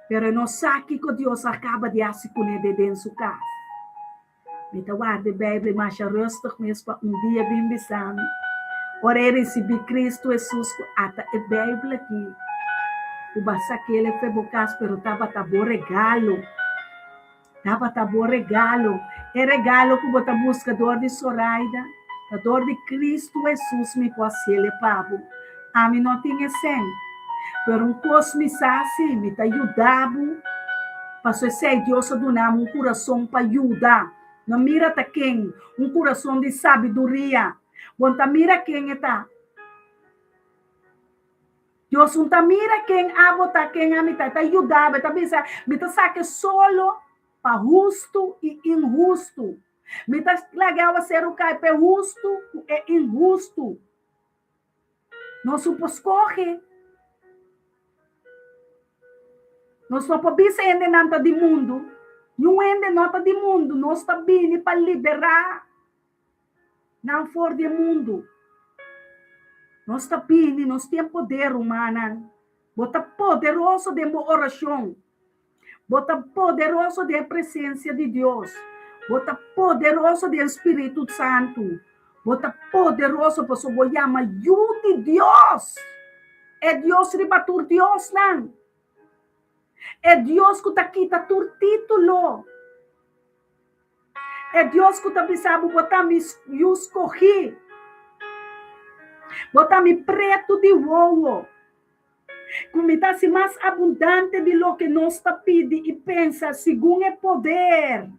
B: Pero não sabe que Deus acaba de fazer com ele dentro de sua casa. Me guarda a Bíblia mais rustig mesmo para dia bem bisame. Ora receber Cristo Jesus até a Bíblia aqui. O basta que ele foi bocas, pero estava bom regalo. Estava bom regalo. É regalo que bota buscador de Soraida, a dor de Cristo Jesus me pode ser pavo. A mim não tinha sem. Pero um coisa me sabe, me está ajudando. Pastor, sei Deus do nome um coração para ajudar. Não mira ta quem, um coração de sabedoria. Bom, ta mira quem está. Deus não ta mira quem, abota quem a me está ajudando. Ta bisa, me está saque solo para justo e injusto. Me está legal a ser o cai para justo e injusto. Não supos corre. Nós não podemos ainda nada de mundo. Não ainda nada de mundo. Nós estamos vindo para liberar. Não for de mundo. Nós estamos vindo, nós temos poder humano. Bota poderoso de oração. Bota poderoso de presença de Deus. Bota poderoso de Espírito Santo. Bota poderoso para sua chama de Deus. É Deus ribatur Deus não. É Deus que está aqui, está por título. É Deus que está pensando botar me escorrer. Bota mi preto de uovo. Comida-se mais abundante de lo que nós está pedindo e pensa, segundo é poder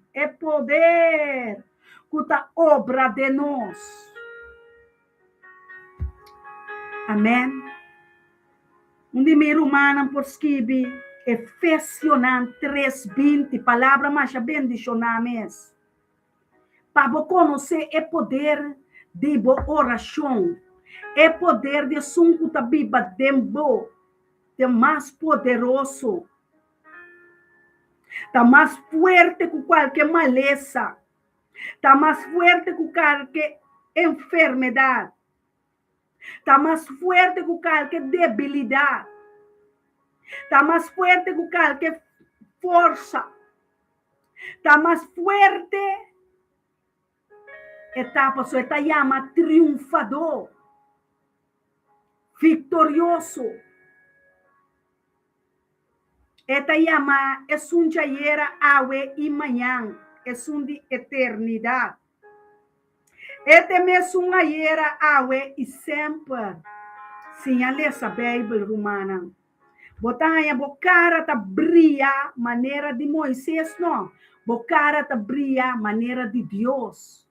B: que está obra de nós. Amém? Um primeiro humano por escrever Efésios 3:20, palavra mais bendicionames. Para conhecer o poder de oração, o poder de sunco da Bíblia de mais poderoso, está mais forte que qualquer maleza, está mais forte que qualquer enfermidade, está mais forte que qualquer debilidade, está mais forte que qualquer força, está mais forte. Etapa só está chama triunfador, vitorioso. Esta chama é um dia, awe e manhã, é um de eternidade. Este mesmo dia, awe e sempre. Sim, a essa Bíblia romana. Botanha, bocara ta brilha maneira de Moisés, não. Bocara ta brilha maneira de Deus.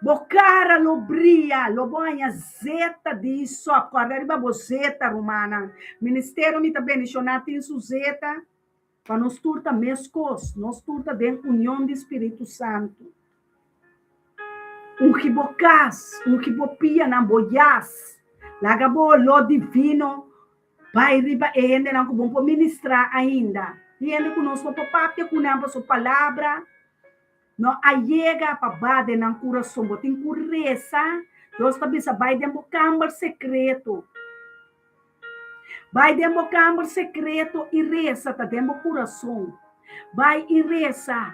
B: Bocara lo brilha, lo banha zeta disso, arriba bo zeta romana. Ministério me também mencionado em su zeta, para nós turta mescos, nós turta dentro união do Espírito Santo. Que bocas, que bopia na boias, laga bo lo divino, vai riba e ainda não vamos ministrar ainda. E ainda conosco papapia com a sua palavra. No ayega pa bade ng coração, botin cureza, Deus também vai dentro câmara secreto. Vai dentro câmara secreto e reza tá dentro coração. Vai e reza.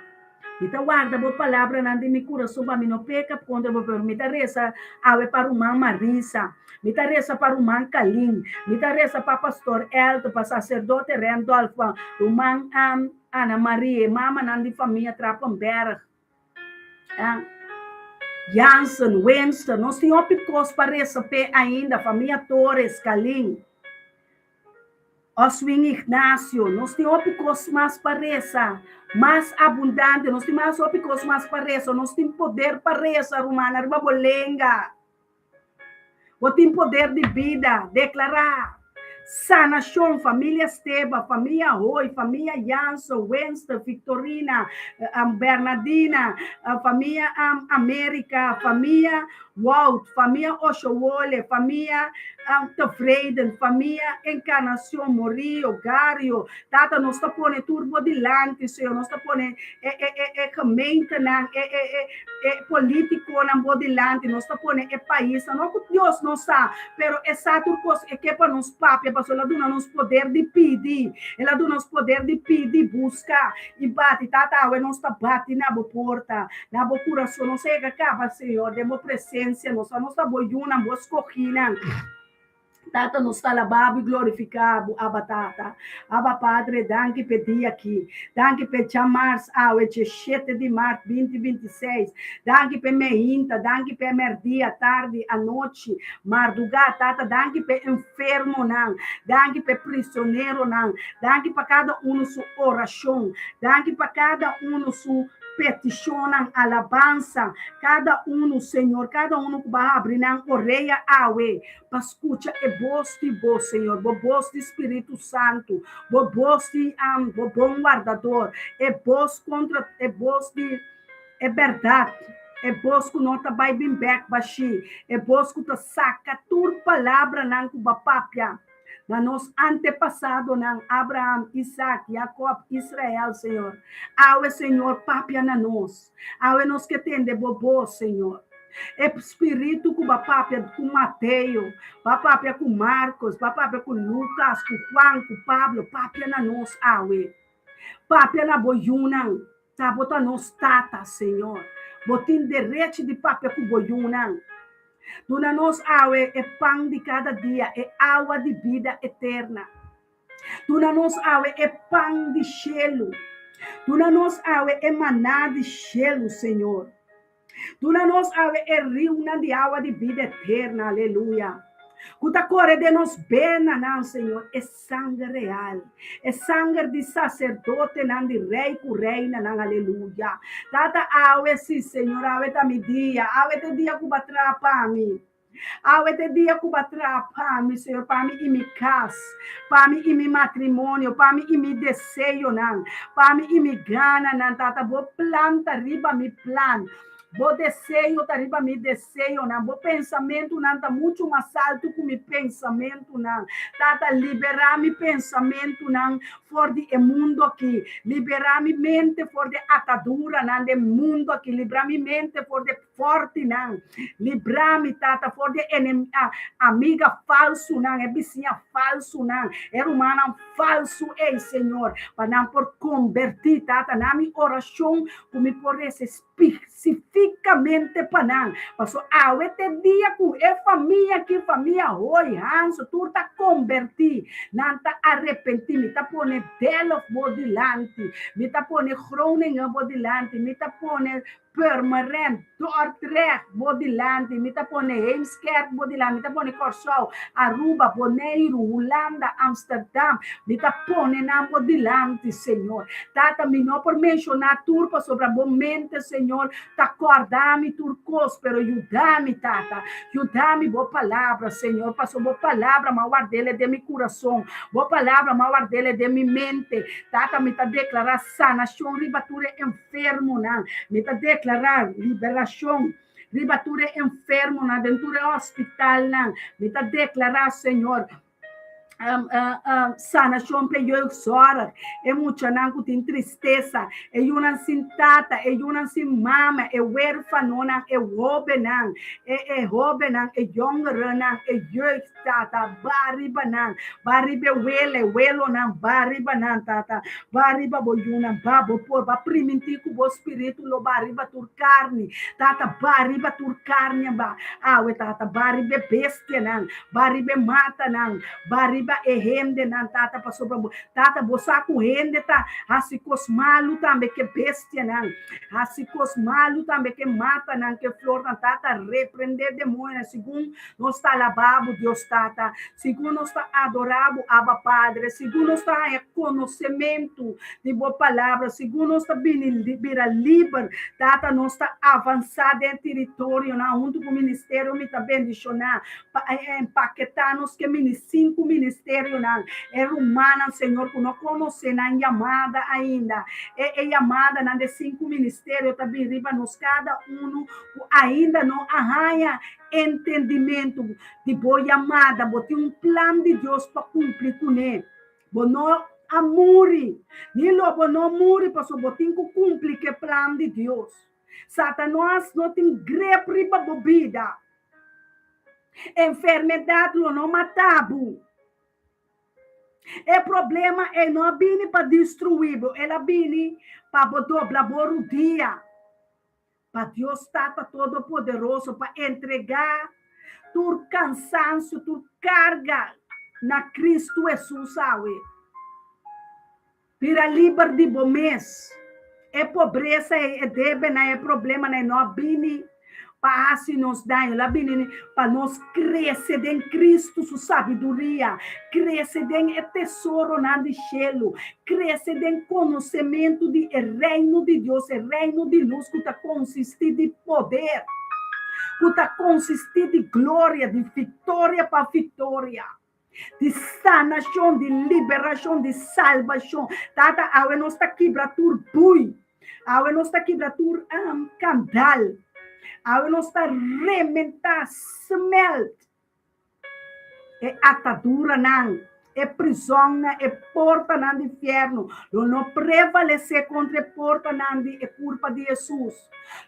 B: Então guarda a palavra na de meu coração para mim não peca quando eu vou permitir reza ave para o man Marisa, me reza para o man Kalim, me reza para pastor Elton, para sacerdote Randolph, o man Ana Maria, mama na de família Trappenberg. Jansen, Winston, nós temos picos para receber ainda, família Torres, Kalim, Oswin Ignacio, nós temos picos mais para reza, mais abundante, nós temos mais picos mais para reza, nós temos poder para reza, Romana, Ribabolenga, nós temos poder de vida, declarar. Sanação, família Esteba, família Roy, família Janso, Winston, Victorina, Bernardina, família América, família Walt, família Oshowole, família Tefreiden, família Encarnação, Morio, Gario, Tata, nós está pondo turbo dilante, Senhor, nós está pondo comente, político na bodilante, nós está pondo país, não que Deus não sabe, pero essa turcos é que para nos papia, para ela dá nos poder de pedir, ela dá nos poder de pedir, buscar e bate, Tata, ela não está bate na porta, na boa coração, não sei o que acaba, Senhor, de boa presença, nós está boiuna, boa escorrina. Tata nos está lavado e glorificado, Abba Tata. Abba Padre, danke per dia aqui. Danke per chamar ao 17 de março 2026. Danke per meinta, danke per merdia, tarde, à noite, madrugada, Tata. Danke per enfermo, não. Danke per prisioneiro, não. Danke para cada sua oração. Danke para cada sua peticionam, alabança, cada Senhor, cada que vai abrir na orelha awe, para escutar e voz de vós, Senhor, voz do Espírito Santo, voz de bom guardador, e voz contra, e voz de verdade, e voz que não vai bem back baixi, e voz que saca tur palavra não que papapia. Na nos antepassado, na Abraão, Isaac, Jacob, Israel, Senhor. Aue, Senhor, papia na nós. Aue nos que tem de bobo, Senhor. Espírito com papia com Mateus, papia com Marcos, papia com Lucas, com Juan, com Pablo, papia na nós, aue. Papia na boiuna, tá bota nos tata, Senhor. Botin direito de papia com boiuna. Duna-nos awe é pão de cada dia, é água de vida eterna. Duna-nos awe é pão de gelo. Duna-nos awe é maná de gelo, Senhor. Tu na nos ave é rio de água de vida eterna, aleluia. Cuta core de nos bena, não, Senhor, é sangue real, é sangue de sacerdote, não, de rei com reina, não, aleluia. Tata, ave sim, Senhor, ave ta mi dia, ave te dia que batra para mim. Ave te dia que batra para mim, Senhor, para mim e mi casa, para mim e mi matrimônio, para mim e mi desejo, não, para mim e mi gana, não, tata, vou planta riba mi plan. Bo desejo, tariba mi desejo, não. Bo pensamento, não, tá muito mais alto que mi pensamento, não. Tata, liberar mi pensamento, não, for de mundo aqui. Liberar mi mente for de atadura, não, de mundo aqui. Liberar mi mente for de forte, não. Liberar mi, tata, for de amiga falso, não. É vizinha falso, não. É humana falso, ei, Senhor. Para não por convertir, tata, na minha oração, como por esse especificamente para não. Passou este dia com a família que família hoje, Hanso, tu está convertido, não está arrependido, me está pondo dela por delante, me está pondo Groningen por delante, me está pondo Purmerend, Dordrecht por delante, me está pondo Heemskerk por delante, me está pondo Curaçao, Aruba, Bonaire, Holanda, Amsterdam, me está pondo na por delante, Senhor. Tata, me não por mencionar turpa sobre a mente, Senhor, tá acordar-me turcos, pero ajuda-me, tata, ajuda-me, boa palavra, Senhor, passou boa palavra, maior dele de meu coração, boa palavra, maior dele de minha mente, tata, me tá declarar sanação, ribatura enfermo, não, me tá declarar liberação, ribatura enfermo, na dentro do hospital, não, me tá declarar, Senhor, sanação para eu chora, é muito não tem tristeza, é uma sem tata, é uma sem mama, é huérfano, é jovem, é jovem, é younger, é eu tata, bariba não, bariba welo não, bariba não tata, bariba boyuna, babo por, ba primintico bo espírito lo bariba tur carne, tata bariba tur carne ba, tata bariba bestia não, bariba mata não, bariba e rende nan tata passou para tata bosaco rende tá asicos malu também que bestia nan asicos malu também que mata nan que flor nan tata repreender demônio segundo nós está lavabo Deus tata segundo nós está adorado Abba Padre segundo nós está conhecimento de boa palavra segundo nós está vira livre tata nós está avançado em território na junto com o ministério me tá bendicionar empaquetar nos que 5 ministérios não é humana Senhor que não conhece na chamada ainda é chamada na de 5 ministérios também riba nos cada ainda não arranha entendimento de boa chamada bote plano de Deus para cumprir com ele não amore nem logo não amore para botin que cumprir que plano de Deus Satanás não tem grepe riba bebida enfermidade não matabu o problema é não vini para destruir, ela vini para dobrar o dia. Para Deus Tata Todo-Poderoso para entregar tu cansaço, tu carga na Cristo Jesus, sabe? Para livre de bomês. É pobreza, é débito, é problema, não vini para assim nos dar, para nós crescer em Cristo, sua sabedoria, crescer em tesouro na de cielo, crescer em conhecimento do reino de Deus, o reino de luz que está consistir de poder, que está consistir de glória, de vitória para vitória. De sanação, de liberação, de salvação. Tata, a nós está quebratur bui, a nós está quebratur candal. A nós está rementar, smelt. É atadura, não. É prisão, não. É porta, não, do inferno. Não prevalecer contra a porta, não, é culpa de Jesus.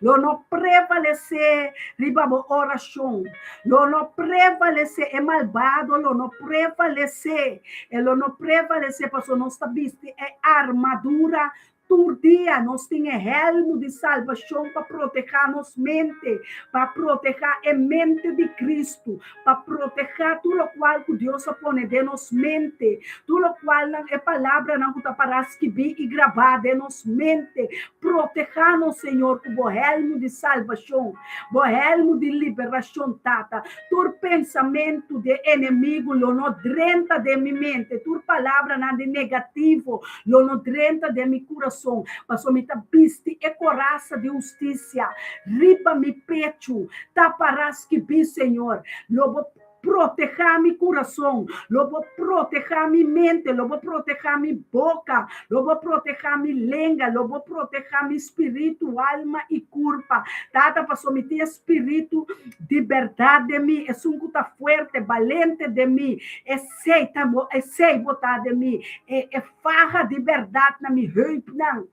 B: Não prevalecer, riba oração. Não prevalecer, é malvado. Não prevalecer. Não prevalecer, porque nós está visto, é armadura. Todo dia nós temos helmo de salvação para proteger nossa mente, para proteger a mente de Cristo, para proteger tudo o qual que Deus pone de nos mente, tudo o qual é palavra não está para escrever e gravar de nos mente, proteja-nos, Senhor, com o helmo de salvação, o helmo de liberação, tata, tu pensamento de inimigo, lo não drenta de minha mente, tu palavra não de negativo, lo não drenta de meu coração, mas me tá viste e coraça de justiça, riba mi pecho, taparás que vi, Senhor, lo vou proteger meu coração, lo vou proteger minha mente, lo vou proteger minha boca, lo vou proteger minha língua, lo vou proteger meu espírito, alma e corpo. Tata, para someter espírito de verdade de mim, é um que forte, valente de mim, é sei botar de mim, é farra de verdade na minha roupa, não.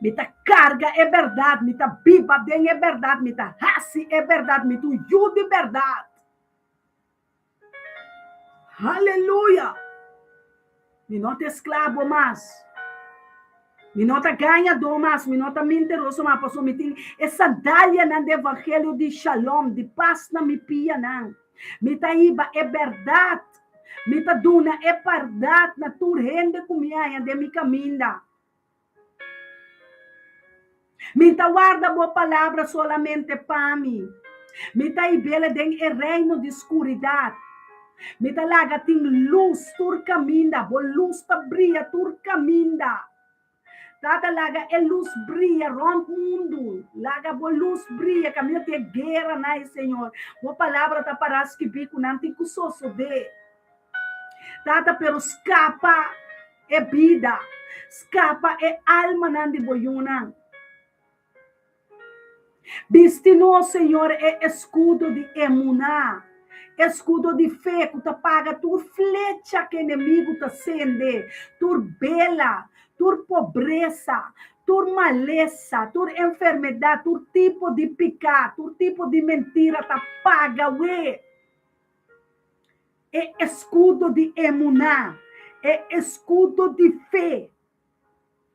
B: Me tá carga é verdade, me tá biba bem é verdade, me tá raci é verdade, me tu jude é verdade. Aleluia! Me não te escravo mais. Me não te ganhador mais, me não te mentiroso mais, passou me tem essa dália no evangelho de shalom, de paz na minha pia, não. Me tá iba é verdade, me tá duna é verdade, na tua rende comigo, de mi caminho. Me tá guarda boa palavra solamente para mim. Me tá ibele den é reino de escuridade. Me tá laga tem luz tur caminda, bo luz tá brilha tur caminda. Tata laga é luz brilha rond mundo. Laga bo luz brilha, caminha te guerra nai, Senhor. Boa palavra tá para que bico não tem cusoso de. Tata pero escapa é vida. Escapa é alma não de boiuna. Viste-no, Senhor, é escudo de emuná, escudo de fé, que te paga tu flecha que inimigo te acende, tu bela, tu pobreza, tu maleza, tu enfermidade, tu tipo de pecado, tu tipo de mentira, te paga, ué. É escudo de emuná, é escudo de fé.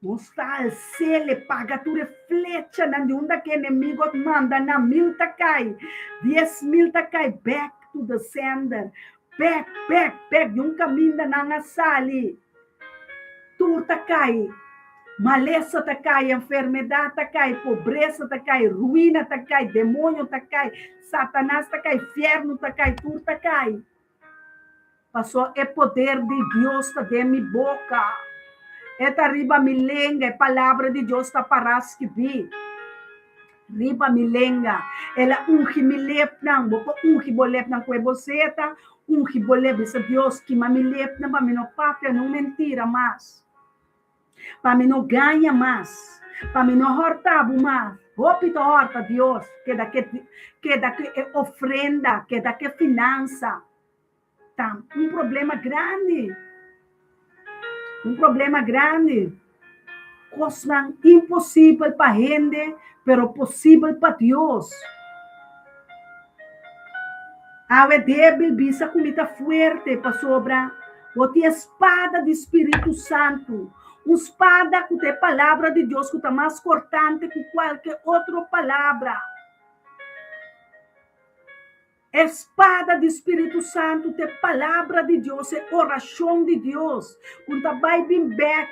B: Mostra al cele, paga tu flecha, de onde que inimigo manda, na 1,000 takai, 10,000 takai, back to the sender, back, yung caminho na sali, tu takai, maleza takai, enfermidade takai, pobreza takai, ruína takai, demônio takai, satanás takai, inferno takai, tu takai. Passou é poder de Deus de minha boca. Eta riba milenga, é palavra de Deus está para escrever. Riba milenga, ela unge milep nang, boko unge bolep nang kwe boseta, unge bolep sa Deus que mamilep na para mim não papia, não mentira mais, para mim não ganha mais, para mim não hortabo mais. Opito horta Deus, que daqui é ofrenda, que daqui é finança, tá? Problema grande. Problema grande. Coisa impossível para a gente, pero possível para Deus. A débil bisa comida forte para sobra. Bote espada do Espírito Santo. Uma espada que tem palavra de Deus que está mais cortante que qualquer outra palavra. Espada do Espírito Santo, te palavra de Deus, é oração de Deus. Quando vai vir back,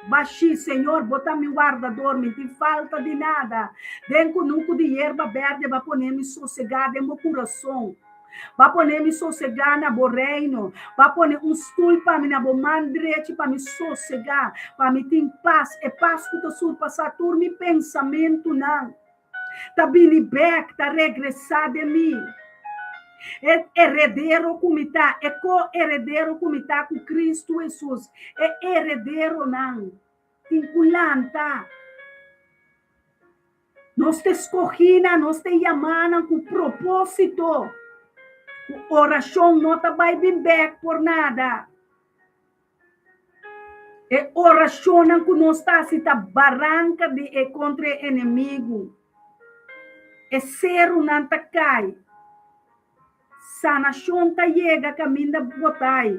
B: baixi, Senhor, bota meu guardador, não tem falta de nada. Dentro nunca de erva verde, vai poner me sossegar no meu coração. Vai poner me sossegar na meu reino. Vai poner stool para mim na minha mão direita, para me sossegar, para me ter paz. É paz que tu surpassar todo meu pensamento, não. Tá vindo back, tá regressar de mim. É herdeiro como está, é co-herdeiro como está com Cristo Jesus. É herdeiro não, vinculante. Nós te escolhemos, nós te chamamos com propósito. Oração não te vai vir back por nada. É oração que nós está se tá barranca de contra o inimigo. É ser um antacai. Sanação ta chega, caminho da botai.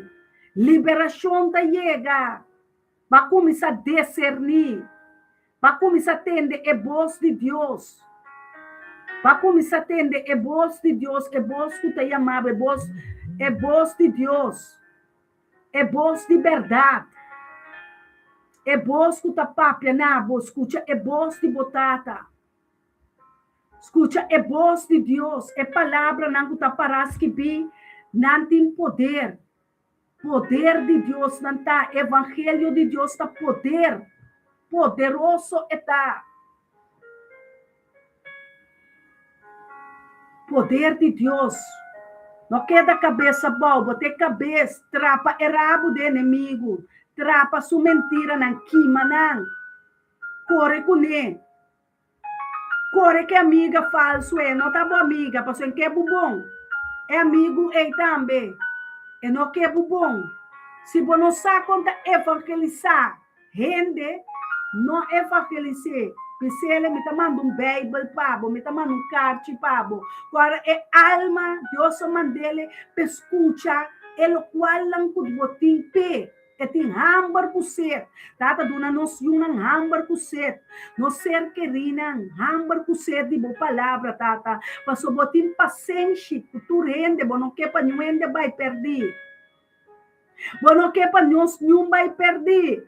B: Liberação ta chega. Vai começar a discernir. Vai começar a atender a voz de Deus. para começar a entender a voz de Deus, a voz que te amava, a voz de Deus, a voz de verdade, a voz que te papia na voz, escuta a voz de botata, escuta a voz de Deus, a palavra não que te paras que vi, não tem poder de Deus não está, evangelho de Deus está poderoso está. Poder de Deus. Não queda cabeça boba, tem cabeça, trapa é rabo do inimigo, trapa sua mentira não quima não. Corre com ele. Corre que amiga falso é, não tá boa amiga, passou que é bom. É amigo é também. É não que é bom. Se você não sabe conta evangelizar, rende, não evangelizar. Se ele me está mandando um Bible, pabo, me está mandando um carte, pabo. Agora, é alma, Deus mandele, escuta, ele qual não pode botar em pé. É tem hambar com ser. Tata duna nos yunan hambar com ser. No ser querinan hambar com ser de boa palavra, tata. Passo botin paciência, tu rende, bo não quer para nuende vai perder. Bo não quer para nós nenhum vai perder.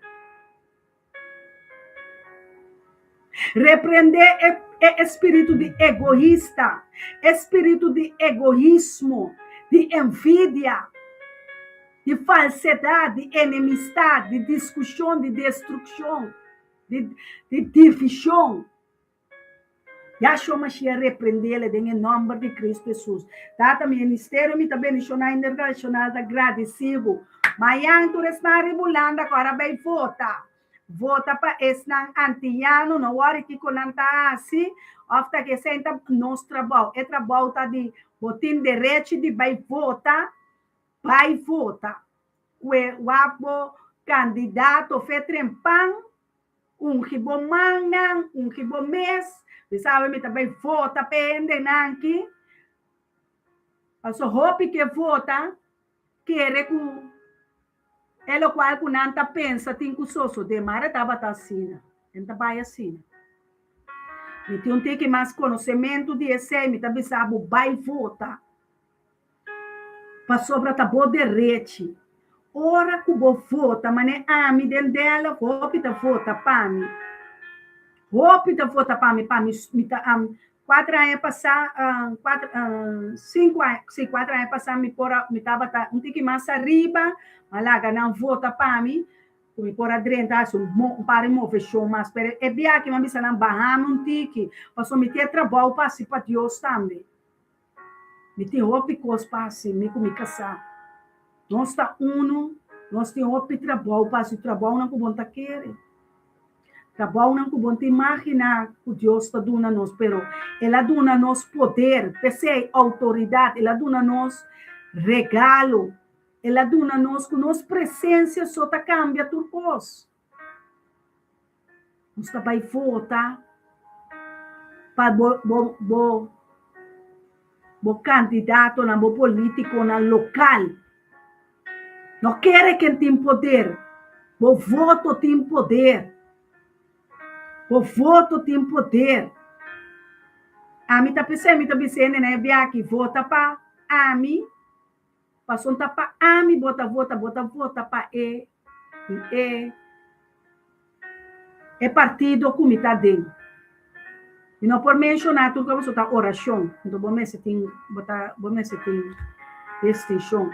B: Repreender espírito de egoísta, espírito de egoísmo, de envidia, de falsidade, de enemistade, de discussão, de destruição, de divisão. Yahshua Mashiach repreendê-la em nome de Cristo Jesus. Tata ministério me também nacional internacional agradecido. Mayang tu resna ribulanda agora vai votar. Vota para esse antiano, não hora que conanta assim, ofta que senta nosso trabalho. É trabalho tá de botin direito de vai votar. O candidato fez trempang, ribomang, ribomes, sabe, me também vota, pende, nanki. Passo hope que vota, quer que ele qual que não pensa, tem que sosso, de mara estava assim, então vai assim. Me tem que mais conhecimento de esse, me também sabe, vai votar. Passou para tá bom direito. Ora que vou votar, mas é me dentro dela, hope tá vota para mim. Hope tá vota para mim, me tá 4 anos passar, 5 anos passar, me tava um tique mais arriba, malaga não vota para mim, me por adrenta, para me fechou, mas é bem que me não barrar um tique, passou me ter trabalho para Deus também. Me tem hope que os passe, me casar. Nós está nós temos hope trabalho, passe trabalho não como tá querer. Trabalho não como te imaginar que Deus está dando a nós, pero ela dá nos poder, pese autoridade, ela dá nos regalo, ela dá nos com nos presença só tá cambia tudo coisa. Nós está vai votar para bo candidato na bo político na local. Não quer que tem poder. O voto tem poder. O voto tem poder. A mim tá pensando, né? Via que vota para a mim. Passou tá para a mim, vota para é partido que me tá dentro. E não por mencionar tudo que você está oração. Então, você tem extinção.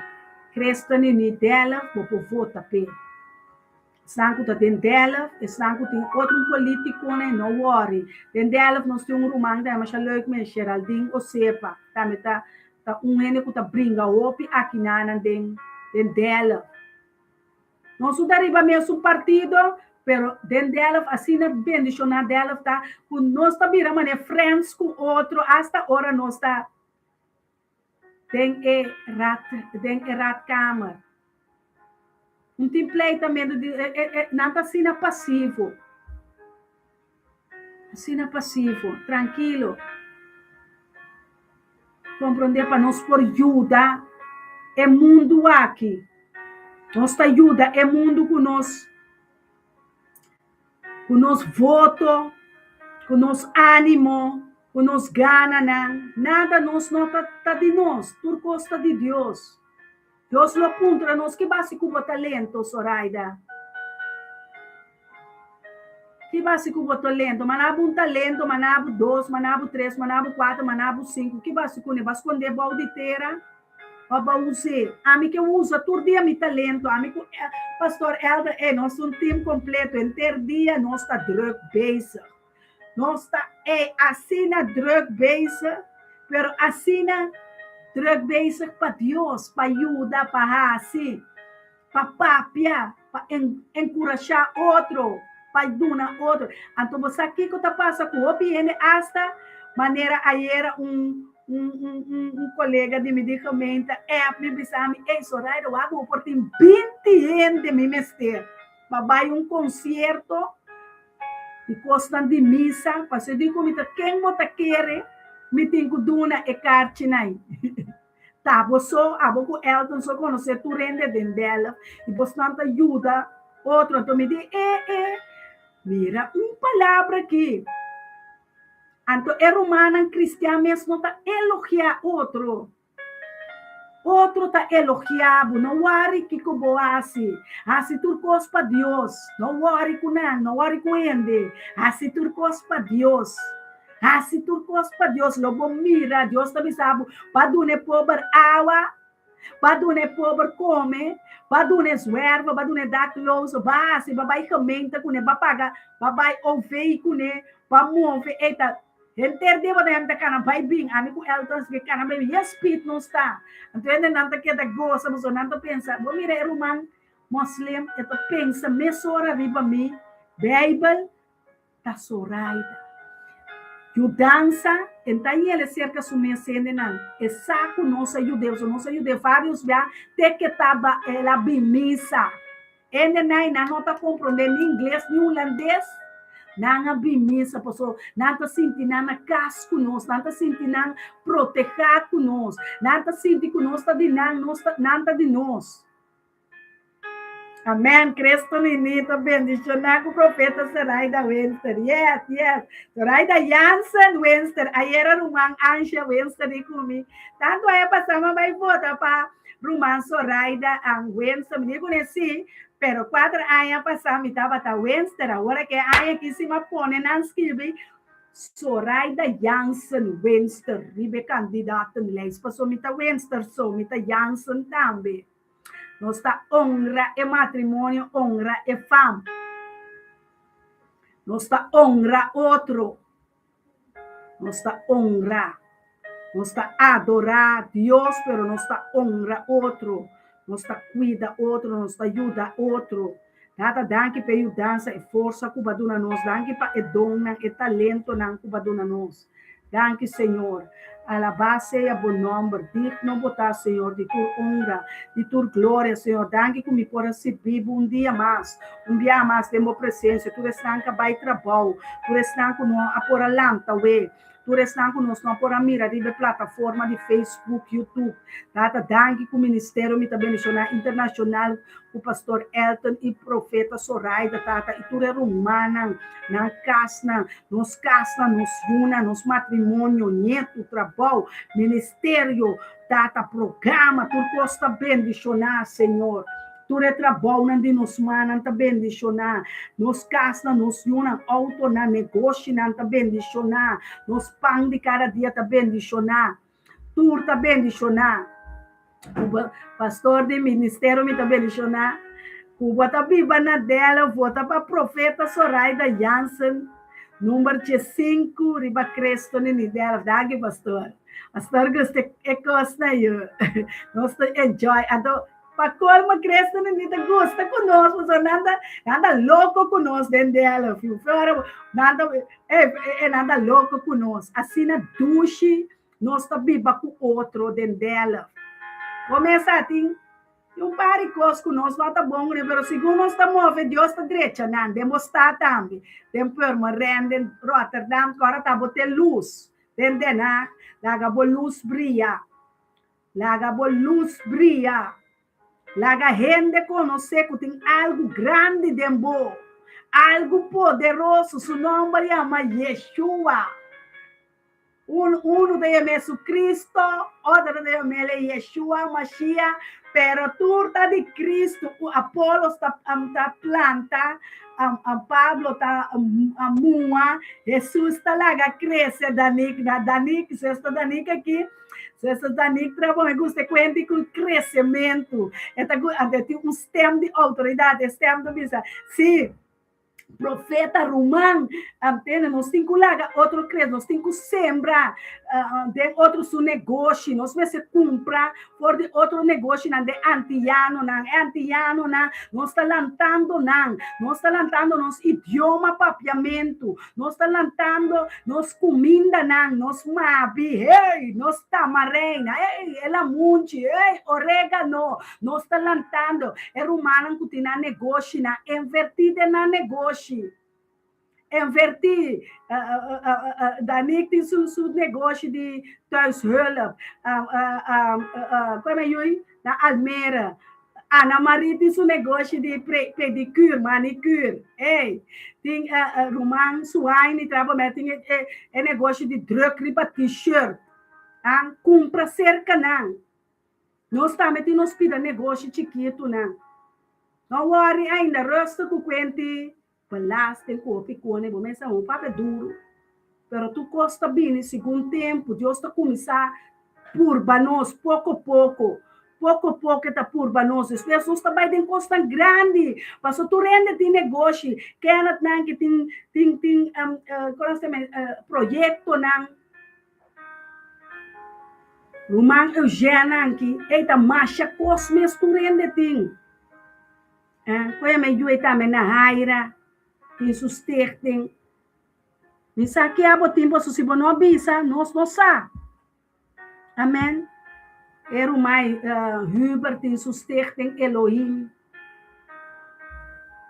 B: Cristo nem dela, vou votar para. Santo está dentro dela, e Santo tem outro político, né? Não worry. Dentro dela, nós temos um romano, mas já logo me Geraldine, ou sepa, tá um ene que tá brinca opi aqui na dentro dela. Nós não arriba mesmo partido, pero dentro dela, assim, na bendição dela, tá? Nós tá virando, né? Friends com outro, hasta hora nós tá tem rat câmara. Um template também, não está assim passivo. Assim passivo, tranquilo. Compreender para nós por ajuda. É mundo aqui. Nossa ajuda é mundo com nós voto, com nós ânimo, O nos gana nada nos nota tá de nós, tudo costa de Deus. Deus lo apunta nos que básico o talento, Soraida. Que básico o talento, manabo um talento, manabo 2, manabo 3, manabo 4, manabo 5, que básico ne vas esconder bal de terra, ba use. Ami que usa todo dia mi talento, ami que pastor Elder nós um time completo, inteiro dia nós está druk bezig. Nós está assina druk bezig, pero assina druk bezig para Deus, para ajuda, para assim, para papia, para encorajar outro, para ajudar outro. Então, você aqui que está passando com o viene hasta maneira ayer um colega de medicamento me disse a mim, Soraya, eu hago por 20 anos de me mester. Vai concerto e costam de missa, para se digo, quem você quer, me tem que dar e cartinai. Tá, você, com Elton, só conhecer tu rende dela, e você não ajuda, outro, então me diz, mira, palavra aqui. Então, é romano, cristiano, mesmo não está elogiar outro. Outro está elogiado, não worry que como assim. Assim tu coisa para Deus. Não worry com nada, não worry com ele. Assim tu coisa para Deus. Assim tu coisa para Deus. Logo mira, Deus também sabe. Para doer pobre água, para doer pobre come, para doer erva, para doer dar close, base, para vai comenta com ele, para pagar, para vai ouvir com ele, para mover, eita. Enter dia pada yang takkan vai bing, ani ku Elton que kana baby, yes speed não está. Então ainda não tá que da gosta, mas não tá pensa, vou mirar rumang Muslim, itu pensa mesora riba mi, Bible tá soraida. You dança, então ele cerca sumia sende não. É saco nossa judeu vários já te que tava ela bimisa. Ene não tá compreendendo inglês nem holandês. Nanga bimisa, pessoal, nanta sinti nana cas conosco, nanta sinti nang proteger conosco, nanta sinti conosco de nanta de nós. Amém. Cristo menino, bendicionar com o profeta Soraida Wenster. Yes. Soraida Jansen Wenster. Aí era Rumang Anja Wenster e comigo. Tanto aí passamos vai votar para Rumang Soraida Wenster. Me conheci. Pero 4 anos passados, me estava a Wenster, agora que aí aqui se me põe na escrever Soraida Jansen Wenster, ribe candidata me leis, passou me tá Wenster, só me tá Jansen também. Nós está honra e matrimônio, honra e fama. Nós está honra outro. Nós está honra. Nós está adorar Deus, pero nós está honra outro. Nós está cuida outro, nós está ajuda outro. Data danke para ajudança e força que baduna nós, danke para dom e talento que baduna nós. Danke, Senhor. Alabado seja o nome, digno botar, Senhor, de tua honra, de tua glória, Senhor. Danke que me possa ser vivo dia mais de minha presença. Tu estás que vai trabalho, tu estás que não apora lanta, ué. Tu estás conosco não por a mira de plataforma de Facebook, YouTube. Tata, danke que o ministério me também internacional, o pastor Elton e profeta Soraida, tata, e tu é romana, não casna, nos una, nos matrimônio, neto, trabalho, ministério, tata, programa, tu costa bendicionar, Senhor. Tu trabalho não de nos manan ta bendicionar, nos casa, nos una auto na negócio não ta bendicionar, nos pão de cada dia ta bendicionar, tu ta bendicionar, o pastor de ministério me ta bendicionar, o bota biba na dela, vota para profeta Soraida Jansen, número 5, riba Cristo ni dela, dagi pastor gusto é costa eu, nós enjoy, ado para colma Cristo não gosta conosco, nada louco conosco dentro dela, nada louco conosco, assim na duche, nós está biba com outro dentro dela. Começa assim, par de coisas conosco, não está bom, mas segundo nós está movendo, Deus está direito, não, demonstrar também, tem perma, rende, Rotterdam, agora está botando luz, dentro dela, laga bo luz brilha, Laga gente conhecer que tem algo grande dentro, algo poderoso, seu nome chama Yeshua. Uno de Jesus Cristo, otro de ele Yeshua Mashiach, pero turta de Cristo, o Apolo está planta, Pablo está mua, Jesus talaga cresce, Danik, sexta Danik aqui, sexta Danik trabalha consequente com crescimento, tem um stem de autoridade, stem de visa, sim, profeta romano, nós temos que lagar outro cresce, nós temos que sembrar, de outro seu negócio, nós vamos comprar por de outro negócio, de antiano, nós está lançando, nós está lançando nosso idioma papiamento, nós está lançando nossa comida, nós mabi, hey, nós tamarena, hey, ela munchi, hey, orégano, nós está lançando, é romano que tem negócio, invertida na negócio, invertir, Danik tem seu negócio de thuishulp, como é isso? Na Almeida, Ana Maria tem seu negócio de pedicure, manicure, ei, tem Roman Suaine, trabalha, tem negócio de druk para t-shirt, compra cerca, não. Nós também temos negócio chiquito, não. Não worry, ainda resta com quente, pelas tem copi cone, vou pensar um papel duro. Pero tu costa bem, segundo tempo, Deus está começar purba nós, pouco a pouco está purba nós. As pessoas estão bem costa grande, mas tu rende de negócio, que não que tem projeto não. Rumang Eugênia aqui, eita marcha cosmes tu rende tem. Qual é a melhor também na raira, tem sustento. Nisa aqui a botim para se não bisa, nós não sa. Amém. Era o mais Huber tem sustento Elohim.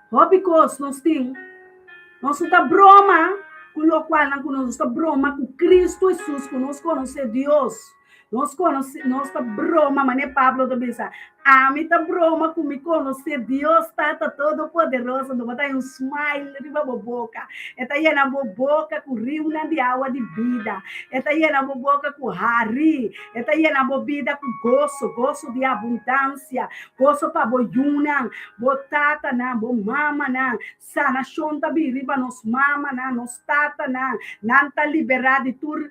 B: Robicos nós tem, nós está broma, com o qual nós está broma com Cristo Jesus, que nós conhecemos Deus. Nós está broma, mas Pablo também sabe. A mim está broma com me conhecer Deus, está todo poderoso, não vai um smile riba boca. Está aí na boca com rio de água de vida. Está aí na boca com hari. Está aí na bebida com gozo de abundância, gozo para boyuna, botata na, bomama na, sanação tabi riba nos mama na, nos tata na, nanta liberada de tur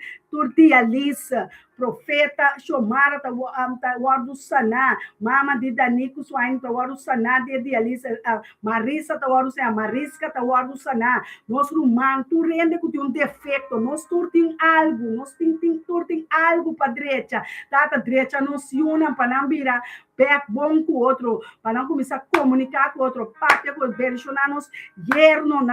B: dialisa. Profeta Shomara tawardu sana, mama de Danico Swain tawardu sana de dialisa, Marisa tawardu sana, Mariska tawardu sana. Nós rumano, tu rende que tem um defeito, nós tem algo, nós tem algo para direita, tata direita nós unam para não virar back bom com o outro, para não começar a comunicar com o outro, pátria com bendicionar nos yerno,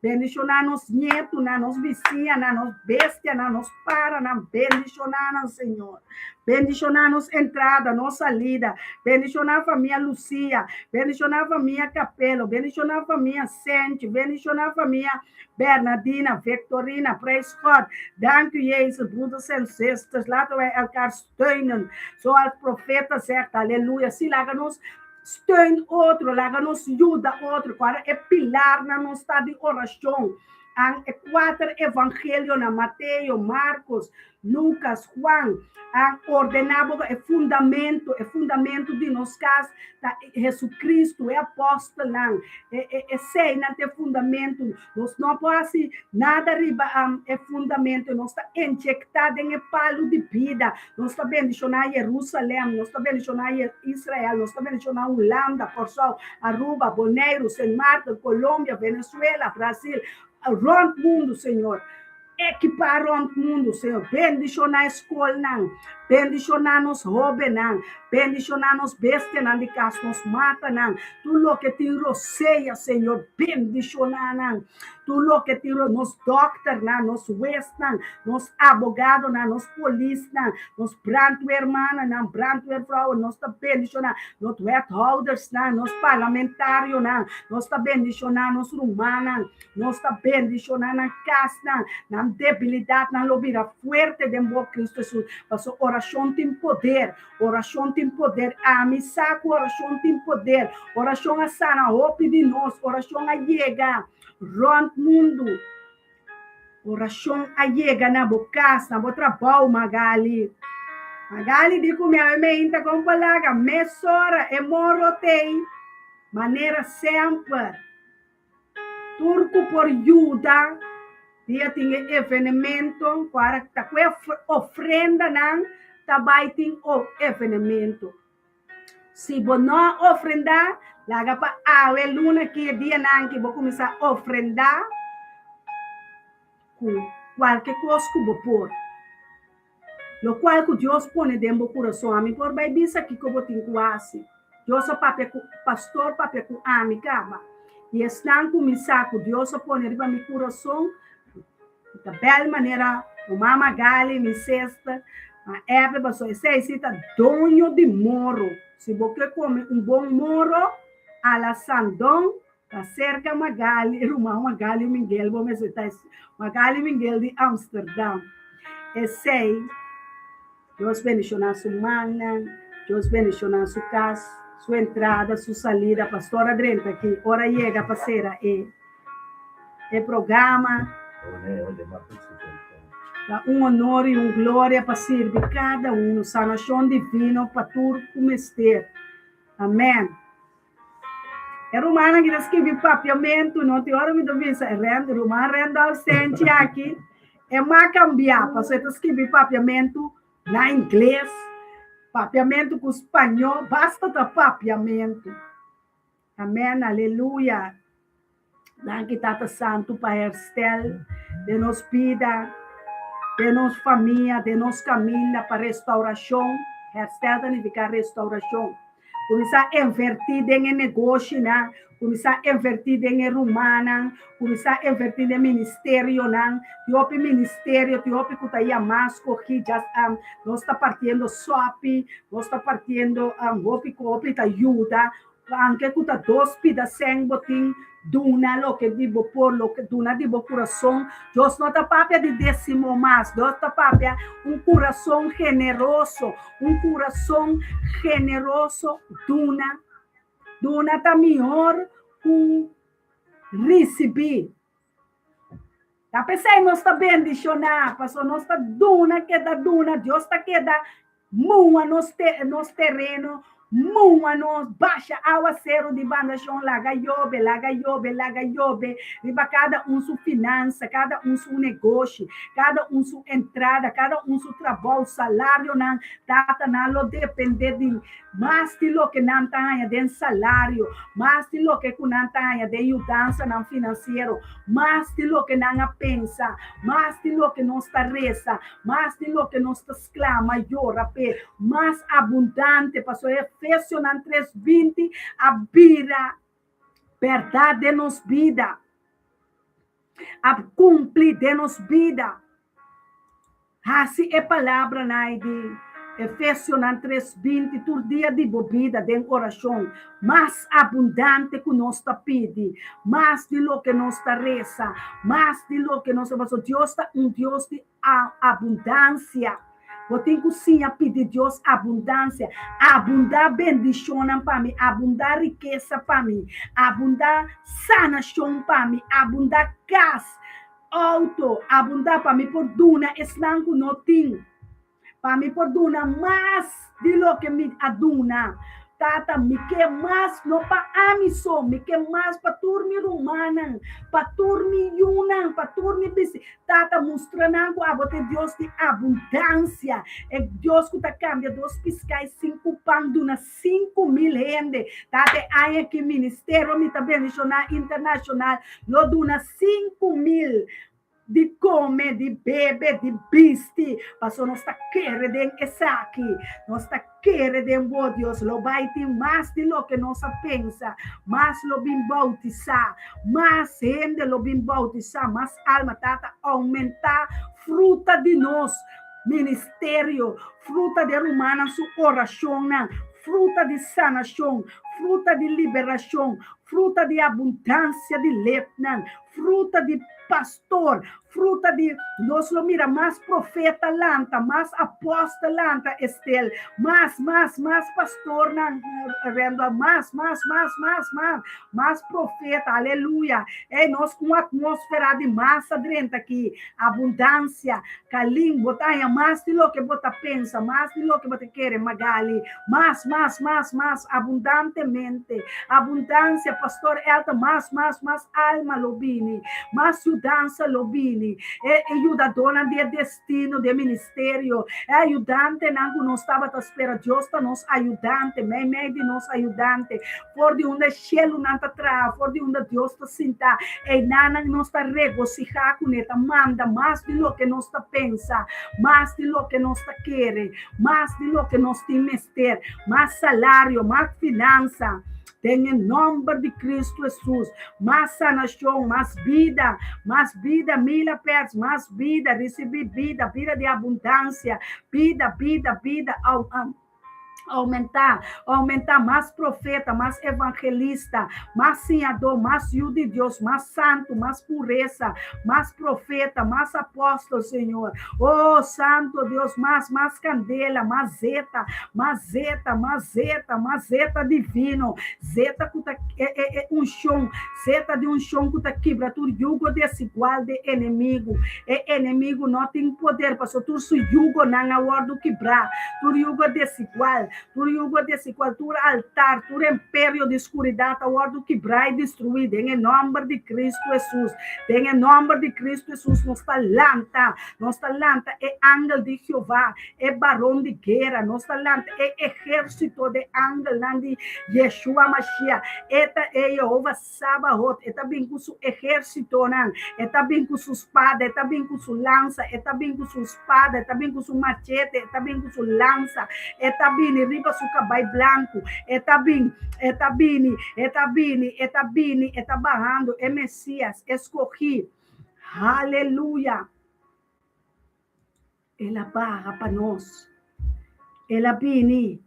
B: bendicionar nos neto, nos vizinha, nos bestia, nos para, bendicionar Senhor. Bendicionar nos entrada, nossa salida. Bendicionar a família Lucia. Bendicionar a família Capelo. Bendicionar a família Sente. Bendicionar a família Bernardina, Victorina, praise God. Dank u Jezus, broeders en sisters. Laten wij elkaar steunen. Zoals profeta zegt, halleluja. Zie, laten ons steun outro, laten ons ajuda outro. Para é pilar na nossa estado de oração. Ang quatro evangelho na Mateus, Marcos, Lucas, Juan, ang ordenado é fundamento de nós casa, Jesus Cristo é apóstolo, sei não tem fundamento, nós não podemos nada riba é fundamento, nós está injectado em palo de vida, nós está bendicionar Jerusalém, nós está bendicionar Israel, nós está bendicionar Holanda, Portugal, Aruba, Bonaire, São Marcos, Colômbia, Venezuela, Brasil, around o mundo, Senhor. Equipar around o mundo, Senhor. Bendicionar a escola, não. Bendicionar nos roupas, não. Bendicionar nos bestas, não. De casa nos mata, não. Tudo que te roceia, Senhor. Bendicionar, não. Tudo que te nos doctor, não. Nos juez, não. Nos abogado, não. Nos polícia, não. Nos branco irmã, não. Branco frau, nos tá bendicionar. Nos wetholders, não. Nos parlamentário, não. Nos tá bendicionar, nos rumana. Nos tá bendicionar na casa, não. Debilidade, não lobira fuerte de bom Cristo Jesus. Passou oração tem poder, oração tem poder. A missa oração tem poder. Oração a sana, hope de nós, oração a llegar, rond mundo. Oração ayega na bukas, na bo trabalho, Magali. Magali di ko minta com palaga, mesora e morotei, maneira sempre. Turco por ajuda, dia tinha evenemento, para ta ofrenda nang tabaiting o evenemento. Se bo não ofrendar, laga pa awe luna que dia nang que bo começar a ofrendar com qualquer coisa que bo por. Lo qual que Deus põe dentro do coração, a mim por vai bisa que eu botin quase. Deus papel pastor papel com ami cama. E estão começar com Deus põe riba meu coração, da bela maneira, o mama gali me cesta, a época passou esse cita dono de moro. Se você come bom moro, a la sandão, a cerca Magali, irmão Magali Miguel, vou me citar Magali Miguel de Amsterdam. Esse Deus bendicionar sua mana, Deus bendicionar sua casa, sua entrada, sua saída. Pastora Drenta, que hora chega para ser o programa. Dá honor e glória para servir cada sanação divina para tudo comester. Amém. É romana que escreve papiamento, não tem hora me duvida, romana renda ausente aqui. É mais cambiar, para você escrever papiamento na inglês, papiamento com espanhol, basta ter papiamento. Amém, aleluia. Danke, Tata Santo, para herstel de nos vida, de nos família, de nos caminho para restauração. Herstel significa restauração. Começar a invertir em negócio, começar a invertir em romana, começar a invertir em ministério, tiope ministério, tiope que está aí a masco, que já nós está partindo sopi, nós está partindo copi está ajuda, anche que está dois pedacinhos botim, duna lo que dibo por lo que duna dibo coração, Deus não está papia de décimo mais, Deus está papia coração generoso, duna está melhor com receber. Tá pensando nós está bendicionar, passou nós está duna que da duna, Deus está que da mua nos terreno. Mua nos baixa aguaceiro de banda chão, laga yobe, riba cada sua finança, cada seu negócio, cada sua entrada, cada seu trabalho, salário, não, tata não lo depende de mais de lo que não tenha de salário, mais de lo que não tenha de ajudança não financeiro, mais de lo que não pensa, mais de lo que não está reza, mais de lo que não está exclama, llora, mais abundante, passou Efésios 3:20, a vida, verdade de nos vida, a cumprir de nos vida. Assim é a palavra de Efésios 3:20, todo dia de bebida, de oração, mais abundante que nós está pedindo, mais de lo que nós está reza, mais de lo que nós está. Deus está Deus de abundância. Eu tenho que sim pedir Deus abundância, abundar bendição para mim, abundar riqueza para mim, abundar sanação para mim, abundar casa, auto, abundar para mim por duna, eslanco não tem. Para mim por duna mais de lo que me aduna. Tata, me que mais não para amiso, me que mais para turmi romana, para turmi yunan, para turmi bisi. Tata, mostrando que a bote Deus de abundância. É Deus que está cambia 2 piscais, 5 pão, duna 5.000 gente. Tata, aí aqui ministério, me está bendicionar internacional, lo duna 5.000. De comer, de beber, de vestir, passou nós está querendo essa aqui, nós está querendo o Deus, lo vai ter mais de lo que nós pensa, mais lo bem bautizar, mais gente lo bem bautizar, mais alma tata aumentar fruta de nós, ministério, fruta de humana, sua oração, fruta de sanação, fruta de liberação, fruta de abundância de lepnan, fruta de pastor, fruta de, nós lo mira, más profeta lanta, más apóstol lanta, Estel, más pastor, más profeta, aleluia. Nós com atmosfera de massa dentro aqui, abundância, calim, botar mais de lo que você pensa, mais de lo que você quer, Magali, mais, abundantemente, abundância, pastor Elton, mais alma lobini, mais mudança lobini, ajudadora de destino, de ministério, ajudante, não nós estava à espera, Deus está nos ajudante, meio de nos ajudante, por de onde cielo não está atrás, por de onde Deus está sentado, e nada nos está regocijar com esta, manda mais de lo que nos está pensa, mais de lo que nos está querer, mais de lo que nos tem mester, mais salário, mais finança, tem em nome de Cristo Jesus, mais sanação, mais vida, mil perto, mais vida, receber vida de abundância, vida, aumentar mais profeta, mais evangelista, mais senhador, mais filho de Deus, mais santo, mais pureza, mais profeta, mais apóstolo, Senhor. Oh, santo Deus, mais candela, mais zeta divino, zeta que chão, zeta de chão que quebra, tu jugo desigual de inimigo. Inimigo não tem poder, pastor, tu su jugo não aguardo quebrar, tu jugo desigual, tu jugo desigual, tu altar, tu império de escuridão, aguardo quebrar e destruir, em nome de Cristo Jesus, em nome de Cristo Jesus, nos talanta, é ángel de Jeová, é barão de guerra, nos talanta, é exército de ángel, de Yeshua Mashiach, eta é Jeová Sabaoth, está bem com seu exército, está bem com sua espada, está bem com sua lança, está bem com sua espada, está bem com seu machete, está bem com sua lança, está bem riba su cabelo branco, está barrando, é Messias, escolhi, aleluia, ela barra para nós, ela vem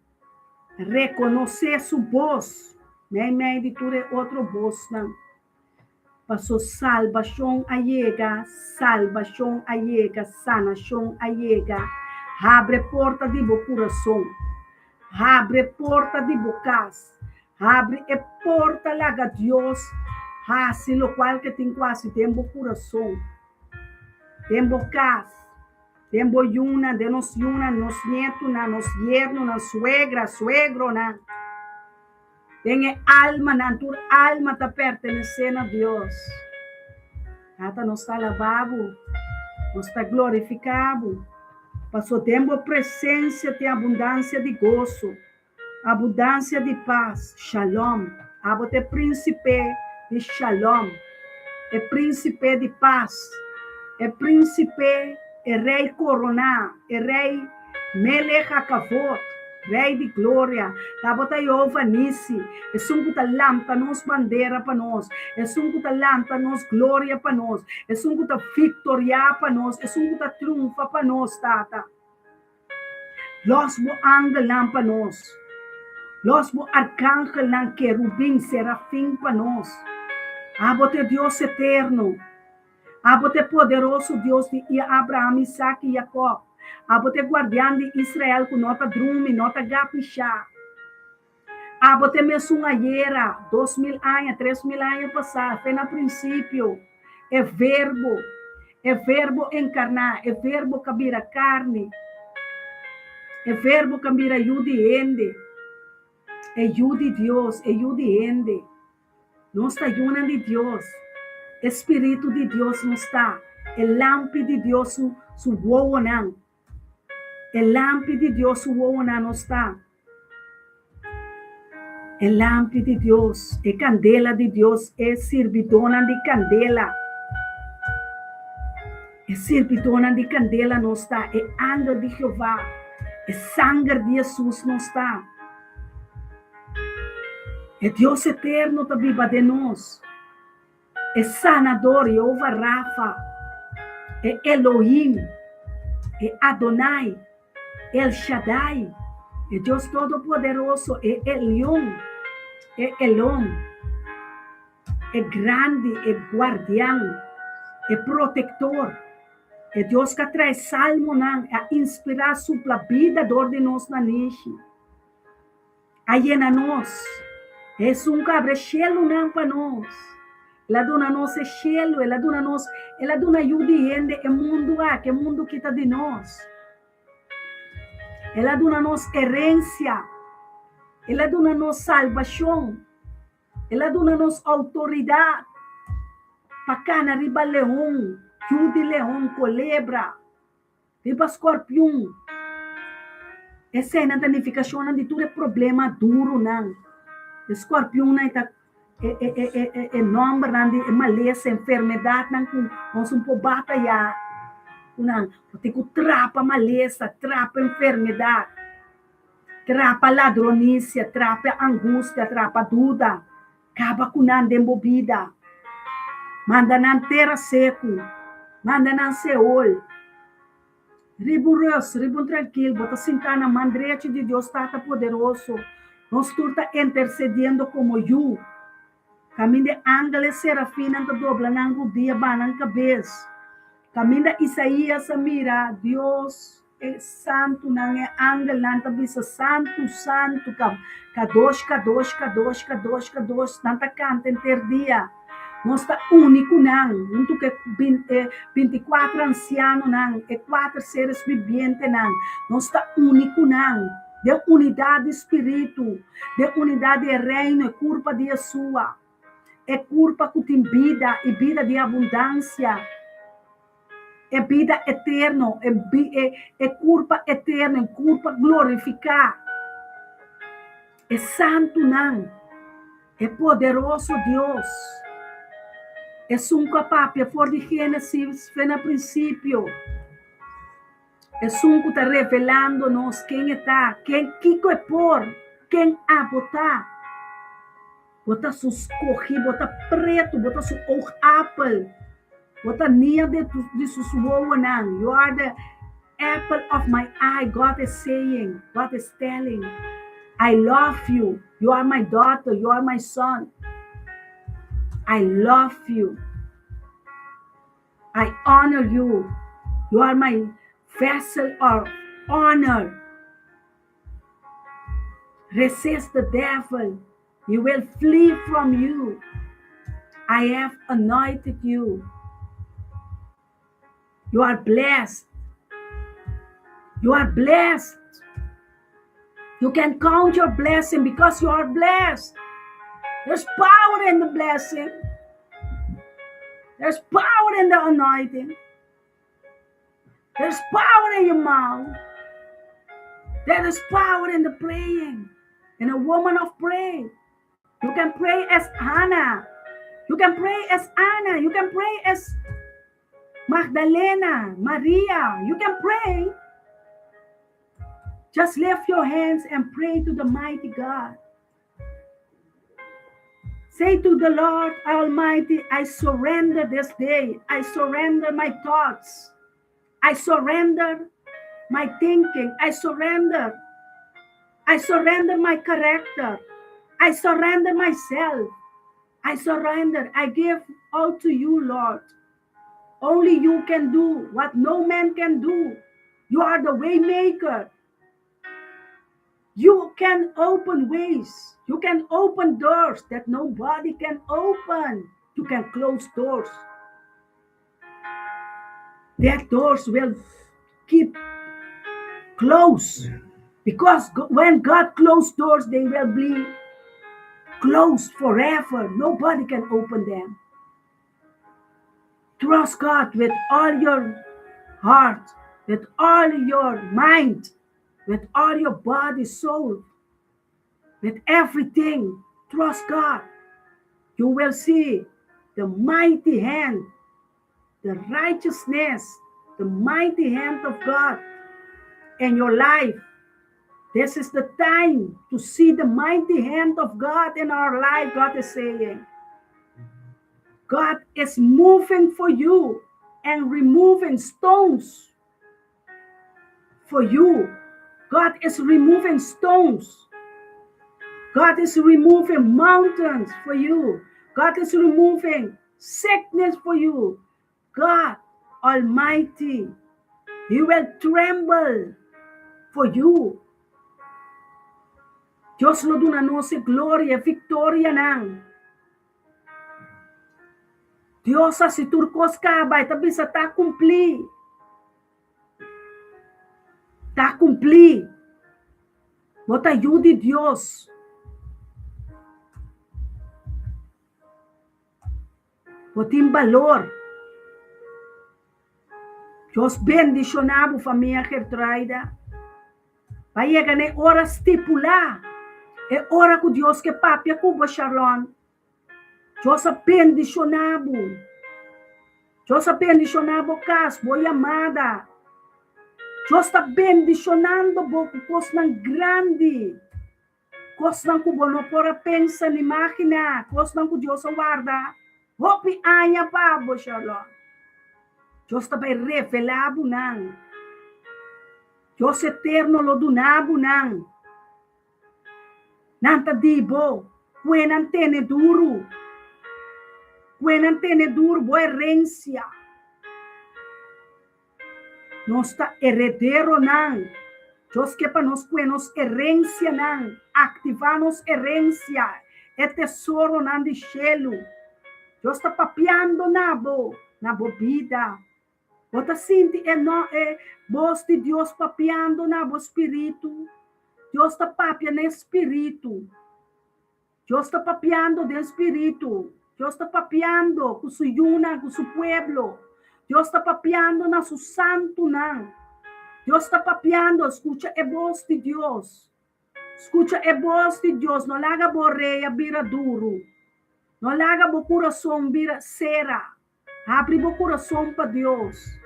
B: reconhecer sua voz, meio de tudo é outro voz, não, passou salvação a chega, sanação a chega, abre porta de meu coração, abre porta de bocas, abre a porta lá a Deus, assim lo qual que tem quase tempo coração, tem bocas, tem boiuna, de nos nietos, nos yernos, nos suegro, tem alma, tua alma está pertencendo a Deus, ata nos está lavado, nos está glorificado, passou tempo presença de abundância de gozo, abundância de paz, shalom, abote príncipe de shalom, é príncipe de paz, é príncipe, é rei coroná, é rei melech hakavot, rei de glória, tabota Jeová Nissi, é que lanta nos bandeira para nós, é que lanta nos glória para nós, é que vitória para nós, é que triunfa para nós, tata. Los bo ángel para nós, los bo arcángel querubim, serafim para nós, abote Deus eterno, abote poderoso Deus de Abraão, Isaac e Jacob, abote guardião de Israel com nota drume, nota gapixá, abote mesmo era 2000 anos, 3000 anos passados, foi no princípio, é verbo encarnar, é verbo cabir a carne, é verbo cabir a ende, é de Deus, é ende, não está junto de Deus, Espírito de Deus não está, é lampe de Deus su voa não, é lampe de Deus su voa não está, é lampe de Deus, é candela de Deus, é servidona de candela, é servidona de candela não está, é anjo de Jeová, é sangue de Jesus não está, é Deus eterno que viva de nós, é sanador, Jeová Rafa, é Elohim, é Adonai, El Shaddai, é Deus Todo-Poderoso, é Elion, é Elon, é grande, é guardião, é protector. É Deus que traz salmo não, a inspirar sobre a vida de nós na niche. Aí na nós. É um cabre chelo não para nós. Ela dona nós é chelo, ela dona nós, ela dona ajuda gente é mundo que é mundo que está de nós. Ela dona nós herência. Ela dona nós salvação. Ela dona nós autoridade. Pacana riba leão, jude leão, colebra, riba escorpião. Essa é a identificação de tudo é problema duro não. Escorpião não é nome não é maleza, enfermidade não nós um pouco batalhar. Não, tem que trapa maleza, trapa enfermidade, trapa ladronícia, trapa angústia, trapa dúvida, acaba com nada embobida. Manda nan terra seco, manda nan Seol. Riburoso, ribun tranquilo, bota sentar na mão direita de Deus, Tata poderoso. Nós estamos intercedendo como eu. Caminho de ángeles serafina, anda dobla nango dia, banan cabeça. Caminho de Isaías, mira, Deus é santo, não é ángel, não bisa santo, santo, kadosh, kadosh, kadosh, kadosh, kadosh, nanta canta inter dia. Nós está único não, não que 24 ancianos não, é 4 seres viventes não. Nós está único não, de unidade de espírito, de unidade de reino, é culpa de sua, é culpa que tem vida e vida de abundância, é vida eterna, é culpa eterna, é culpa glorificar, é santo não, é poderoso Deus. É um capapia, for de Gênesis, foi no princípio. É um que está revelando-nos quem está, quem é por, quem a botar. Bota seus corri, bota preto, bota seu ouro apple, bota nia de seus woanan. You are the apple of my eye, God is saying, God is telling. I love you, you are my daughter, you are my son. I love you. I honor you. You are my vessel of honor. Resist the devil. He will flee from you. I have anointed you. You are blessed. You are blessed. You can count your blessing because you are blessed. There's power in the blessing. There's power in the anointing. There's power in your mouth. There is power in the praying. And a woman of prayer. You can pray as Hannah. You can pray as Anna. You can pray as Magdalena, Maria. You can pray. Just lift your hands and pray to the mighty God. Say to the Lord Almighty, I surrender this day. I surrender my thoughts. I surrender my thinking. I surrender my character. I surrender myself. I surrender. I give all to you, Lord. Only you can do what no man can do. You are the way maker. You can open ways. You can open doors that nobody can open. You can close doors. That doors will keep closed. Because when God closes doors, they will be closed forever. Nobody can open them. Trust God with all your heart, with all your mind, with all your body, soul, with everything. Trust God. You will see the mighty hand, the righteousness, the mighty hand of God in your life. This is the time to see the mighty hand of God in our life, God is saying. God is moving for you and removing stones for you. God is removing stones. God is removing mountains for you. God is removing sickness for you. God Almighty, He will tremble for you. Diyos lo dunano si gloria, victoria nang. Diyos sa si turkos kabay, tabi sa ta kumpli. Ta kumpli. Bota ayudi Diyos. Botim valor. Diyos bendicionado família Gertraida. Vai ganhar hora estipula. É hora que Deus que papia cuba Sharon. Deus bendicionado. Deus bendicionado cas, boa amada. Deus está bendicionando boco cos nang grande. Cos nang cubo no pora pensa ni máquina. Cos nang cu Deus guarda. Hopi anya pa bo Sharon. Deus está bem revelado nang. Deus eterno lo dunabo nang. Nanta dibo, puenan tene duro. Puenan tene duro, boa herencia. Nosta heredero nang. Dios que para nos puenos herencia nang. Activanos herencia. É tesouro nang de cielo. Dios está papiando nabo vida. Bota sinti voz de Deus papiando nabo espírito. Deus está papiando no espírito. Deus está papiando no espírito. Deus está papiando com sua yuna, com seu pueblo. Deus está papiando na seu santo não. Deus está papiando, escucha a voz de Deus. Escucha a voz de Deus. Não laga borreia, vira duro. Não laga o coração, vira cera. Abre o coração para Deus.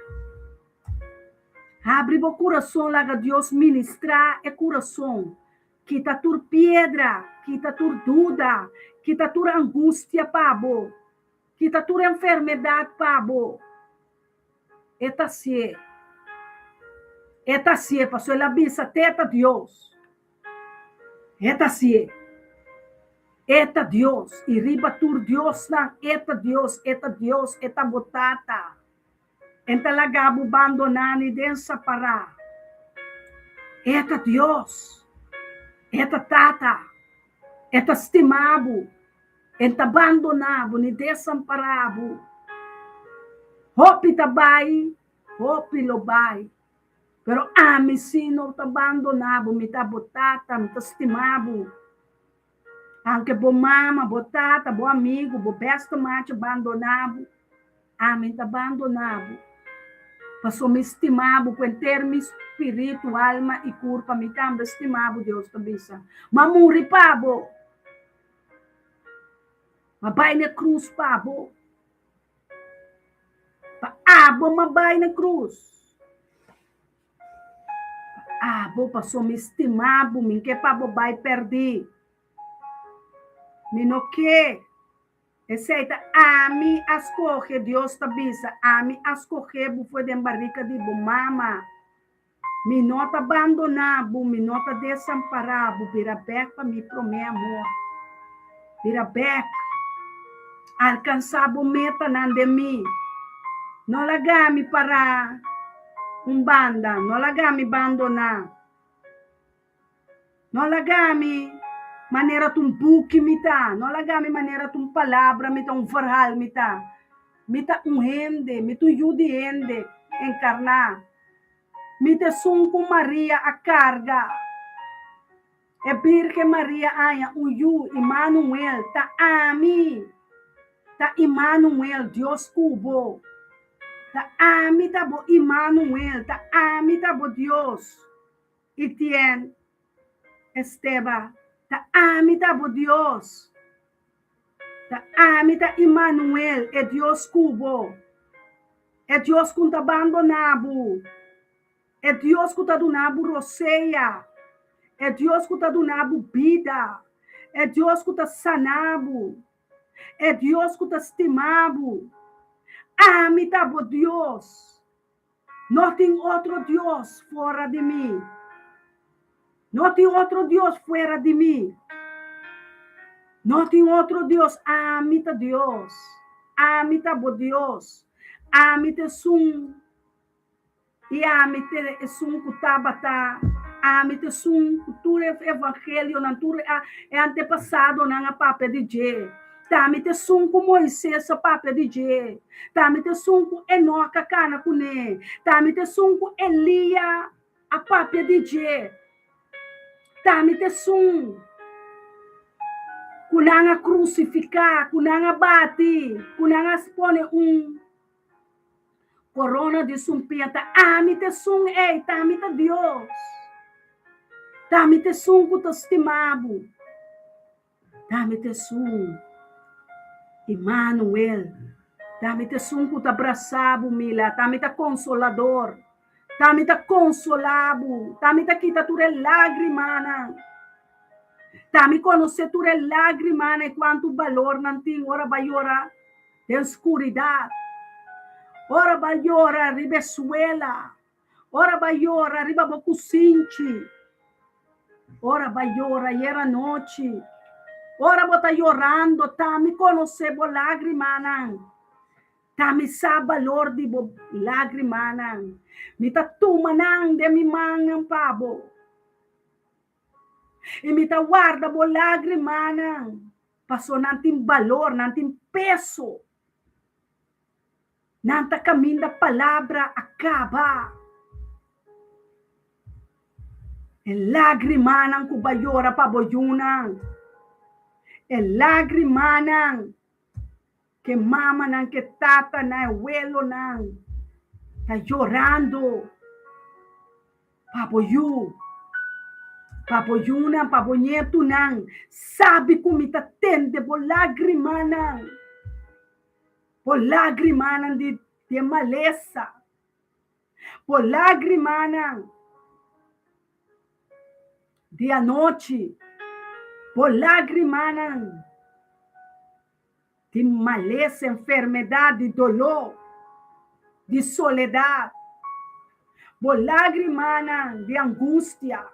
B: Abre o coração, laga Deus ministrar o coração. Quita tua pedra, quita tua dúvida, quita tua angústia, pabo. Quita tua enfermidade, pabo. Eta se, passou ela bisa, teta Deus. Eta se, eta Deus, e riba tur Deus na, eta Deus, eta botata. Enta lagabo abandonani densa para. Eta Deus. Eta tata. Eta estimabo. Enta abandonabo ni desamparabo. Hopi tabai. Hopi lobai. Pero ami sino ta abandonabo. Mita botata. Mita estimabo. Anche bo mama, bo tata, bo amigo, bo besta mate abandonabo. Ami ta abandonabo. Passou me estimado com termo espírito, alma e corpo, me também estimado Deus também. Mamuri pabo. Mabai na cruz pabo. Abo mabai na cruz. Abo passou me estimado, me que pabo vai perder. Me no que Receita, ami ascoge, Deus te bisa, ami ascoge, foi de barrica de mama. Me nota abandonado, me nota desamparado, vira beck para me prometer amor. Vira beck, alcançar a meta não de mim. Não lagami para banda, não lagami abandonar. Não lagami maneira tum buki mita, não lagami maneira tum palavra mita verhal mita rende, mita yudi rende encarnar, mita sum com Maria a carga, é Virgem Maria aya yu Emmanuel ta ami, ta Emmanuel Deus cubo, ta ami ta bo Emmanuel, ta ami ta bo Deus, Etienne, Esteba. Ta ami ta bo Deus. Ta ami ta Emmanuel, é Deus cubo. É Deus que tá abandonado. É Deus que tá donado roceia. É Deus que tá donado vida. É Deus que tá sanado. É Deus que tá estimado. Ami ta bo Deus. Não tem outro Deus fora de mim. Não tem outro Deus fora de mim. Não tem outro Deus. Amita Deus. Amita bo Deus. Ami te sum. E ami te sum kutabata. Ami te sum kuture evangelho nan ture é antepassado nan a papel de je. Tami te sum com Moisés a papel de je. Tami te sum com Enoca cana cune. Tami te sum com Elia a papel de je. Tami te sum kunanga crucificar, kunanga bati, kunanga pone corona de sumpiata. Ami te sum ei, tami te Deus. Tami te sum com estimado. Tami te sum Emmanuel. Tami te sum com abraçado, mila. Tami te consolador. Tami te consolado. Tami te quita ture lágrima. Tami conhecer ture lágrima e quanto valor não tem. Ora vai ora de escuridade. Ora vai ora ribesuela. Ora vai ora riba bocucinchi. Ora vai ora era noite. Ora bota llorando, tami conhecer bo lágrima nan. Tami sa valor di bo lágrima nan. Mita tumanang de mi mangang pabo. E mita guarda bo lágrima nan. Paso nantin valor, nantin peso. Nanta caminho da palavra acaba. E lágrima nan kubayora paboyunan. E lágrima nan que mama nan que tata na abuelo nan tá chorando papoyuna paponieto nan sabe como tá tende por lágrima nan de maleza por lágrima nan de a noite por lágrima nan de maleza, enfermidade, dolor, de soledade, por lágrima de angústia,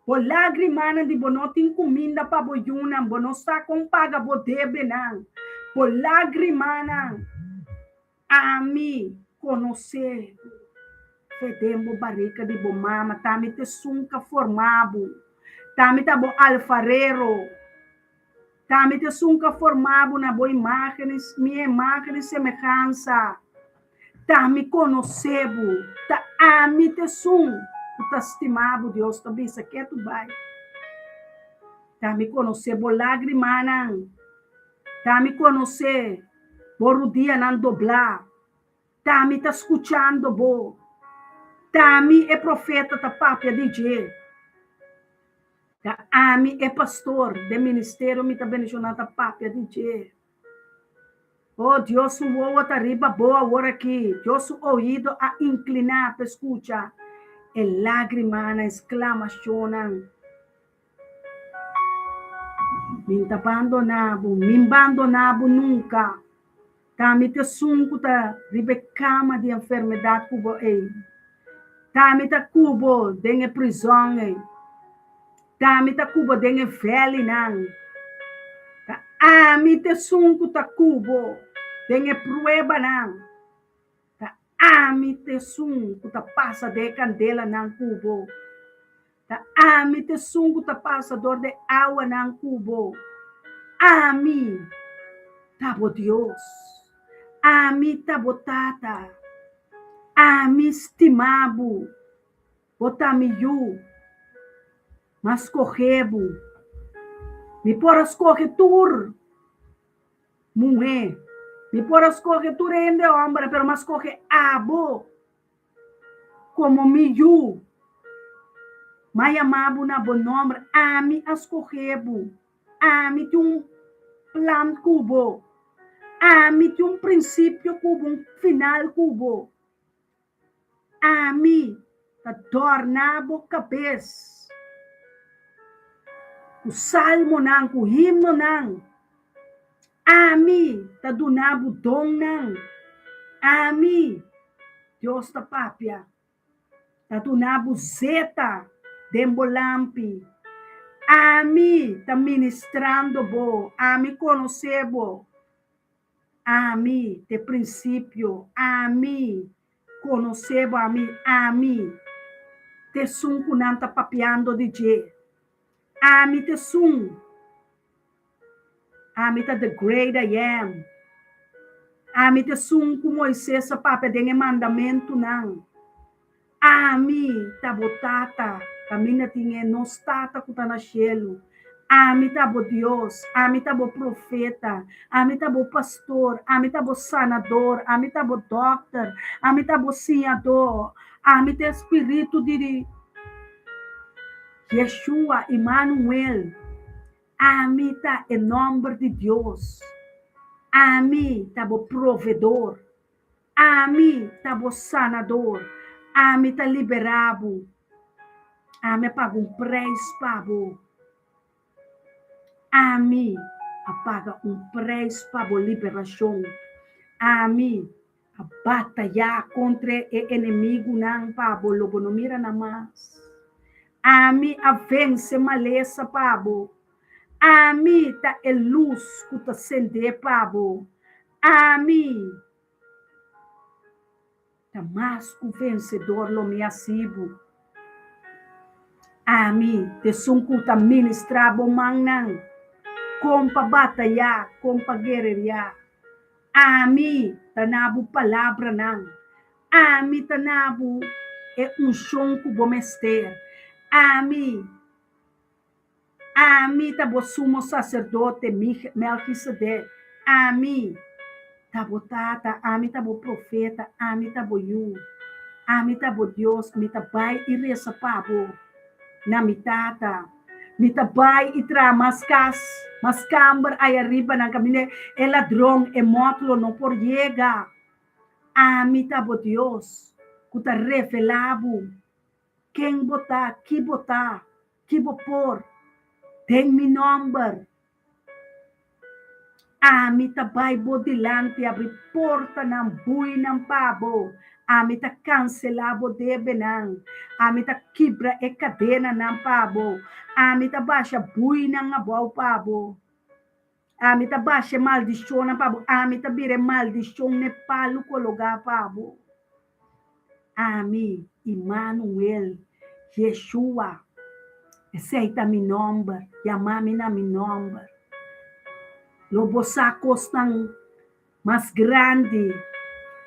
B: por lágrima de bono tem comida para boiuna, bono está com paga bodebe não, por lágrima a mim conhecer, fedemo barrica de bomama, tami te sunca formado, tami te bo alfarero. Tami te sunca formado na boa imagem, minha imagem e semelhança. Tami conhecebo, ta ami te sun, tu tá estimado Deus, tu bisa que tu vai. Tami conhecebo lágrima nan, tami conhecer, por o dia nan doblar. Tami tá escutando bo. Tami é profeta ta papia DJ. Ami é pastor de ministério, me tá bendicionando a papia DJ. Oh, Deus, o outra riba boa agora aqui. Deus, o ouvido a inclinar para escutar. E lágrima na exclamação. Me abandonabo nunca. Tá me te sunco tá ribe cama de enfermidade cubo ei. Tá me tá cubo de prisão ei. Tami ta kubo denge veli nang. Ta ami te sunku ta kubo denge prueba nang. Ta ami te sunku ta passa de candela nang kubo. Ta ami te sunku ta passa dor de água nang kubo. Ami tabo Deus. Ami tabo tata. Ami estimabo. Botami yu. Mas correbo, me por as corretur, mulher, me por as corretur ainda homem, pero mas corre abo, como miu, mas amabo na bom nome, ami as correbo, ami tem plan cubo, ami tem princípio cubo, final cubo, ami ta tornabo cabeça. O salmo nang, o himno nang. Ami, ta dunabo dong nang. Ami, Deus ta papia. Ta dunabo zeta, dembolampi. Ami, ta ministrando bo. Ami conocebo. a mim, de princípio, a mim, conhecebo a mim, te sum kunanta papiando de je, a mim te sum, a mim tá the great I am, a mim te sum com Moisés sa papa dengue mandamento não, a mim tá botata, caminha tinha nos tata kuta na cielo, a mim tá bo Deus, a mim tá bo profeta, a mim tá bo pastor, a mim tá bo sanador, a mim tá bo doctor, a mim tá bo senhador, a mim tá espírito de Yeshua, Emmanuel, a mim tá em nome de Deus, a mim tá bo provedor, a mim tá bo sanador, a mim tá liberado, a mim paga preço para a mim paga preço para a liberação, a mim a batalhar contra o inimigo não para lobo não mira na mais, a mim a vence maleza para a mim tá a luz que tá acender para a mim tá mais que vencedor lo me asibo, a mim te sunku tá ministrar bom manang compa batalhar, compa guerrear. Ami tanabu palavra nang. Ami tanabu é unção que bomester. Ami tabo sumo sacerdote Melquisedec. Ami tabo tata, ami tabo profeta, ami tabo yu. Ami tabo Deus, ami tabai iresa pabo. Na mitata. Mitabay itra mas camber ay arriba ng kamine el ladrón emotlo no por llega a mitabo Dios kuta revelabo quem bota que bopor tem mi number a mitabay bo dilante abri porta ng buhay ng pabo a mita cancelabo debe nang a mita kibra e cadena ng pabo a mita baixa buhay ng abaw pabo a mita baixa maldição ng pabo a mita bire maldição ne palo kologa pabo a mi Emmanuel Yeshua aceita mi nombre yamami na mi nombre lobo sacos ng mas grande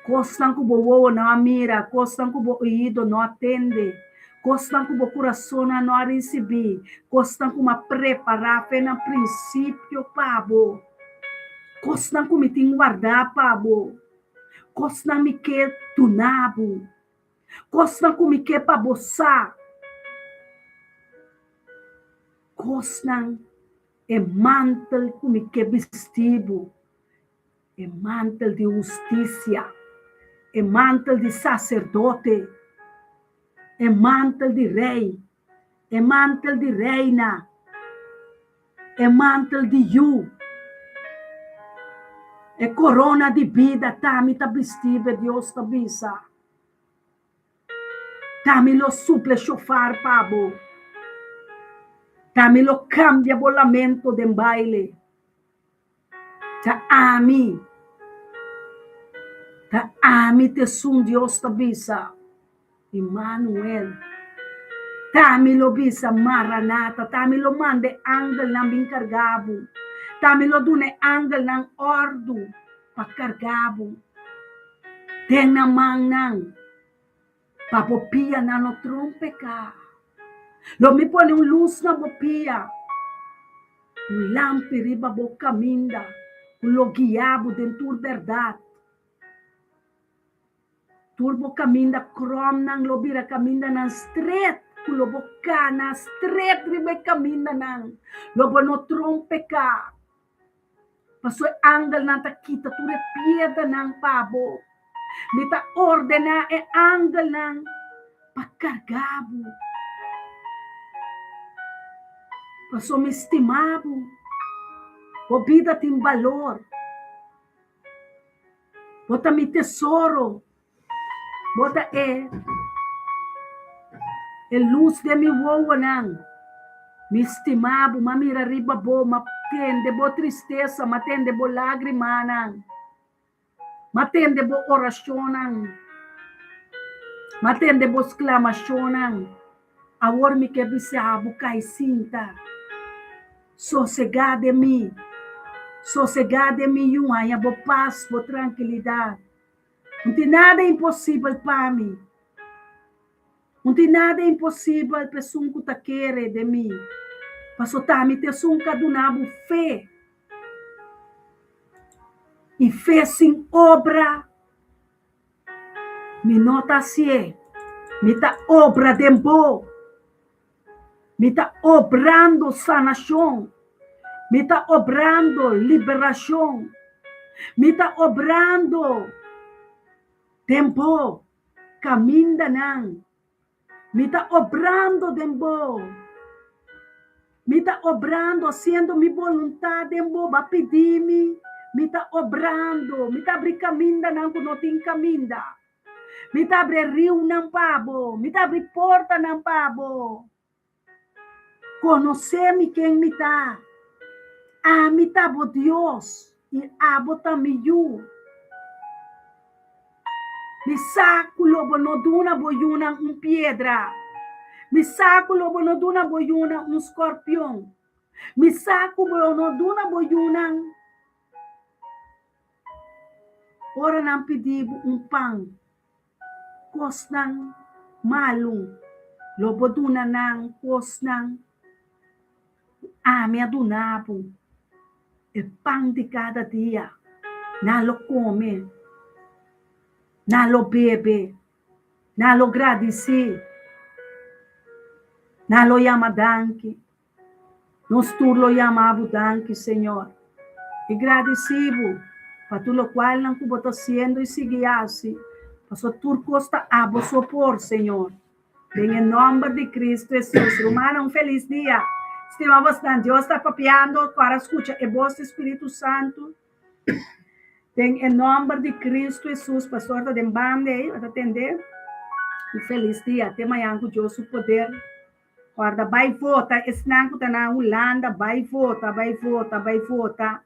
B: costan ko bo na mira, costan ko bo oído no atende, costan ko bo coração no recebi, costan ko ma-preparar fe na princípio pabo, costan ko miting guardar pabo, costan mi que tunabo, costan ko mi que pabosa, costan e mantel ko mi que vestido, e mantel de justiça, e mantel de sacerdote, e mantel de rei, e mantel de reina, e mantel de yu, e corona de vida, tami ta vestido, Deus ta bisa. Tami lo suple shofar pabo, tami lo cambia bolamento de baile, ta ami te sum Deus ta bisa, Emmanuel, tami lo bisa Maranata, tami lo mande angel ng bingkargabo, tami lo dune angel ng ordo, pagkargabo, ten namang nang, papopia na no trompe ka, lo mi pone un luz na bopia, un lampi riba bo caminda, un lo guiabo dentur verdad, turbo caminda krom nang lobira caminda nang straight kulobo ka na straight ribe caminda nang lobo no trompe ka pasoy angle nang takita ture pieda nang pabo nita ordena e angle nang pagkargabo paso mi estimabo obida tim valor bota mi tesoro bota luz de mi wowa nang. Mi estimabo, mamira riba bo, matende bo tristeza, matende bo lágrima nang. Matende bo oracionan. Matende bo exclamacionan. Awor mi que bisabo kai sinta. Sossegade mi. Sossegade mi yung haya bo paz, bo tranquilidade. Não tem nada impossível para mim. Não tem nada impossível para sunco ta querer de mim. Passo tami te sunca do nabo fé. E fé sem obra. Me nota se. Me tá obra de bo. Me tá obrando sanação. Me tá obrando liberação. Me tá obrando tempo. Caminda nang. Me tá obrando tempo. Me tá obrando, haciendo mi voluntad tempo. Va pedir-me. Me tá obrando. Me tá abrir caminda nang que não tem caminda. Me tá abrir rio nang pabo. Me tá abrir porta nang pabo. Conhecer-me quem me tá. Ah, me tá bo Deus. E abo também eu. Me saco lobo no duna boyuna pedra. Me saco lobo no duna boyuna escorpião. Me saco no duna boyuna. Ora não pedi pão. Kosnang malung. Lobo duna nang kosnang. Ah, me adunapo. É pão de cada dia. Não come. Não bebe. Não agradece. Não chama danke. Nós turlo chamamos danke, Senhor. E agradecido para tudo o qual não que está sendo e seguir assim. Para sua turcosta abo sopor, Senhor. Em nome de Cristo Jesus. Romana, feliz dia. Estima bastante. Deus está papiando para escuchar a voz do Espírito Santo. Em nome de Cristo Jesus, pastor da Dembande aí, para atender. Feliz dia. Até amanhã com Deus o poder. Guarda, vai vota. Esnanco tá na Holanda, vai vota, vai vota, vai vota.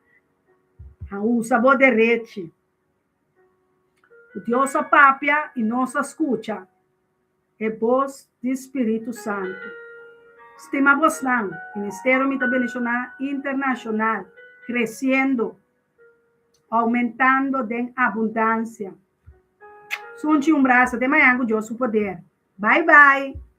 B: Usa boa direito. O Deus a papia e nossa escuta. É voz do Espírito Santo. Estima vos não. Ministério Mitabenishonal Internacional. Crescendo. Aumentando de abundância. Sunte braço. Até amanhã com Deus o poder. Bye, bye.